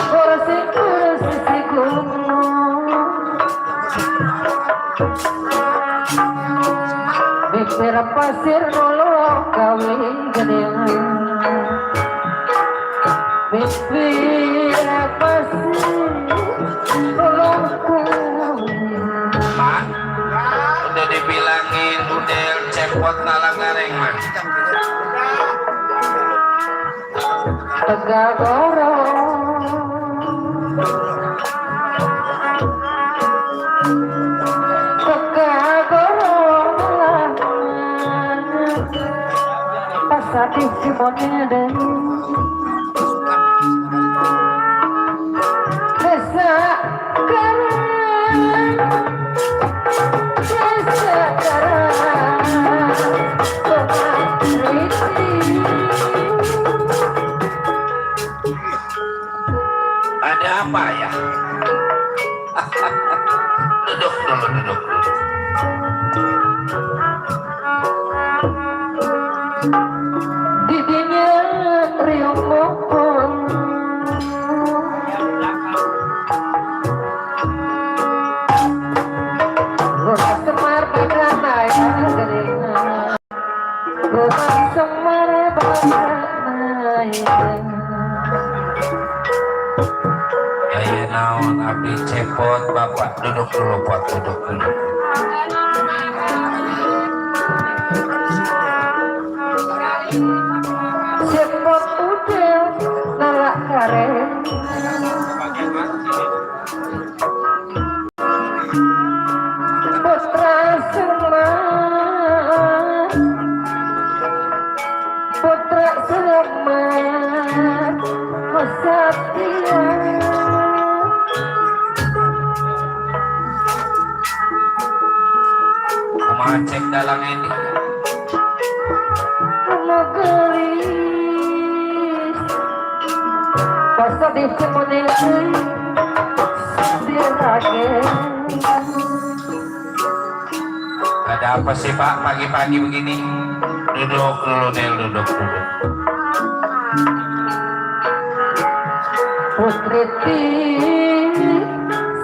Kursi gunung Bikir pasir nolong kawin gedeng Bikir pasir nolong kawin Man, udah dibilangin udel cepot nalagareng man. Tegagorong Pasati Simonide Desa Ada apa ya? Duduk dulu. Didinya riung mokon Gua semar badanai gedengan Gua semar badanai Ya naon abdi cepot bapak duduk dulu pot duduk. Cepot udel nalak kareng Putra Semar Kesatria Kumaha cek dalang ini? Gelis Pasal di Cimonil Ada apa sih Pak pagi-pagi begini? Duduk dulu Nel, duduk. Putri ti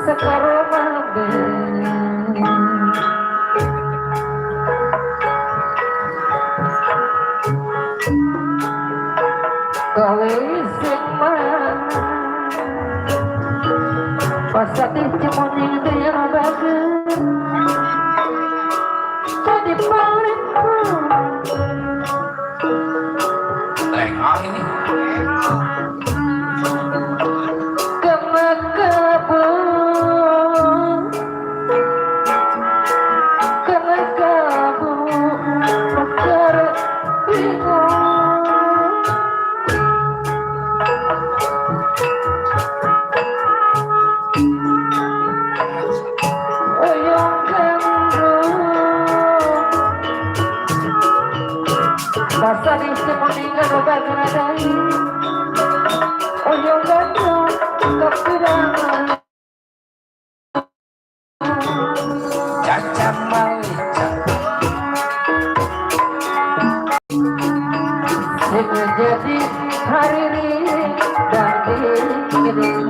sekaromade Gawe sikman Pasati Cimonil dia bagus Jadi paringku Lengok ini. Basta di Cimonil bagradai Oyong gandong kepirangan Caca malica. Sehingga jadi hari ini dan dikirimkan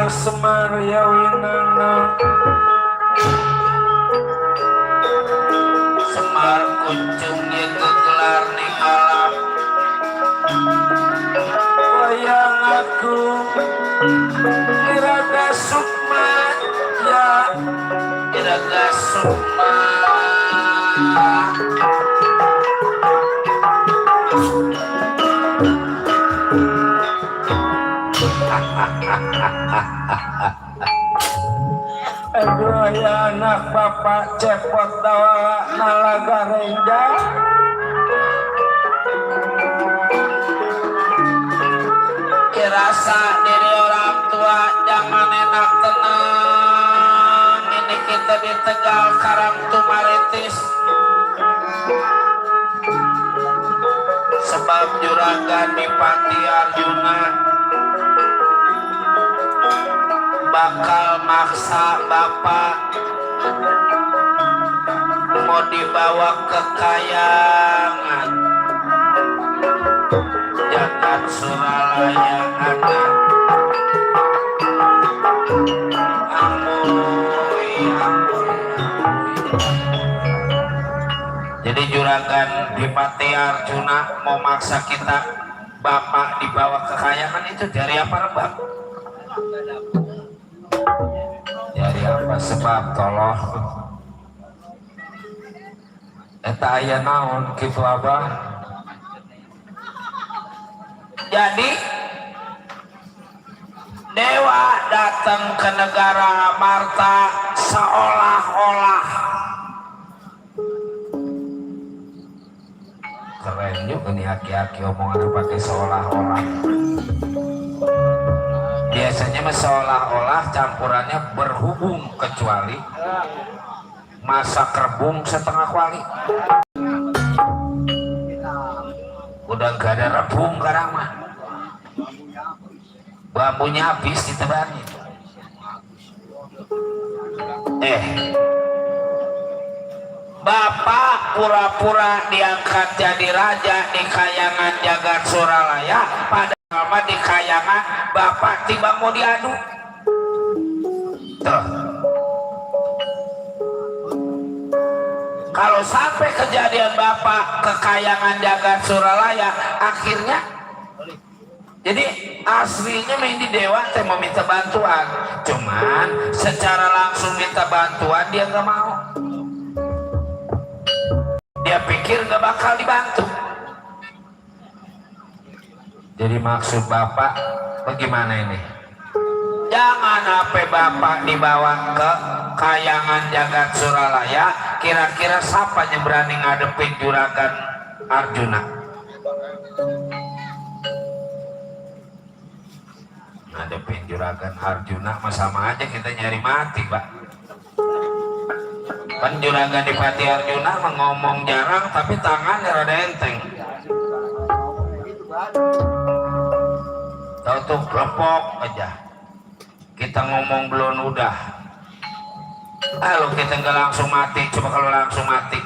Semar ya winana Semar kuncungnya kegelar ning alam wayang aku iraga sukma ya iraga sukma aduh ya anak bapak cepot dawa nalaga renja kirasa diri orang tua jangan enak tenang ini kita di Tegal Karang Tumaritis sebab juragan di Pati Arjuna bakal maksa bapak mau dibawa ke kayangan jagat Suralaya anak amuy. Jadi juragan di Pati Arjuna mau maksa kita bapak dibawa ke kayangan itu dari apa Rebak? Dari apa sebab tolong eta aya naon kitu abah jadi dewa datang ke negara Marta seolah-olah keren juga nih aki-aki omongan pakai seolah-olah biasanya seolah-olah campurannya berhubung kecuali masak rebung setengah kuali udah gak ada rebung sekarang mah bambunya habis ditebani bapak pura-pura diangkat jadi raja di kayangan jagat Suralaya pada lama di kayangan bapak tiba mau diadu tuh kalau sampai kejadian bapak ke kayangan jagat Suralaya akhirnya jadi aslinya main di dewa teh mau minta bantuan cuman secara langsung minta bantuan dia nggak mau. Dia pikir nggak bakal dibantu. Jadi maksud bapak bagaimana ini? Jangan sampai bapak dibawa ke kayangan jagat Suralaya, kira-kira siapa yang berani ngadepin juragan Arjuna? Ngadepin juragan Arjuna mah sama aja kita nyari mati, Pak. Kan juragan Dipati Arjuna mah ngomong jarang tapi tangannya rada enteng. Tahu tuh lepok aja. Kita ngomong belum udah. Kalau kita nggak langsung mati, coba kalau langsung mati.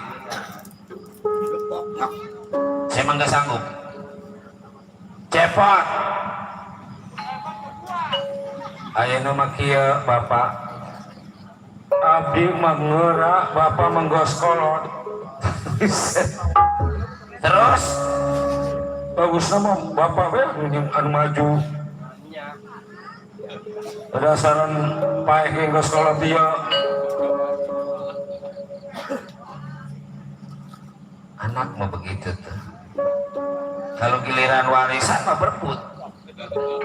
Saya mah nggak sanggup. Cepot. Ayo nama kia bapak. Abdi mangera, bapak menggoskolot. Terus bagus nama bapak yang anu maju. Berdasarkan paek yang goskolot dia. Anak mah begitu tuh. Kalau giliran warisan mah berebut.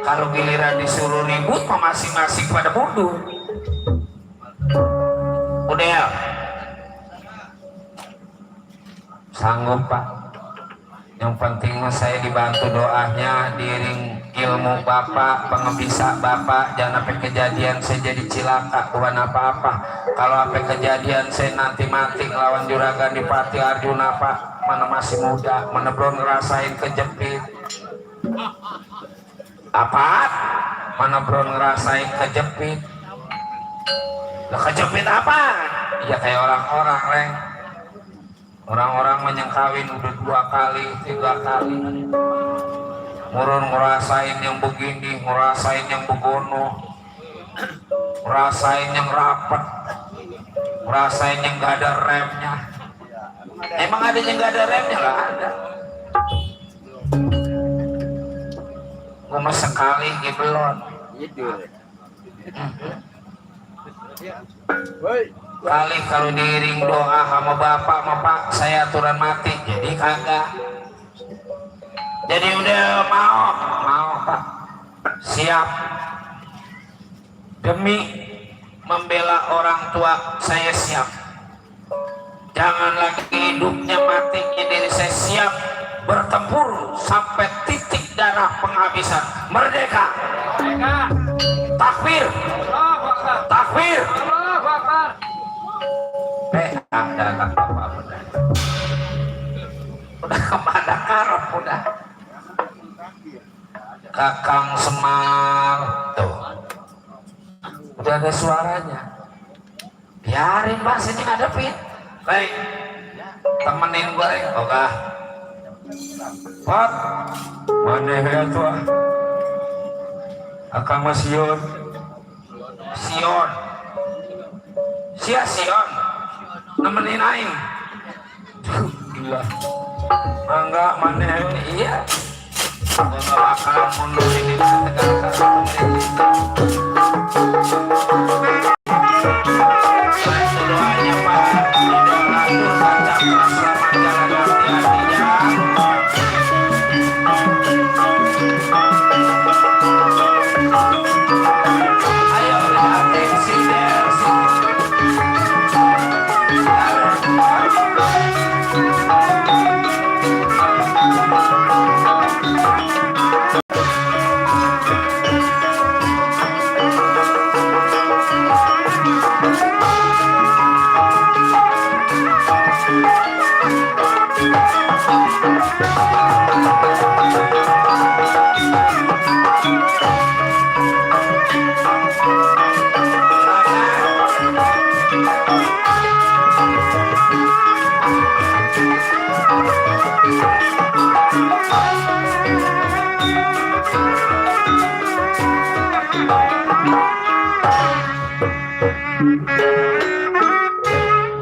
Kalau giliran disuruh ribut mah masing-masing pada mundur. Udah sanggup Pak. Yang penting mah saya dibantu doanya, diiring ilmu bapak, pengebisa bapak. Jangan sampai kejadian saya jadi cilaka bukan apa-apa. Kalau sampai kejadian saya nanti mati ngelawan juragan Dipati Arjuna Pak, mana masih muda, mana belum ngerasain kejepit. Apa? Mana belum ngerasain kejepit? Lah kejepit apa? Ya kayak orang-orang Leng. Orang-orang menyengkawin udah 2 kali, 3 kali. Murun ngerasain yang begini, ngerasain yang begono, ngerasain yang rapet, ngerasain yang gak ada remnya. Emang ada yang gak ada remnya? Lah ada. Cuma sekali gibelon. Kali kalau diiring doa sama bapak sama pak saya aturan mati, jadi kagak. Jadi udah mau Pak, siap. Demi membela orang tua saya siap. Jangan lagi hidupnya matinya diri saya siap bertempur sampai titik darah penghabisan. Merdeka. Takbir. Takbir. Datang bapak udah kepada karep udah. Kakang Semar tuh udah ada suaranya. Biarin Pak sini ngadepin. Baik, temenin gue. Oke Pak, mana ya tuh Akang Mas Sion. Sion nemenin aing. Gila. Enggak mana iya. Aku gak bakal mundur ini tegar-tegar. Bantu doanya Pak. Idolatur baca selamat jalan hati-hatinya. Ayo lihatin sini.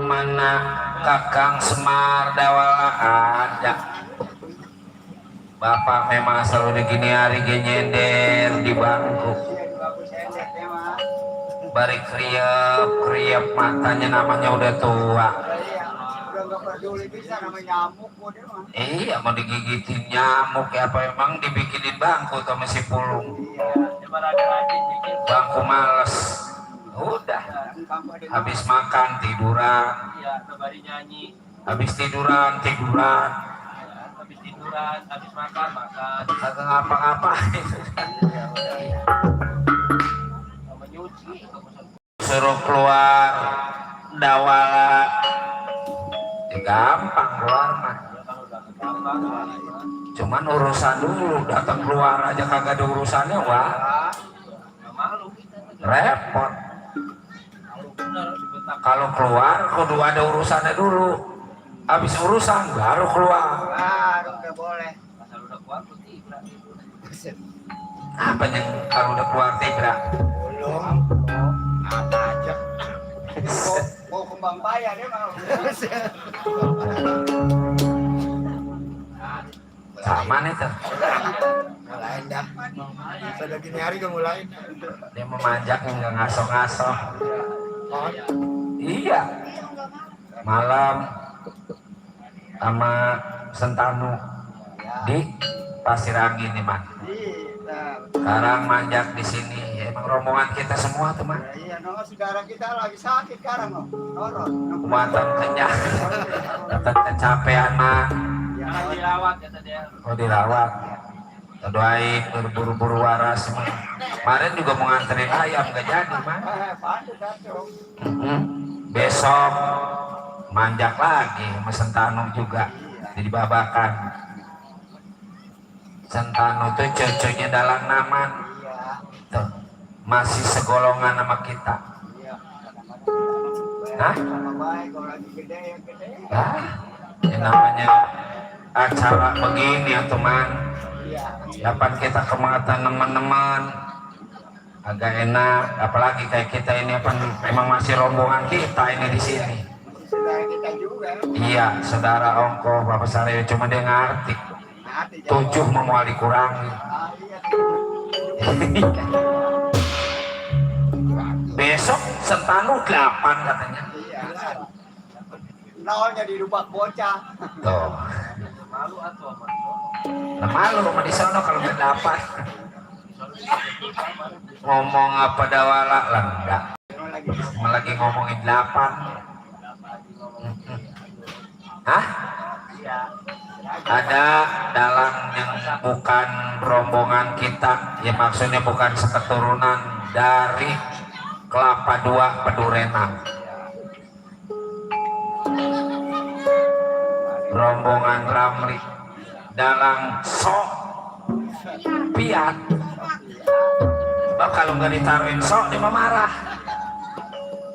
Mana Kakang Semar Dawala ada. Bapak memang selalu gini hari nyender di bangku. bari kriep matanya namanya udah tua. Iya, udah nggak peduli bisa namanya nyamuk kok dia mah. Iya mau digigitin nyamuk ya apa emang dibikinin bangku sama si pulung. Coba rajin bikin. Bangku males. Udah habis makan tiduran, Iya, kembali nyanyi. habis tiduran tiduran, Habis tiduran, habis makan makan. kagak ngapa-ngapain. Sama nyuci. Suruh keluar dawala ya gampang keluar mah, cuman urusan dulu datang keluar aja kagak ada urusannya wah Malu kita. repot. Benar dibentak. Kalau keluar kudu ada urusannya dulu, habis urusan baru keluar. Baru nggak boleh. Asal udah kuat tuh tiba. Apa yang kalau udah keluar tigra Belum. Apa aja. Mau kembang paya dia mau. sama nih tuh, Mulain dah. Sudah gini hari udah mulain. dia memanjak nggak ngaso-ngaso. Iya malam sama Sentanu di Pasir Angin nih man. Sekarang manjak di sini ya, emang rombongan kita semua tuh man. Iya, no, saudara kita lagi sakit sekarang no. Norot. Kekuatan kenyang, datang kecapean mah. Jangan dirawat kata dia. Oh dirawat, kita doain buru-buru waras mah. Kemarin juga mau nganterin ayam gak jadi mah. Pantas kacau. Besok manjak lagi sama Sentanu juga jadi babakan. Sentanu tuh cucunya Dalang Naman Iya. tuh, masih segolongan sama kita. Iya. Hah? Sama baik kalau lagi gede ya gede. Ah, ini namanya acara begini ya teman. Iya. Dapat kita kematan teman-teman agak enak, apalagi kayak kita ini apa memang masih rombongan kita ini di sini. Saudara kita juga. Iya, saudara ongko Bapak Saryo cuma dia ngerti. Hati 7 mau dikurangi. Iya. Besok Sentanu 8 katanya. Iya. Nolnya di rumah bocah. Tuh. Malu atau apa? Nah, malu sama di sono kalau nggak dapat. Ngomong apa dawala lah enggak. Cuma lagi ngomongin 8. Hah? Ada dalang yang bukan rombongan kita, ya maksudnya bukan seketurunan dari Kelapa II Pedurenan. Rombongan Ramli, dalang sok piat. Sebab kalau nggak ditaruhin sok dia marah.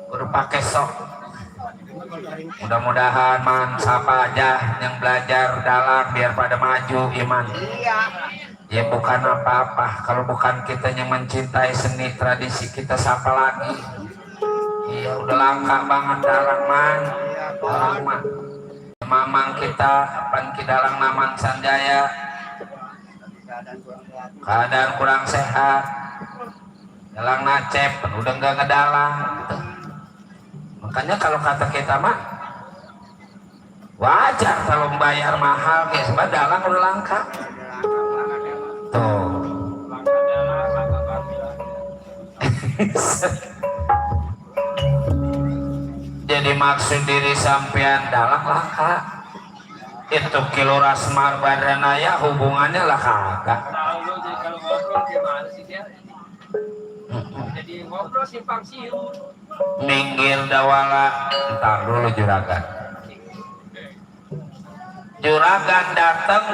Udah pakai sok. Mudah-mudahan man siapa aja yang belajar dalang biar pada maju iman. Iya. Ya bukan apa-apa kalau bukan kita yang mencintai seni tradisi kita siapa lagi. Iya udah langka banget dalang man. Dalang man. Mamang kita Panki Dalang Naman Sanjaya keadaan kurang sehat. Dalang nacep udah nggak ngedalang. Makanya kalau kata kita mah wajar kalau membayar mahal guys, sebab dalang udah langka. Tuh. Langkah dalam, langkah kamila. Jadi maksud diri sampean dalang langka. Itu Kilora Semar Badranaya hubungannya lah kagak. Tahu lo jadi kalau ngobrol gimana sih dia? Jadi ngobrol simpang siur. Minggir dawala, entar dulu juragan. Juragan datang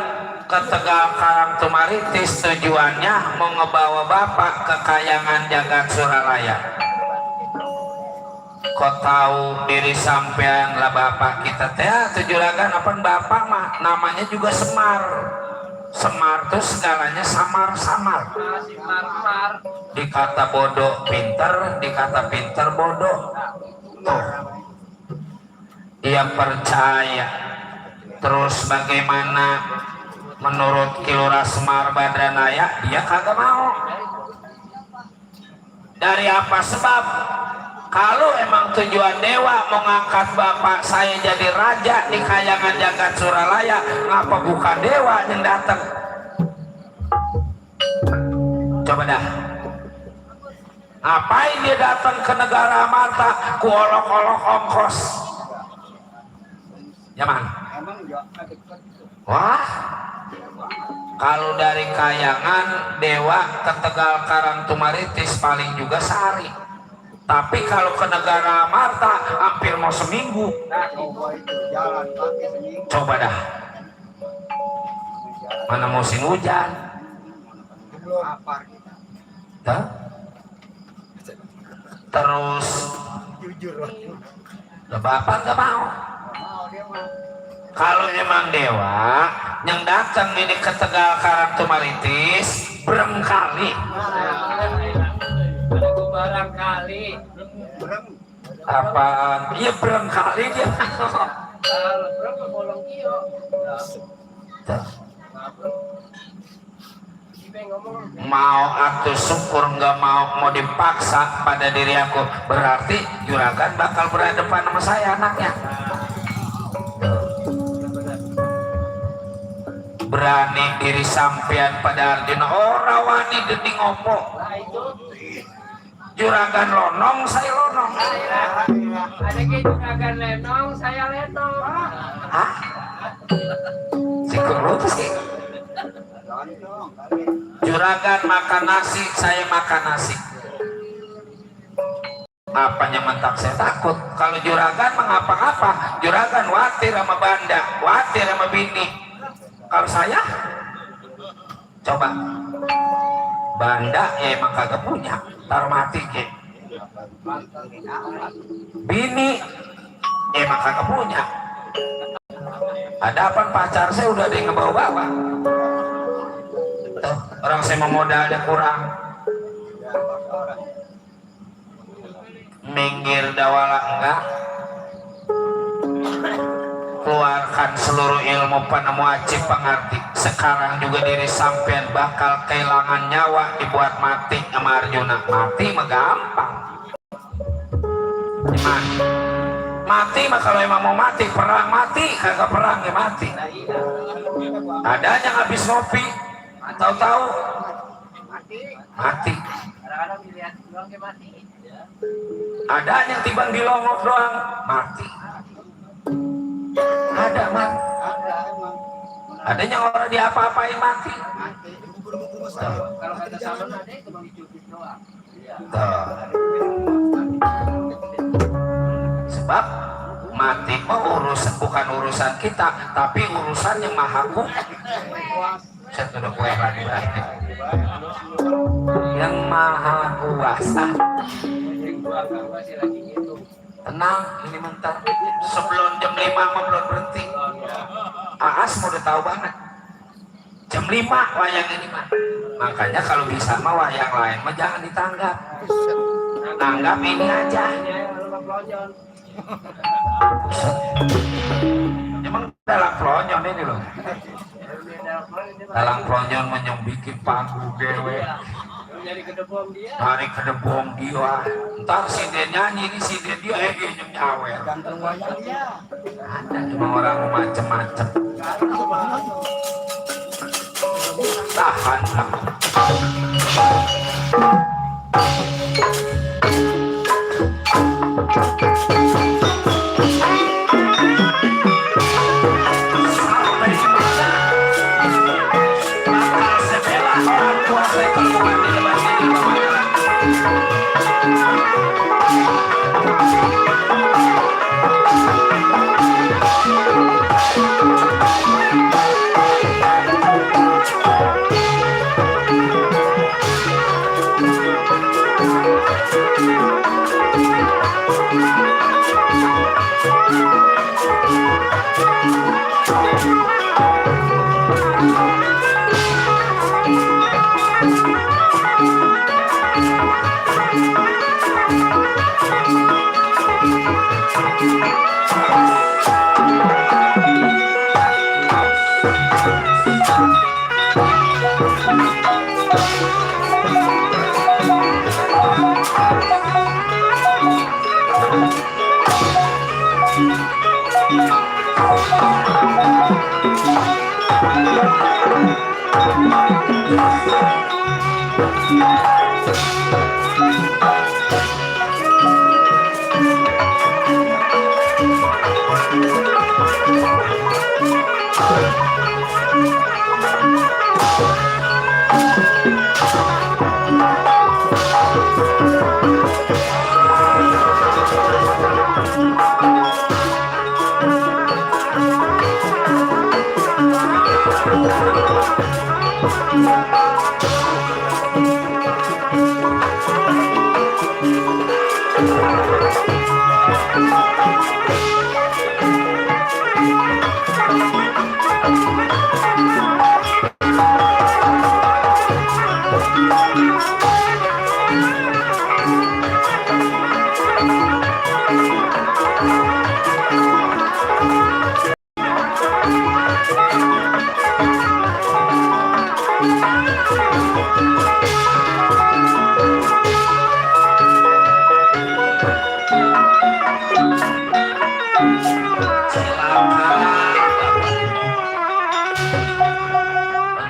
ke Tegal Karangtumaritis tujuannya mau ngebawa bapak ke Kayangan Jagat Suralaya. Kok tahu diri sampean lah bapak kita teh juragan apa bapak mah namanya juga Semar. Semar tuh segalanya samar-samar. Masih mar-mar. Dikata bodoh pinter, dikata pinter bodoh. Tuh. Dia percaya. Terus bagaimana menurut Kilora Semar Badranaya dia kagak mau. Dari apa sebab? Kalau emang tujuan dewa mau ngangkat bapak saya jadi raja di kayangan jagat Suralaya, ngapa bukan dewa yang datang? Coba dah. Ngapain dia datang ke negara Amarta ku olok-olok ongkos? Nyaman? Wah, kalau dari kayangan dewa ke Tegal Karangtumaritis paling juga sehari. Tapi kalau ke negara Amarta hampir mau seminggu. Coba dah. Mana musim hujan? Hah? Terus bapak nggak mau. Kalau emang dewa yang datang ini ke Tegal Karangtumaritis berengkali. Barangkali Apaan? Iya berengkali dia. berapa bolong kio Mau atuh syukur nggak mau dipaksa pada diri aku, berarti juragan bakal berhadapan sama saya anaknya. Berani diri sampean pada Arjuna, ora wani gede ngomong. Juragan lonong, saya lonong. ada juragan lenong, saya lenong. Hah? Sikur lu sih. Juragan makan nasi, saya makan nasi. Apanya mentak saya takut. Kalau juragan mengapa-ngapa, juragan watir sama banda, watir sama bini. Kalau saya, coba banda ya emang kagak punya, tar mati ke. Bini ya emang kagak punya. Ada apa pacar saya udah ada yang ngebawa-bawa. Tuh, orang saya mau modalnya kurang. Minggir dawala enggak. Keluarkan seluruh ilmu panemu wajib pengerti. Sekarang juga diri sampean bakal kehilangan nyawa dibuat mati sama Arjuna. Mati mah gampang. Gimana? Mati mah kalau emang mau mati, perang mati, kagak perang ya mati. Adanya habis ngopi, tahu-tahu mati. Kadang-kadang dilihat doang kayak mati. Ada yang timbang di longok doang mati. Ada mat. Ada yang orang diapa-apain mati. Kalau kata sama ada cuma dicubit doang. Sebab mati mah bukan urusan kita, tapi urusan yang maha kuasa. Saya sudah kue lagi berarti. Yang maha kuasa. Masih lagi gitu. Tenang, ini mentar. Sebelum jam 5 mah belum berhenti. Aas mau udah tahu banget. Jam 5 wayang ini mah. Makanya kalau bisa mah wayang lain mah jangan ditanggap. Tanggap ini aja. Emang dalam pelonyon ini loh. Dalam pelonyon menyong bikin panggung dewe. Jadi kedebong dia. Hari kedebong dia. Ntar si dia nyanyi ini si dia yang nyawer. Ada cuma orang macem-macem. Tahan lah. Sampai mana bakal sebela orang tua saya keluar di depan sini kemana.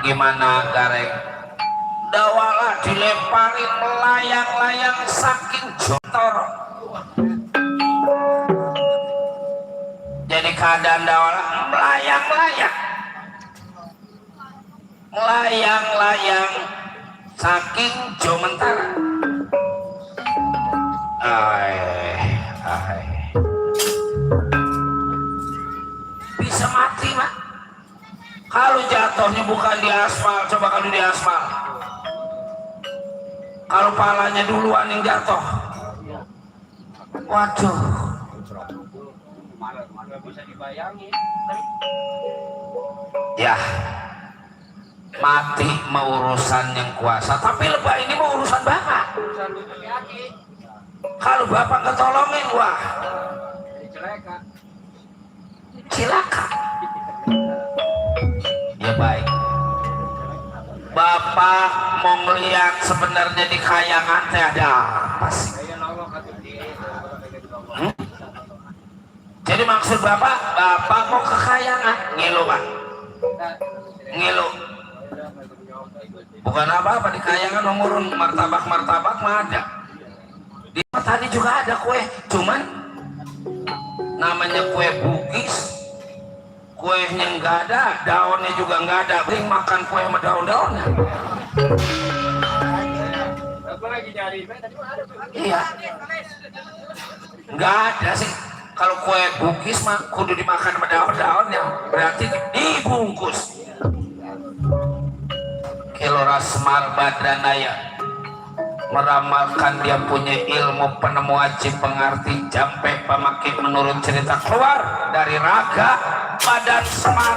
Gimana gareng dawala dilemparin melayang-layang saking jotor, jadi keadaan dawala melayang-layang saking jomentara. Bisa mati Pak kalau jatuhnya bukan di aspal. Coba kalau di aspal, kalau palanya duluan yang jatuh, waduh, bisa dibayangin. ya mati mau urusan yang kuasa, tapi lebah ini mau urusan bapak. Urusan laki-laki Kalau bapak ketolongin, wah celaka. cilaka. Ya baik, bapak mau ngeliat sebenarnya di kayangan teh ada apa sih? Jadi maksud bapak mau ke kayangan ngilu Pak, ngilu. Bukan apa-apa di kayangan ngurun martabak mah ada. Di tadi juga ada kue, cuman namanya kue Bugis. Kuenya nggak ada, daunnya juga nggak ada. Bring makan kue sama daun-daunnya. Aku lagi nyari tadi ada. Iya, nggak ada sih. Kalau kue Bugis mah kudu dimakan sama daun-daunnya, berarti dibungkus. Kelora Semar Badranaya meramalkan dia punya ilmu penemu aji pengerti jampe pemakai menurut cerita keluar dari raga badan Semar.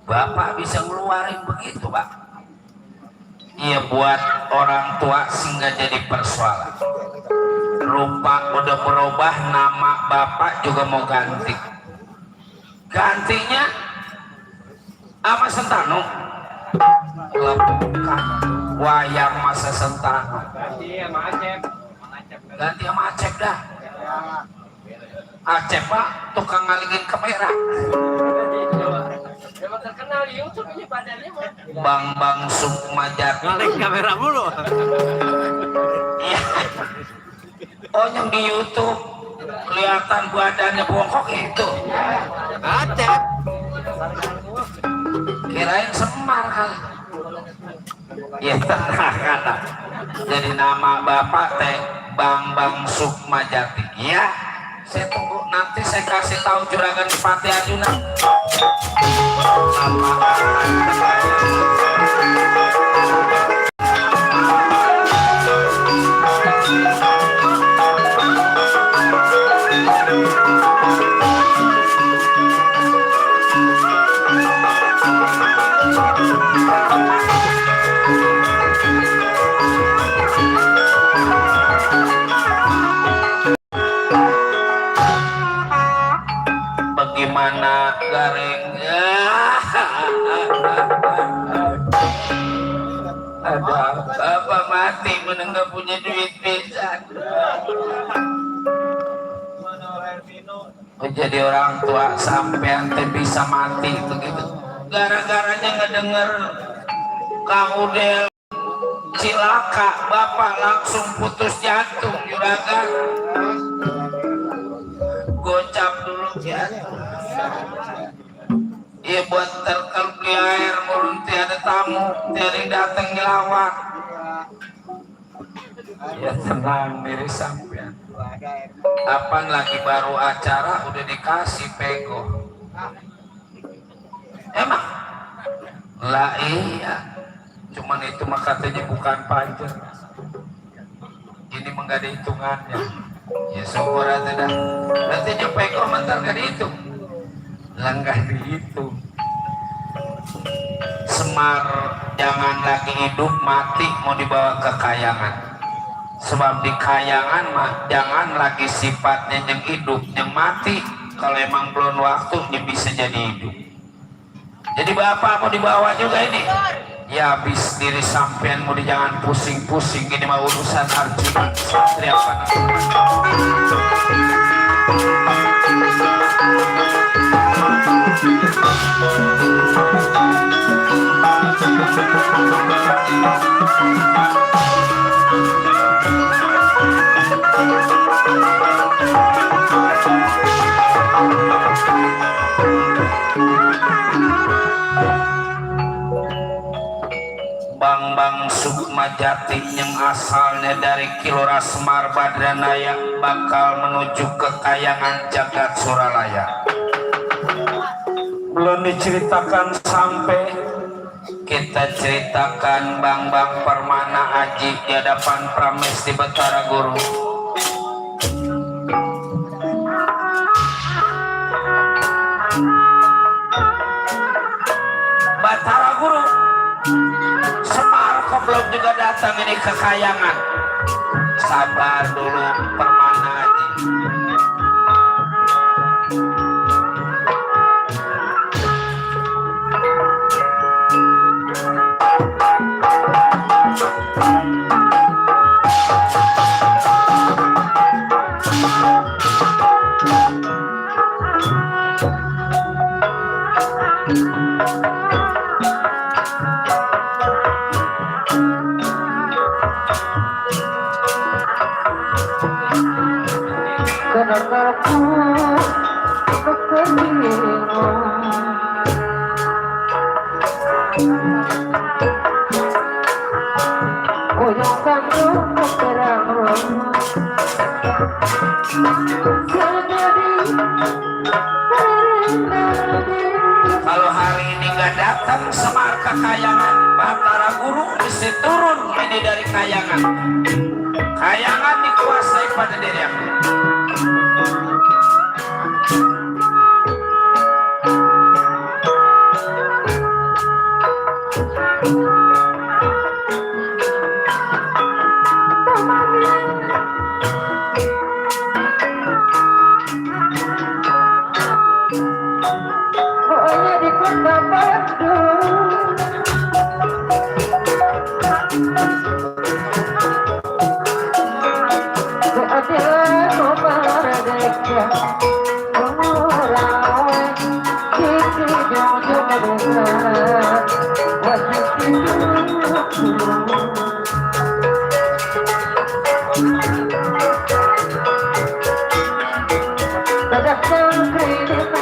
Bapak bisa ngeluarin begitu Pak. Iya, buat orang tua sehingga jadi persoalan. Rupa udah berubah, nama bapak juga mau ganti. Gantinya sama Sentanu. Lebukan wayang masa Sentanu. Ganti sama Acep. Ganti sama Acep dah. Acep Pak, tukang ngalingin kamera. Memang terkenal di YouTube ini badannya mah. Bang Sukmajat. Ngaling kamera mulu. Iya. Oh, yang di YouTube kelihatan badannya bongkok itu. Acep. Kirain Semar kali. Ya tenang kata. Jadi nama bapak teh Bang Sukmajati. Ya, saya tunggu nanti saya kasih tahu juragan Pati Arjuna. mana nggak punya duit pisan. Jadi orang tua sampean teh bisa mati begitu. Gara-garanya ngedenger Kang Udel cilaka, bapak langsung putus jantung juragan. Gocap dulu ya. Iya buat terkel beli air murun tiada tamu, tiada datang ngelawak. Ya tenang diri sampean. Apaan lagi baru acara udah dikasih pego. Emang? Lah iya. Cuman itu mah katanya bukan pajak. Ini mah gak ada hitungannya. Ya syukur aja dah. Nanti pego mentar gak dihitung. Lah gak dihitung. Semar jangan lagi hidup mati mau dibawa ke kayangan. Sebab di kayangan mah jangan lagi sifatnya yang hidup, yang mati. Kalau emang belum waktunya bisa jadi hidup. Jadi bapak mau dibawa juga ini. Ya habis diri sampean mau jangan pusing-pusing, ini mah urusan Arjuna Satria Bang Sukmajati yang asalnya dari Kilora Semar Badranaya bakal menuju ke Kayangan Jagat Suralaya. Belum diceritakan sampai kita ceritakan Bang Permana Aji di hadapan Prames di Batara Guru. Batara Guru Semar kok belum juga datang ini ke Kayangan. Sabar dulu Permana Aji. Kenapa aku kekeringan? Goyang kamu terang Kalau hari ini nggak datang Semar ke Kayangan, Batara Guru mesti turun ini dari Kayangan. Kayangan dikuasai pada diri aku. di kota Bandung. Keadilan merdeka, mengurau kiki jujur besar, wajib hidup. Datang kritik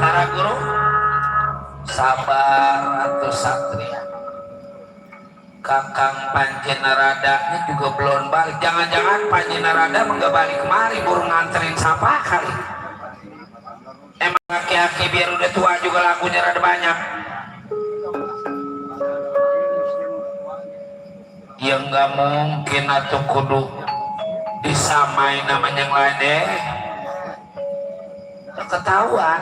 Para guru sabar atau satria. Kakang Panjenarada ini juga belum balik. Jangan-jangan Panjenarada nggak balik kemari, burung nganterin siapa kali. Emang aki-aki biar udah tua juga lakunya rada banyak. Ya nggak mungkin atau kudu disamain namanya yang lain deh. Ketahuan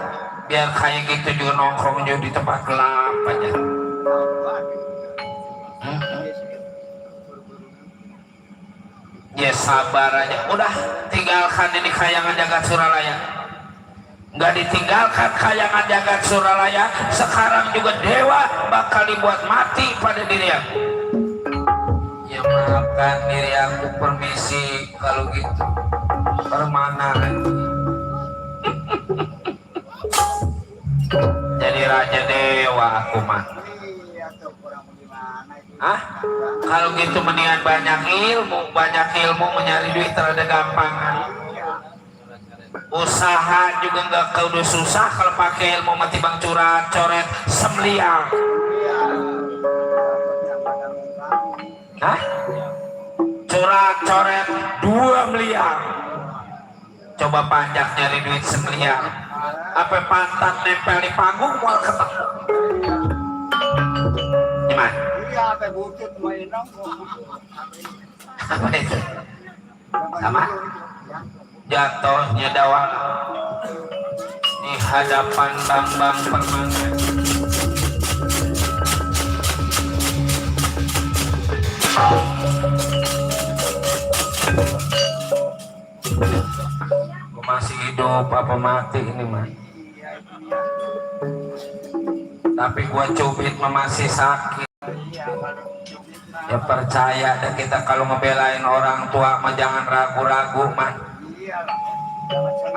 biar kayak gitu juga nongkrong juga di tempat gelap aja. Ya sabar aja, udah tinggalkan ini kayangan jagat Suralaya. Nggak ditinggalkan kayangan jagat Suralaya, sekarang juga dewa bakal dibuat mati pada diri aku. Ya maafkan diri aku, permisi kalau gitu. Permana jadi raja dewa aku mah. Ah, kalau gitu mendingan banyak ilmu mencari duit terada gampangan. Usaha juga nggak kudu susah kalau pakai ilmu mati bang curat coret semliang. Hah? Curat coret 2 miliar. Coba panjang nyari duit semiliar. Apa pantat nempel di panggung mau ketemu? Gimana? Iya, apa butut mainan. Apa itu? Sama? Jatuhnya dawang di hadapan bang-bang permana. Aku masih hidup apa mati ini mah? Tapi gua cubit masih sakit. Ya percaya deh kita kalau ngebelain orang tua mah jangan ragu-ragu mah.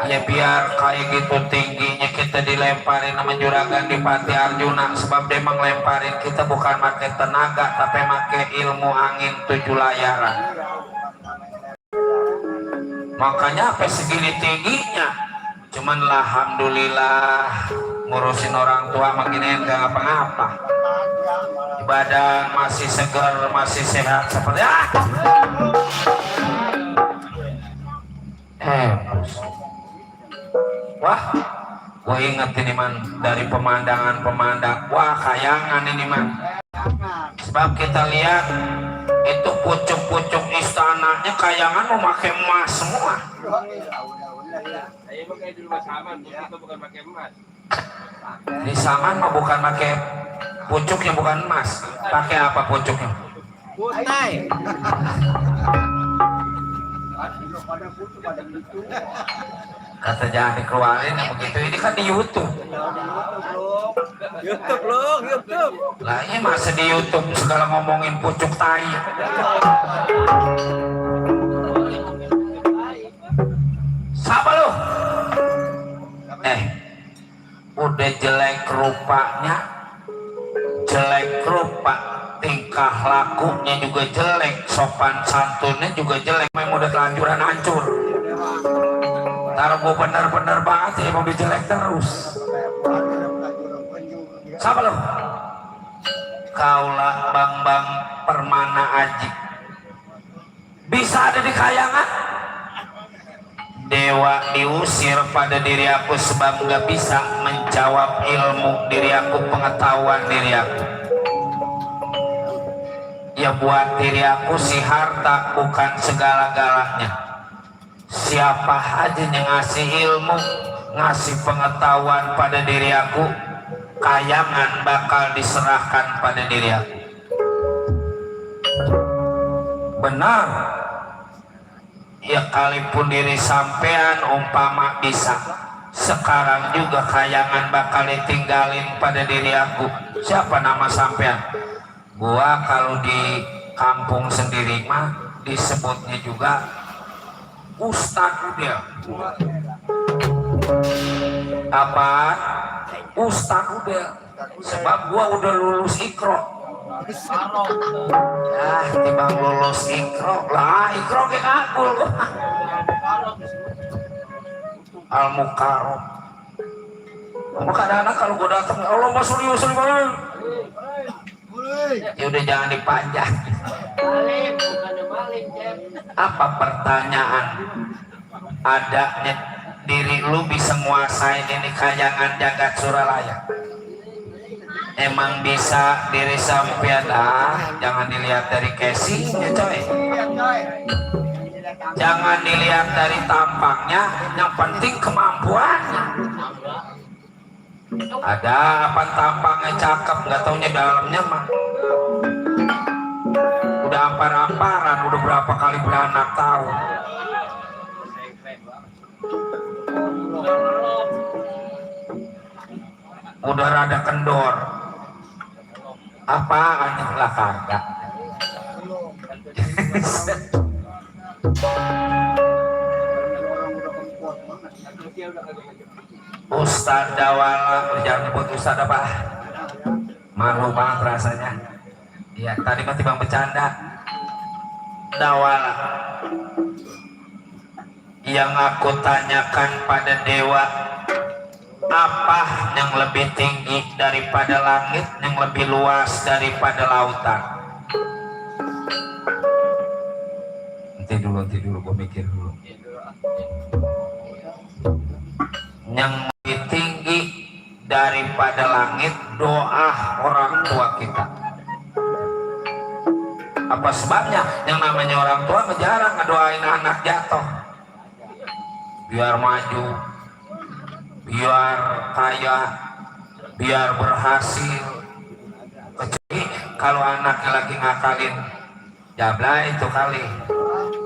Ya biar kayak gitu tingginya kita dilemparin sama juragan di Pati Arjuna, sebab dia menglemparin kita bukan pakai tenaga tapi pakai ilmu angin 7 layaran. Makanya apa segini tingginya, cuman alhamdulillah ngurusin orang tua makin enggak apa-apa. Badan masih segar, masih sehat seperti wah, gue inget ini man dari pemandangan, wah kayangan ini man. Sebab kita lihat itu pucuk-pucuk istananya kayangan memakai emas semua. Saya pakai di rumah Saman, kita bukan pakai emas. Di Saman mah bukan pakai pucuknya, bukan emas. Pakai apa pucuknya? Putih. Kata jangan dikeluarin yang begitu, ini kan di YouTube. YouTube loh, YouTube. Lah ini masa di YouTube segala ngomongin pucuk tai. Siapa lu? Udah jelek rupanya, jelek rupa, tingkah lakunya juga jelek, sopan santunnya juga jelek, memang udah kelanjuran hancur. Taruh gue bener-bener banget sih, mau jelek terus. Siapa lo? Kaulah bang-bang Permana Aji. Bisa ada di kayangan? Dewa diusir pada diri aku sebab gak bisa jawab ilmu diri aku, pengetahuan diri aku. Ya buat diri aku si harta bukan segala-galanya. Siapa aja yang ngasih ilmu, ngasih pengetahuan pada diri aku, kayangan bakal diserahkan pada diri aku. Benar. Ya kalipun diri sampean umpama bisa, sekarang juga kayangan bakal ditinggalin pada diri aku. Siapa nama sampean? Gua kalau di kampung sendiri mah disebutnya juga Ustadz Udel. Apa? Ustadz Udel. Sebab gua udah lulus Ikro. Timbang lulus Ikro lah, Ikro kayak aku. Al-Mukarram. Maka anak kalau gue datang, Allah masuk ya udah jangan dipanjang. Apa pertanyaan? Adanya diri lu bisa nguasain ini kayangan jagat Suralaya? Emang bisa diri sampean? Jangan dilihat dari casingnya coy. Jangan dilihat dari tampangnya, yang penting kemampuannya. Ada apa tampangnya cakep, nggak taunya dalamnya mah udah ampar-amparan, udah berapa kali beranak tahun. Udah rada kendor. Apaan lah kagak. Ustadz Dawala, jangan nyebut Ustadz apa? Malu banget rasanya. Ya tadi mah timbang bercanda. Dawala, yang aku tanyakan pada dewa, apa yang lebih tinggi daripada langit, yang lebih luas daripada lautan? Nanti dulu, gue mikir dulu. Yang lebih tinggi daripada langit, doa orang tua kita. Apa sebabnya? Yang namanya orang tua jarang ngedoain anak jatuh, biar maju, biar kaya, biar berhasil. Kecuali kalau anaknya lagi ngakalin, jabla itu kali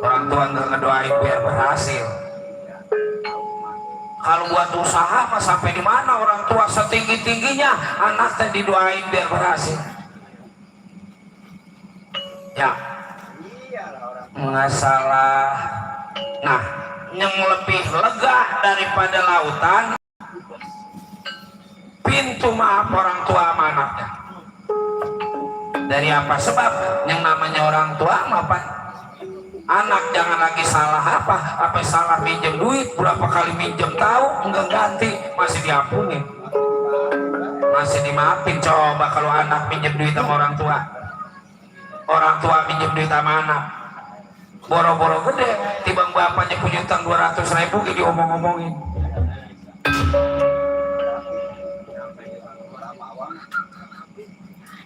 orang tua nggak ngedoain biar berhasil. Kalau buat usaha mah sampai di mana orang tua setinggi tingginya anaknya didoain biar berhasil. Ya, nggak salah. Nah, yang lebih lega daripada lautan, pintu maaf orang tua sama anaknya. Dari apa sebab? Yang namanya orang tua apa? Anak jangan lagi salah apa salah minjem duit, berapa kali minjem tahu enggak ganti, masih diampunin, masih dimaafin. Coba kalau anak minjem duit sama orang tua minjem duit sama anak, boro-boro gede, timbang bapaknya punya utang 200.000 gitu diomong-omongin.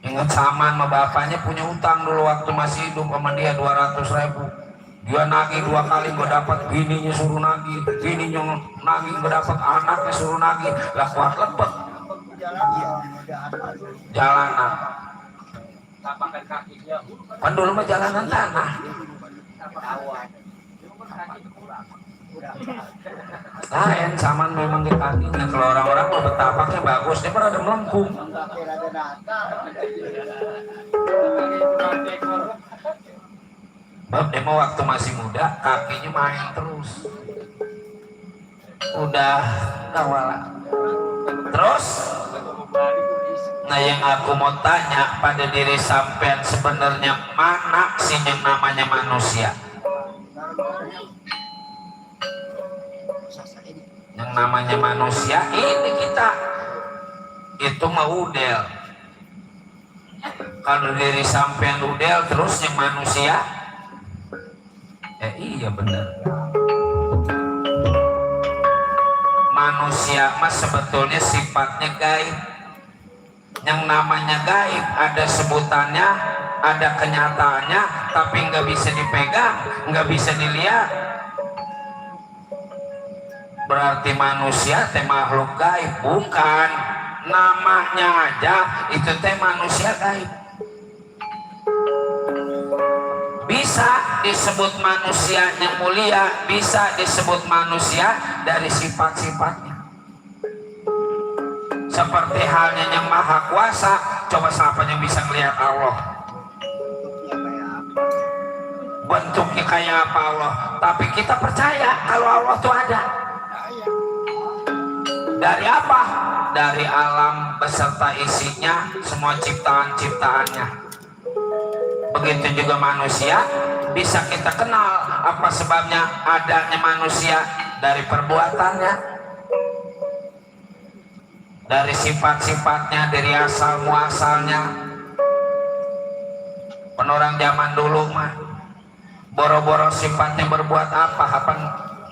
Ingat Saman sama bapaknya punya utang dulu waktu masih hidup sama dia 200.000. Dia nagih 2 kali, gue dapat, bininya suruh nagih, bininya nagih, gue dapat, anaknya suruh nagih, lah kuat lepek jalanan. Kan dulu mah jalanan tanah. Lain Saman memang di kakinya. Kalau orang-orang mau betapaknya bagus, dia pernah ada melengkung. Bab dia mau waktu masih muda kakinya main terus. Udah kawala. Terus, nah yang aku mau tanya pada diri sampean, sebenarnya mana sih yang namanya manusia? Yang namanya manusia ini kita. Itu mah udel. Kalau diri sampean udel, terus yang manusia? Iya benar. manusia mas sebetulnya sifatnya gaib. Yang namanya gaib ada sebutannya, ada kenyataannya, tapi nggak bisa dipegang, nggak bisa dilihat. Berarti manusia teh makhluk gaib, bukan namanya aja itu teh manusia gaib. Bisa disebut manusia yang mulia, bisa disebut manusia dari sifat-sifatnya. Seperti halnya yang maha kuasa, coba siapa yang bisa melihat Allah? Bentuknya kayak apa Allah? Tapi kita percaya kalau Allah itu ada. Dari apa? Dari alam beserta isinya, semua ciptaan-ciptaannya. Begitu juga manusia, bisa kita kenal apa sebabnya adanya manusia dari perbuatannya, dari sifat-sifatnya, dari asal muasalnya. Penorang zaman dulu mah boro-boro sifatnya berbuat apa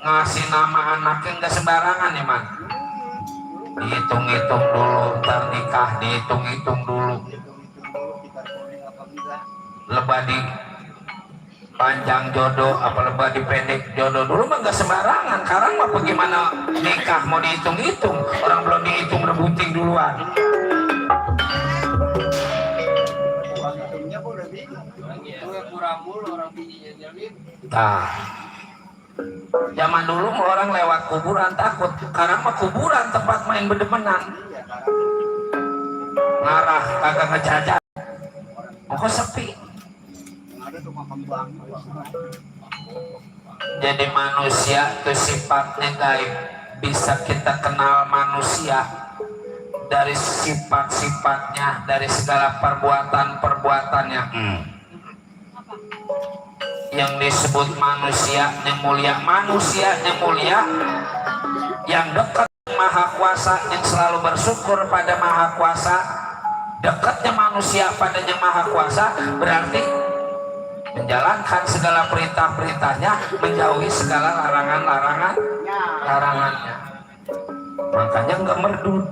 ngasih nama anaknya nggak sembarangan nih man. Dihitung-hitung dulu, ntar nikah dihitung-hitung dulu. Lebadi panjang jodoh apa lebadi pendek jodoh dulu mah nggak sembarangan. Sekarang mah bagaimana nikah mau dihitung-hitung, orang belum dihitung udah bunting duluan. Nah, zaman dulu mah orang lewat kuburan takut, sekarang mah kuburan tempat main bedemenan, ngarah kagak ngejajah, kok sepi. Jadi manusia itu sifatnya gaib. Bisa kita kenal manusia dari sifat-sifatnya, dari segala perbuatan-perbuatannya. Yang disebut manusia yang mulia, manusia yang mulia, yang dekat Maha Kuasa, yang selalu bersyukur pada Maha Kuasa. Dekatnya manusia pada Yang Maha Kuasa berarti menjalankan segala perintah-perintahnya, menjauhi segala larangannya. Makanya nggak merdut,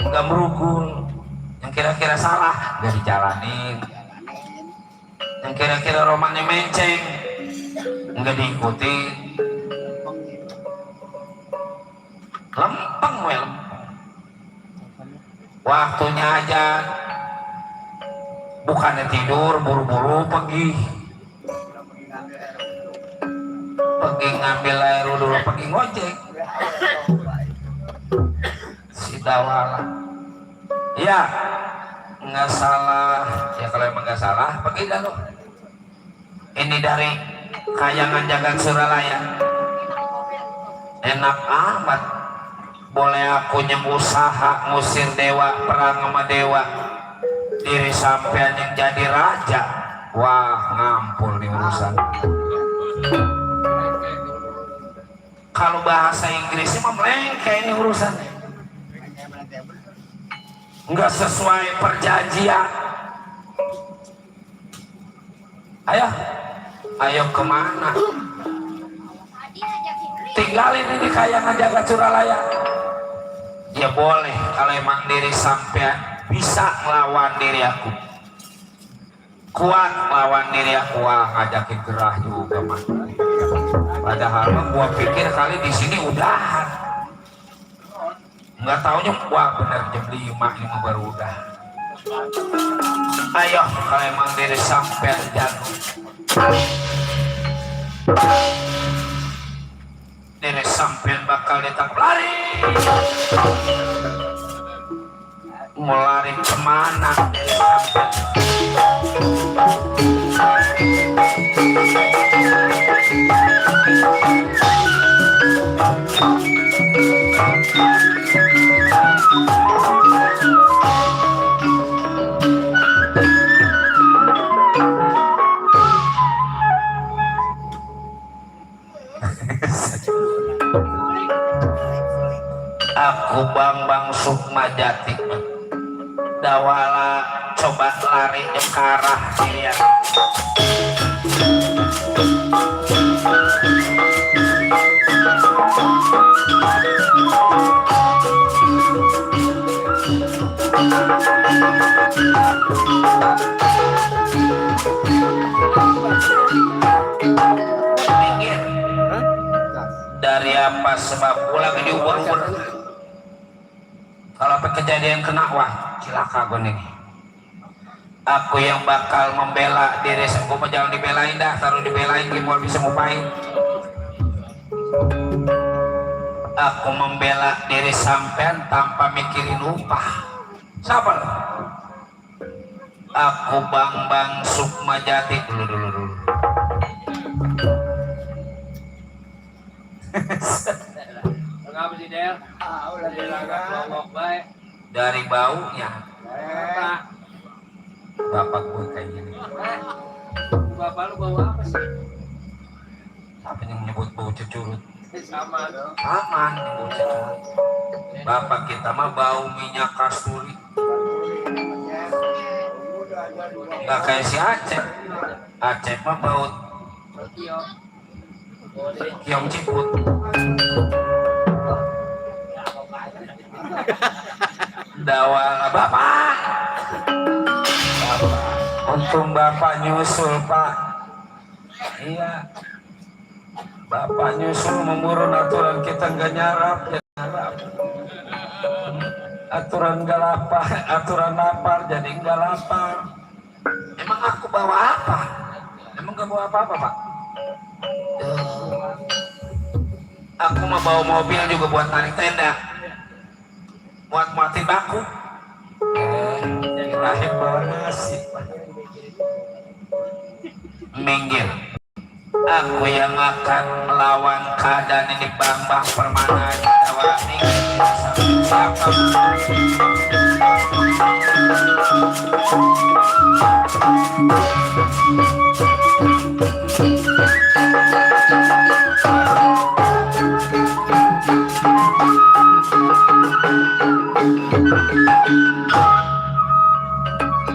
nggak merugul. Yang kira-kira salah nggak dijalanin, yang kira-kira romannya menceng nggak diikuti. Lempeng wel, waktunya aja. Bukannya tidur, buru-buru pergi ngambil air dulu, pergi ngojek. Si Dawala, ya nggak salah. Ya kalau emang nggak salah, pergi dah lo. Ini dari Kayangan Jagat Suralaya. Enak amat. Boleh aku usaha ngusir dewa, perang sama dewa. Diri sampean yang jadi raja, wah ngampul nih urusan. Kalau bahasa Inggrisnya mah melengkeh ini urusan, nggak sesuai perjanjian. Ayo kemana? Tinggalin ini Kayangan Jagat Suralaya. Ya boleh kalau emang diri sampean bisa melawan diri aku, kuat melawan diri aku, wah ngajakin gerah juga mah. Padahal gua pikir kali di sini udahan, nggak taunya wah bener jam 5 ini baru udah. Ayo kalau emang diri sampean jago, diri sampean bakal ditangkap. Lari! Mau lari kemana? Aku Bambang Sukmajati. Dawala coba lari ke arah dia. Minggir. Dari apa sebab pulang ini ubur-ubur. Kalau apa kejadian kena wah cilaka gue nih. Aku yang bakal membela diri aku mah jangan dibelain dah, taruh dibelain gimana bisa ngupain. Aku membela diri sampean tanpa mikirin upah. Siapa lo? Aku Bambang Sukmajati dulu. Kenapa sih Del? Udah dilagak kelompok baik. Dari baunya. Bapak, Bapak gue kayak gini. bapak lu bawa apa sih? Apa yang menyebut bau cecurut? Sama. Aman bau cecurut. Bapak kita mah bau minyak kasturi. Nggak kayak si Aceh. Aceh mah bau Tokyo. kiong ciput. Dawal bapak. Untung bapak nyusul pak. Iya. Bapak nyusul memburu aturan kita nggak nyarap. Ya nyarap. Aturan nggak lapar, aturan lapar jadi nggak lapar. Emang aku bawa apa? Emang nggak bawa apa-apa pak? Aku mau bawa mobil juga buat narik tenda, buat muatin baku. Jadi lahir bawa nasi. Minggir. Aku yang akan melawan keadaan ini Bambang Permana Jawa. Siapa?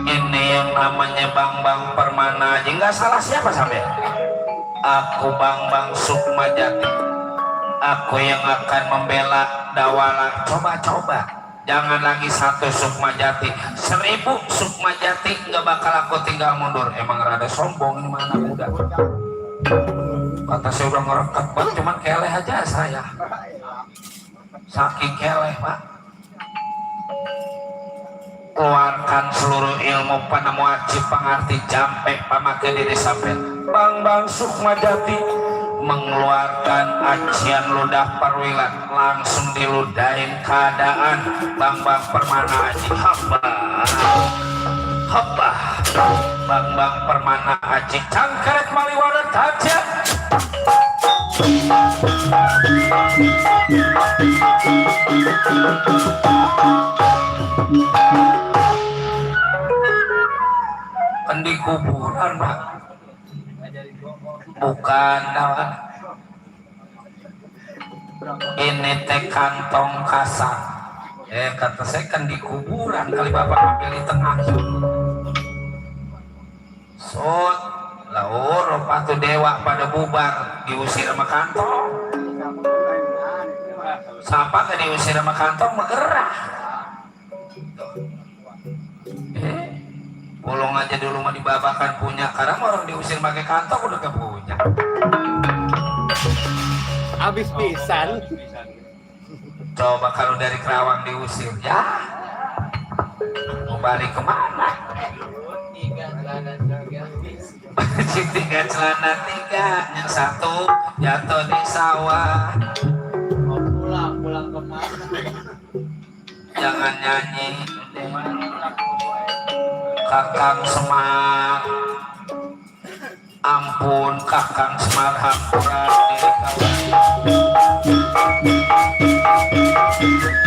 Ini yang namanya Bambang Permana aja nggak salah siapa sampai? Aku Bambang Sukmajati. Aku yang akan membela Dawala. Coba-coba, jangan lagi satu Sukmajati, 1000 Sukmajati nggak bakal aku tinggal mundur. Emang rada sombong ini mana muda. Kata saya udah ngerekat banget, cuman keleh aja saya. Saking keleh pak. Keluarkan seluruh ilmu panemu aji pangarti jampe pamake diri sampai Bambang Sukmajati mengeluarkan ajian ludah perwilan langsung diludahin keadaan Bambang Permana Aji hamba Bambang Permana Aji cangkeret maliwarat aja. Kan di kuburan pak, bukan dawan. Ini teh kantong kasar. Kata saya kan di kuburan, kali bapak ambil di tengah. Sot, laur patu dewa pada bubar diusir sama kantong. Siapa kan diusir sama kantong bergerak. Pulung aja dulu mah dibabakan punya, karena orang diusir pakai kantong udah gak punya. Habis pisan. Coba kalau dari Kerawang diusir, ya mau balik kemana? 3 celana 3, yang 1 jatuh di sawah. Mau pulang kemana? Jangan nyanyi Kakang Semar, ampun Kakang Semar hampura diri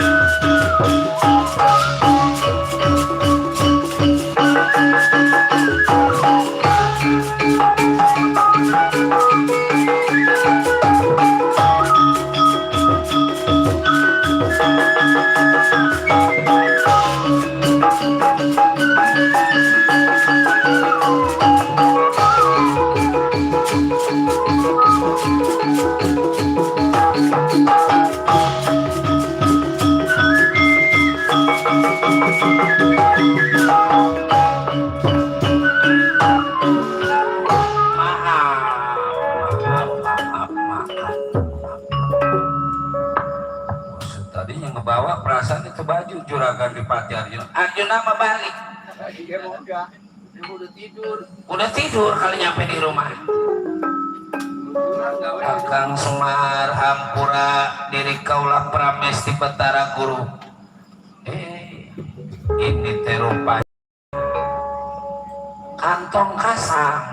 Arjuna mah balik. Iya moga. Udah tidur kali nyampe di rumah. Kakang Semar hampura diri kaulah pramesti Betara Guru. Ini teh rupanya kantong kasang.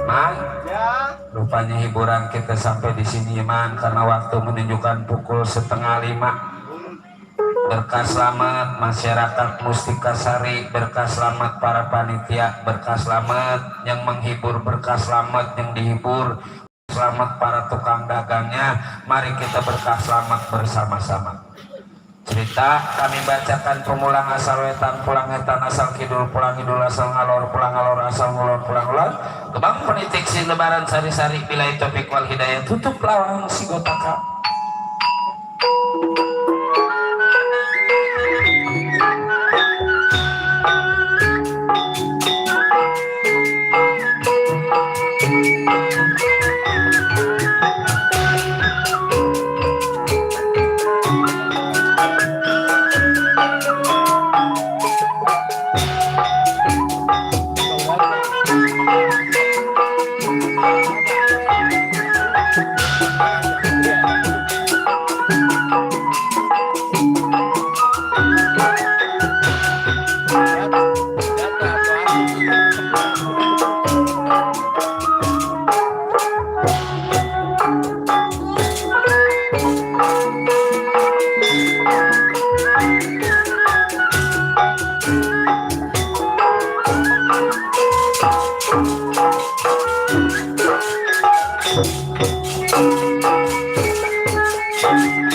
Mang, Ya. rupanya hiburan kita sampai di sini Mang, karena waktu menunjukkan pukul 4:30. Berkah selamat masyarakat Mustika Sari, berkah selamat para panitia, berkah selamat yang menghibur, berkah selamat yang dihibur, selamat para tukang dagangnya. Mari kita berkah selamat bersama-sama. Cerita kami bacakan pemulang asal wetan, pulang etan asal kidul, pulang idul asal ngalor, pulang ngalor asal ngulon, pulang ngulon. Kebang penitik si lebaran sari-sari, bila topik wal hidayah, tutup lawang si gotaka. Thank you.